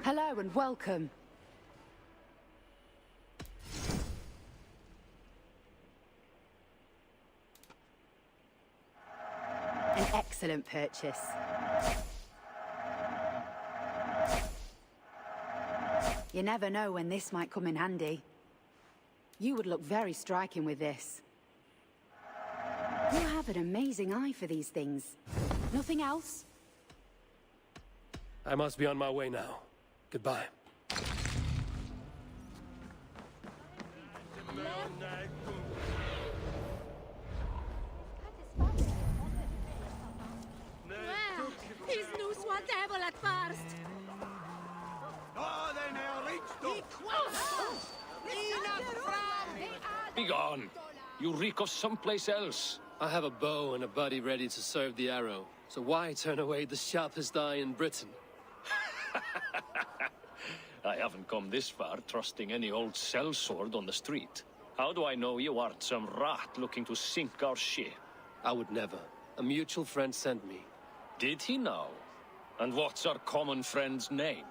Hello and welcome. An excellent purchase. You never know when this might come in handy. You would look very striking with this. You have an amazing eye for these things. Nothing else? I must be on my way now. Goodbye. He's no swat devil at first. Begone! You reek of someplace else. I have a bow and a buddy ready to serve the arrow. So why turn away the sharpest eye in Britain? I haven't come this far trusting any old sellsword on the street. How do I know you aren't some rat looking to sink our ship? I would never. A mutual friend sent me. Did he now? And what's our common friend's name?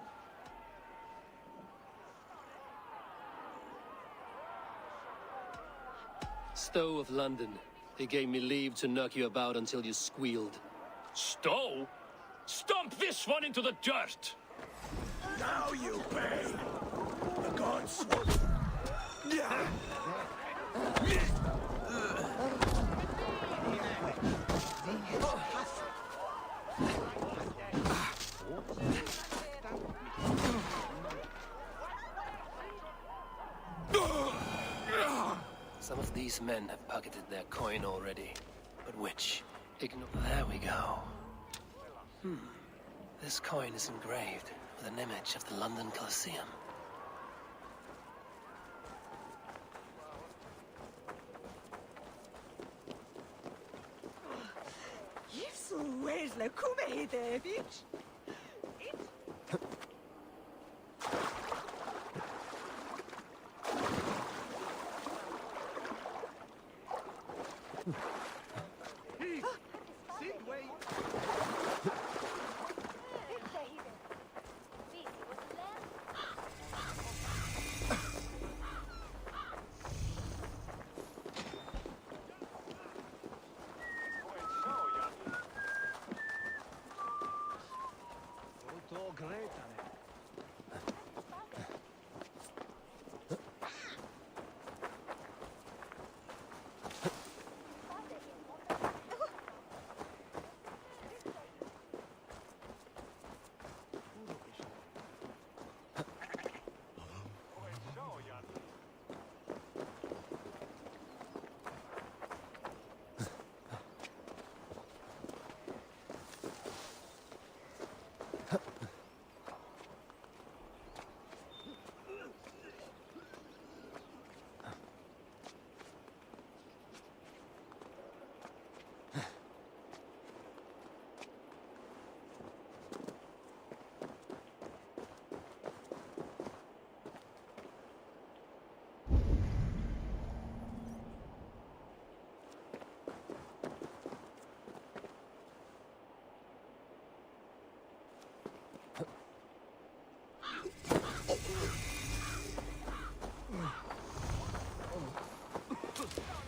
Stowe of London. He gave me leave to knock you about until you squealed. Stowe? Stomp this one into the dirt! Now you pay! The gods! Some of these These men have pocketed their coin already. But which? There we go. This coin is engraved with an image of the London Colosseum. Where's the kume there, bitch?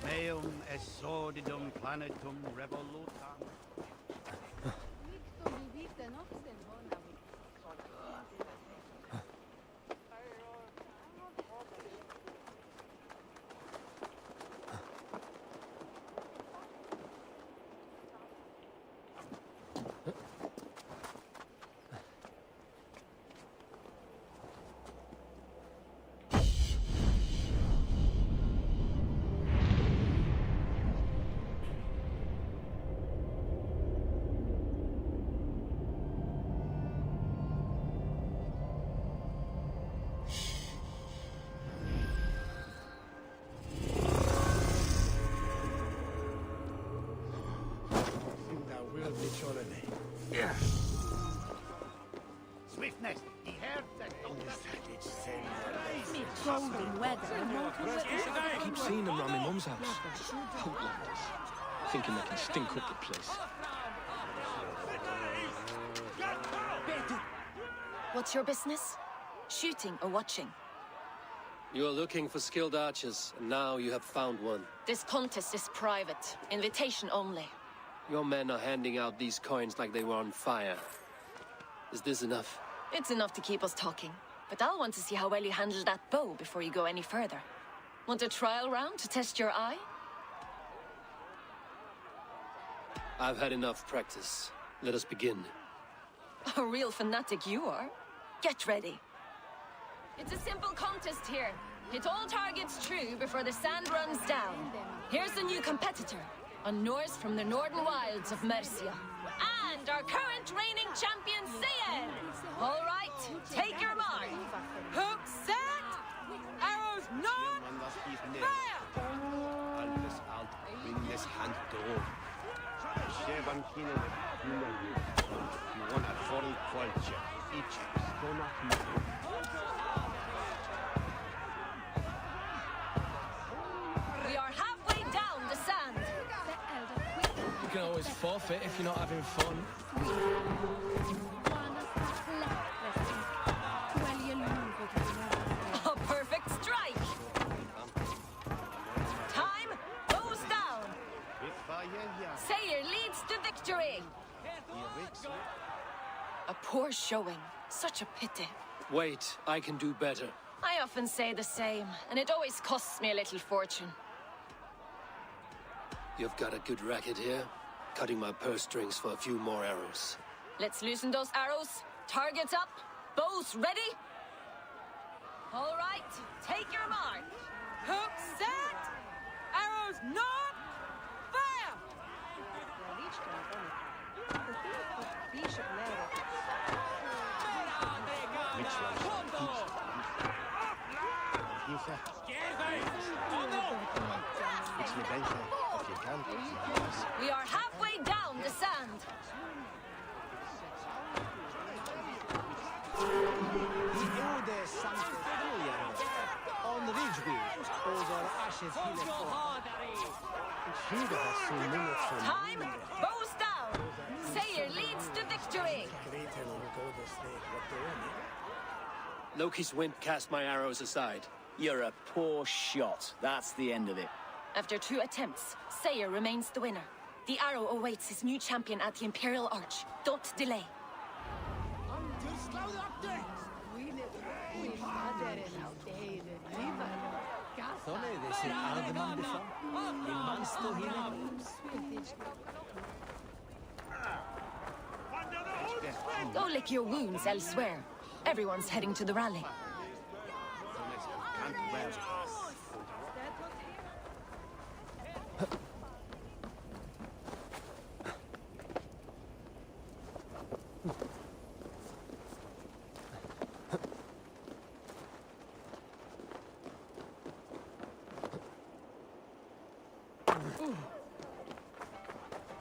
Meum est sordidum planetum revolutam. Swiftness, he heard that Golden weather. I keep seeing them around my mum's house. Outlanders. Thinking they can stink up the place. What's your business? Shooting or watching? You are looking for skilled archers, and now you have found one. This contest is private. Invitation only. Your men are handing out these coins like they were on fire. Is this enough? It's enough to keep us talking. But I'll want to see how well you handle that bow before you go any further. Want a trial round to test your eye? I've had enough practice. Let us begin. A real fanatic you are. Get ready. It's a simple contest here. Hit all targets true before the sand runs down. Here's the new competitor. A Norse from the northern wilds of Mercia. And our current reigning champion, Sayer! All right, take your mark. Hook set! Arrows not! Fire! We are halfway down the sand. You can always forfeit if you're not having fun. A perfect strike! Time goes down! Sayer leads to victory! A poor showing. Such a pity. Wait, I can do better. I often say the same, and it always costs me a little fortune. You've got a good racket here. Cutting my purse strings for a few more arrows. Let's loosen those arrows. Targets up. Bows ready. All right, take your mark. Hook set. Arrows arrows, not fire! We are halfway down the sand. On the ridge over ashes Time, bows down. Sayer leads to victory. Loki's wind cast my arrows aside. You're a poor shot. That's the end of it. After 2 attempts, Sayer remains the winner. The arrow awaits his new champion at the Imperial Arch. Don't delay. Go lick your wounds elsewhere. Everyone's heading to the rally.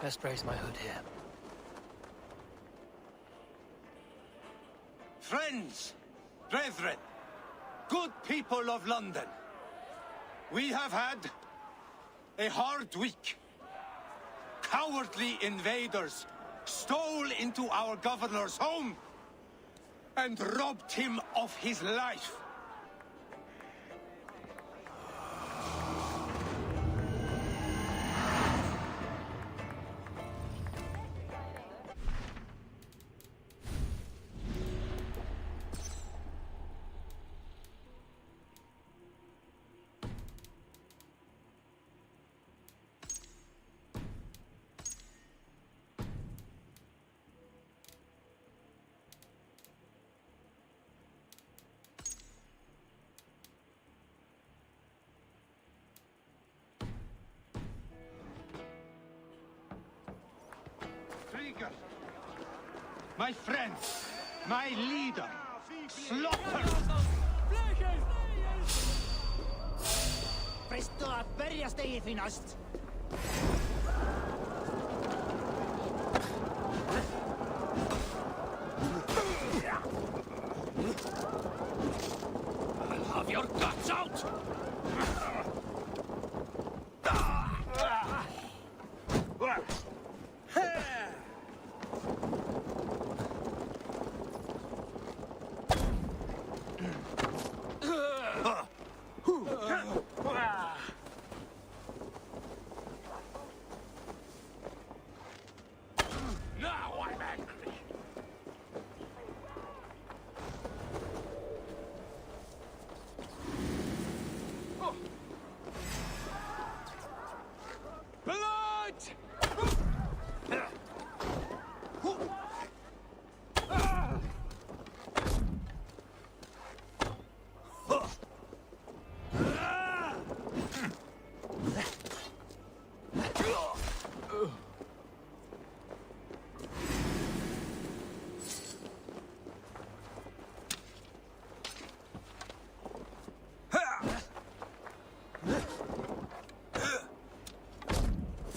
Best raise my hood here. Friends, brethren, good people of London, we have had a hard week. Cowardly invaders stole into our governor's home and robbed him of his life. My friend, my leader, slaughtered! Presto að berjast eigið því næst. I'll have your guts out! Now I'm angry. Blood!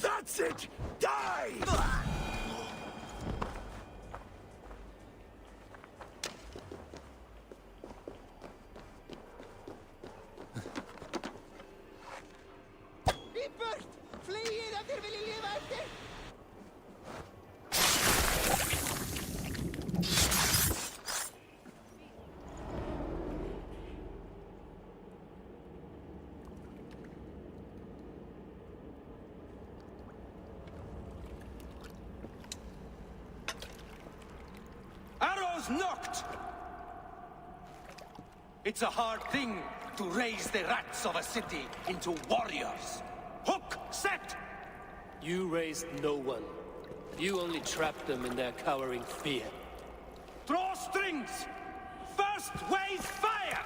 That's it! Die! Í burt! Fleygir ef þér viljið lifa eftir! Arrows knocked! It's a hard thing to raise the rats of a city into warriors. Hook, set! You raised no one. You only trapped them in their cowering fear. Draw strings! First wave fire!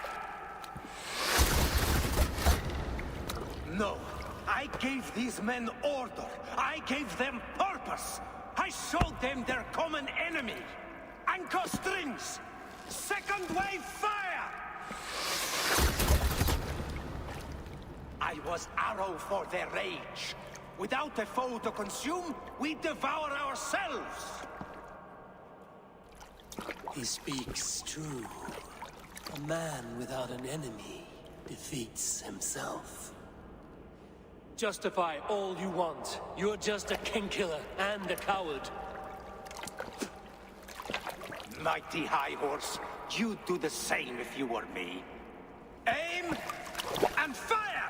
No, I gave these men order. I gave them purpose. I showed them their common enemy. Anchor strings! Second wave fire! I was arrow for their rage. Without a foe to consume, we devour ourselves! He speaks true. A man without an enemy defeats himself. Justify all you want. You're just a king-killer and a coward. Mighty High Horse, you'd do the same if you were me. Aim and fire!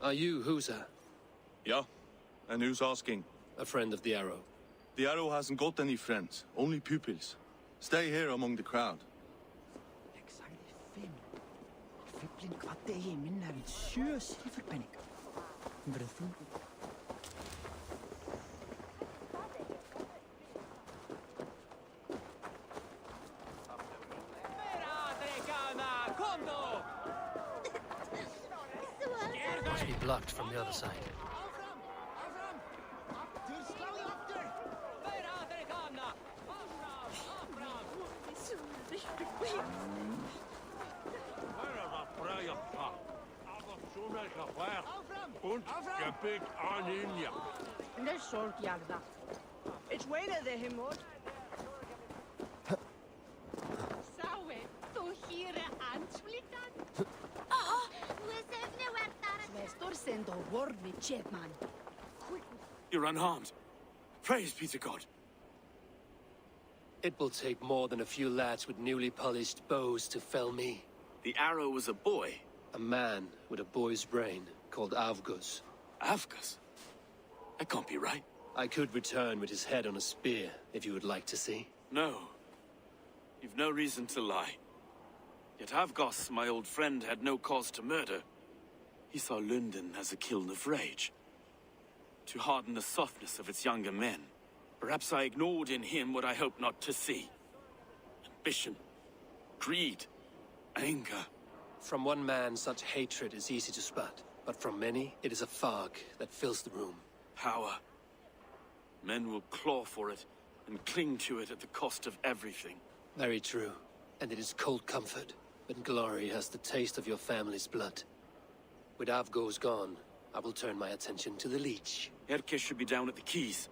Are you Husa? Yeah, and who's asking? A friend of the Arrow. The Arrow hasn't got any friends, only pupils. Stay here among the crowd. Must be blocked from the other side. It's way to the himod. Sawe, to here ansplitan. Oh, Nestor send a word with Chapman. You're unharmed. Praise be to God. It will take more than a few lads with newly polished bows to fell me. The Arrow was a boy. A man with a boy's brain, called Avgus. Avgus? That can't be right. I could return with his head on a spear, if you would like to see. No. You've no reason to lie. Yet Avgos, my old friend, had no cause to murder. He saw London as a kiln of rage. To harden the softness of its younger men. Perhaps I ignored in him what I hoped not to see. Ambition, greed, anger. From one man, such hatred is easy to spot. But from many, it is a fog that fills the room. Power. Men will claw for it and cling to it at the cost of everything. Very true. And it is cold comfort when glory has the taste of your family's blood. With Avgo's gone, I will turn my attention to the Leech. Erke should be down at the quays.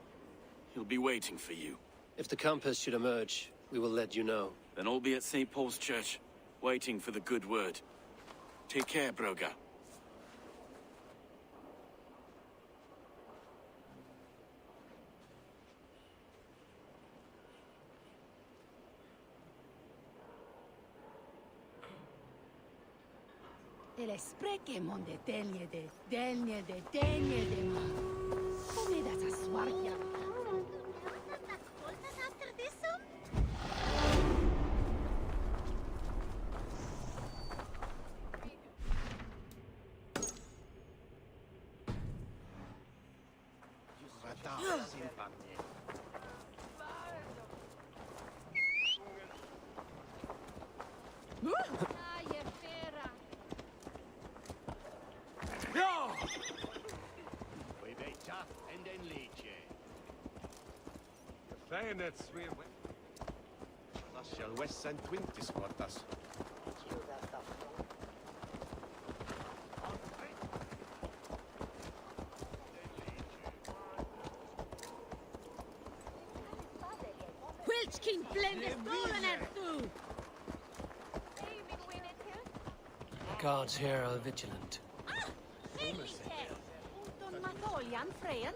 He'll be waiting for you. If the Compass should emerge, we will let you know. Then I'll be at St. Paul's Church, waiting for the good word. Take care, Broga. Ele spreke monde delje de ma. Come da sa swartja. Säänets vi... Lascial Wessan Twintis kortas. Wilchkin blendes stolen at thu! Guards here are vigilant. Don Matholian friend?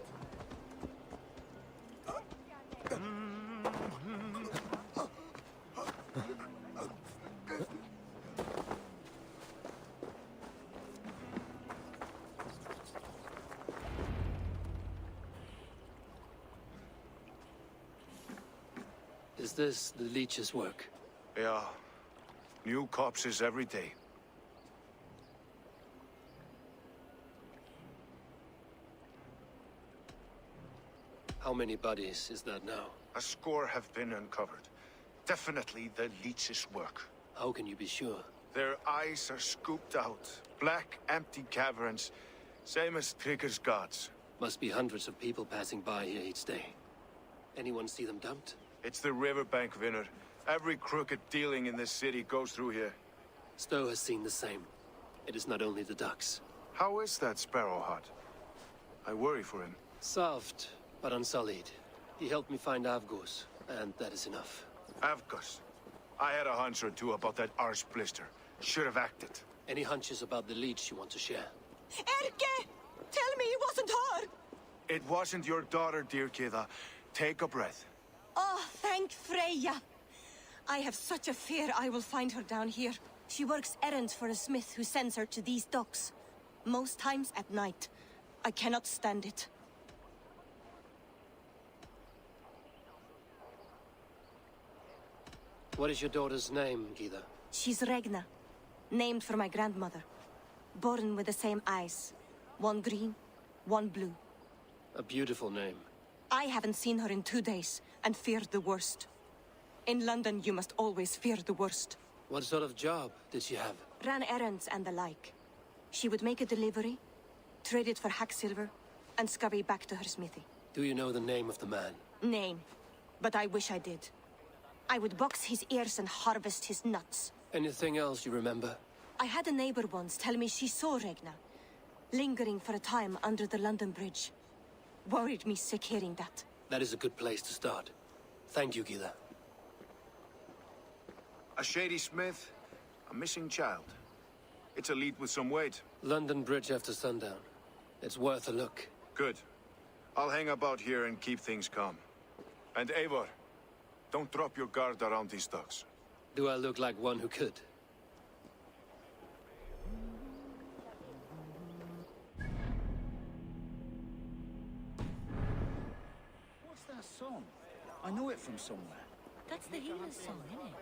Is this the Leech's work? Yeah. New corpses every day. How many bodies is that now? A score have been uncovered. Definitely the Leech's work. How can you be sure? Their eyes are scooped out. Black, empty caverns. Same as Trigger's gods. Must be hundreds of people passing by here each day. Anyone see them dumped? It's the riverbank, Vinner. Every crooked dealing in this city goes through here. Stowe has seen the same. It is not only the ducks. How is that Sparrow Hut? I worry for him. Soft, but unsullied. He helped me find Avgos, and that is enough. Avgos? I had a hunch or two about that arse blister. Should have acted. Any hunches about the Leech you want to share? Erke! Tell me it wasn't her! It wasn't your daughter, dear Kida. Take a breath. Oh, thank Freya. I have such a fear I will find her down here. She works errands for a smith who sends her to these docks. Most times at night. I cannot stand it. What is your daughter's name, Gida? She's Regna. Named for my grandmother. Born with the same eyes. One green, one blue. A beautiful name. I haven't seen her in 2 days, and feared the worst. In London, you must always fear the worst. What sort of job did she have? Ran errands and the like. She would make a delivery, trade it for hack silver, and scurry back to her smithy. Do you know the name of the man? Name. But I wish I did. I would box his ears and harvest his nuts. Anything else you remember? I had a neighbor once tell me she saw Regna, lingering for a time under the London Bridge. Worried me sick hearing that. That is a good place to start. Thank you, Gida. A shady smith, a missing child. It's a lead with some weight. London Bridge after sundown. It's worth a look. Good. I'll hang about here and keep things calm. And Eivor, don't drop your guard around these docks. Do I look like one who could? What's that song? I know it from somewhere. That's the healer's song, isn't it?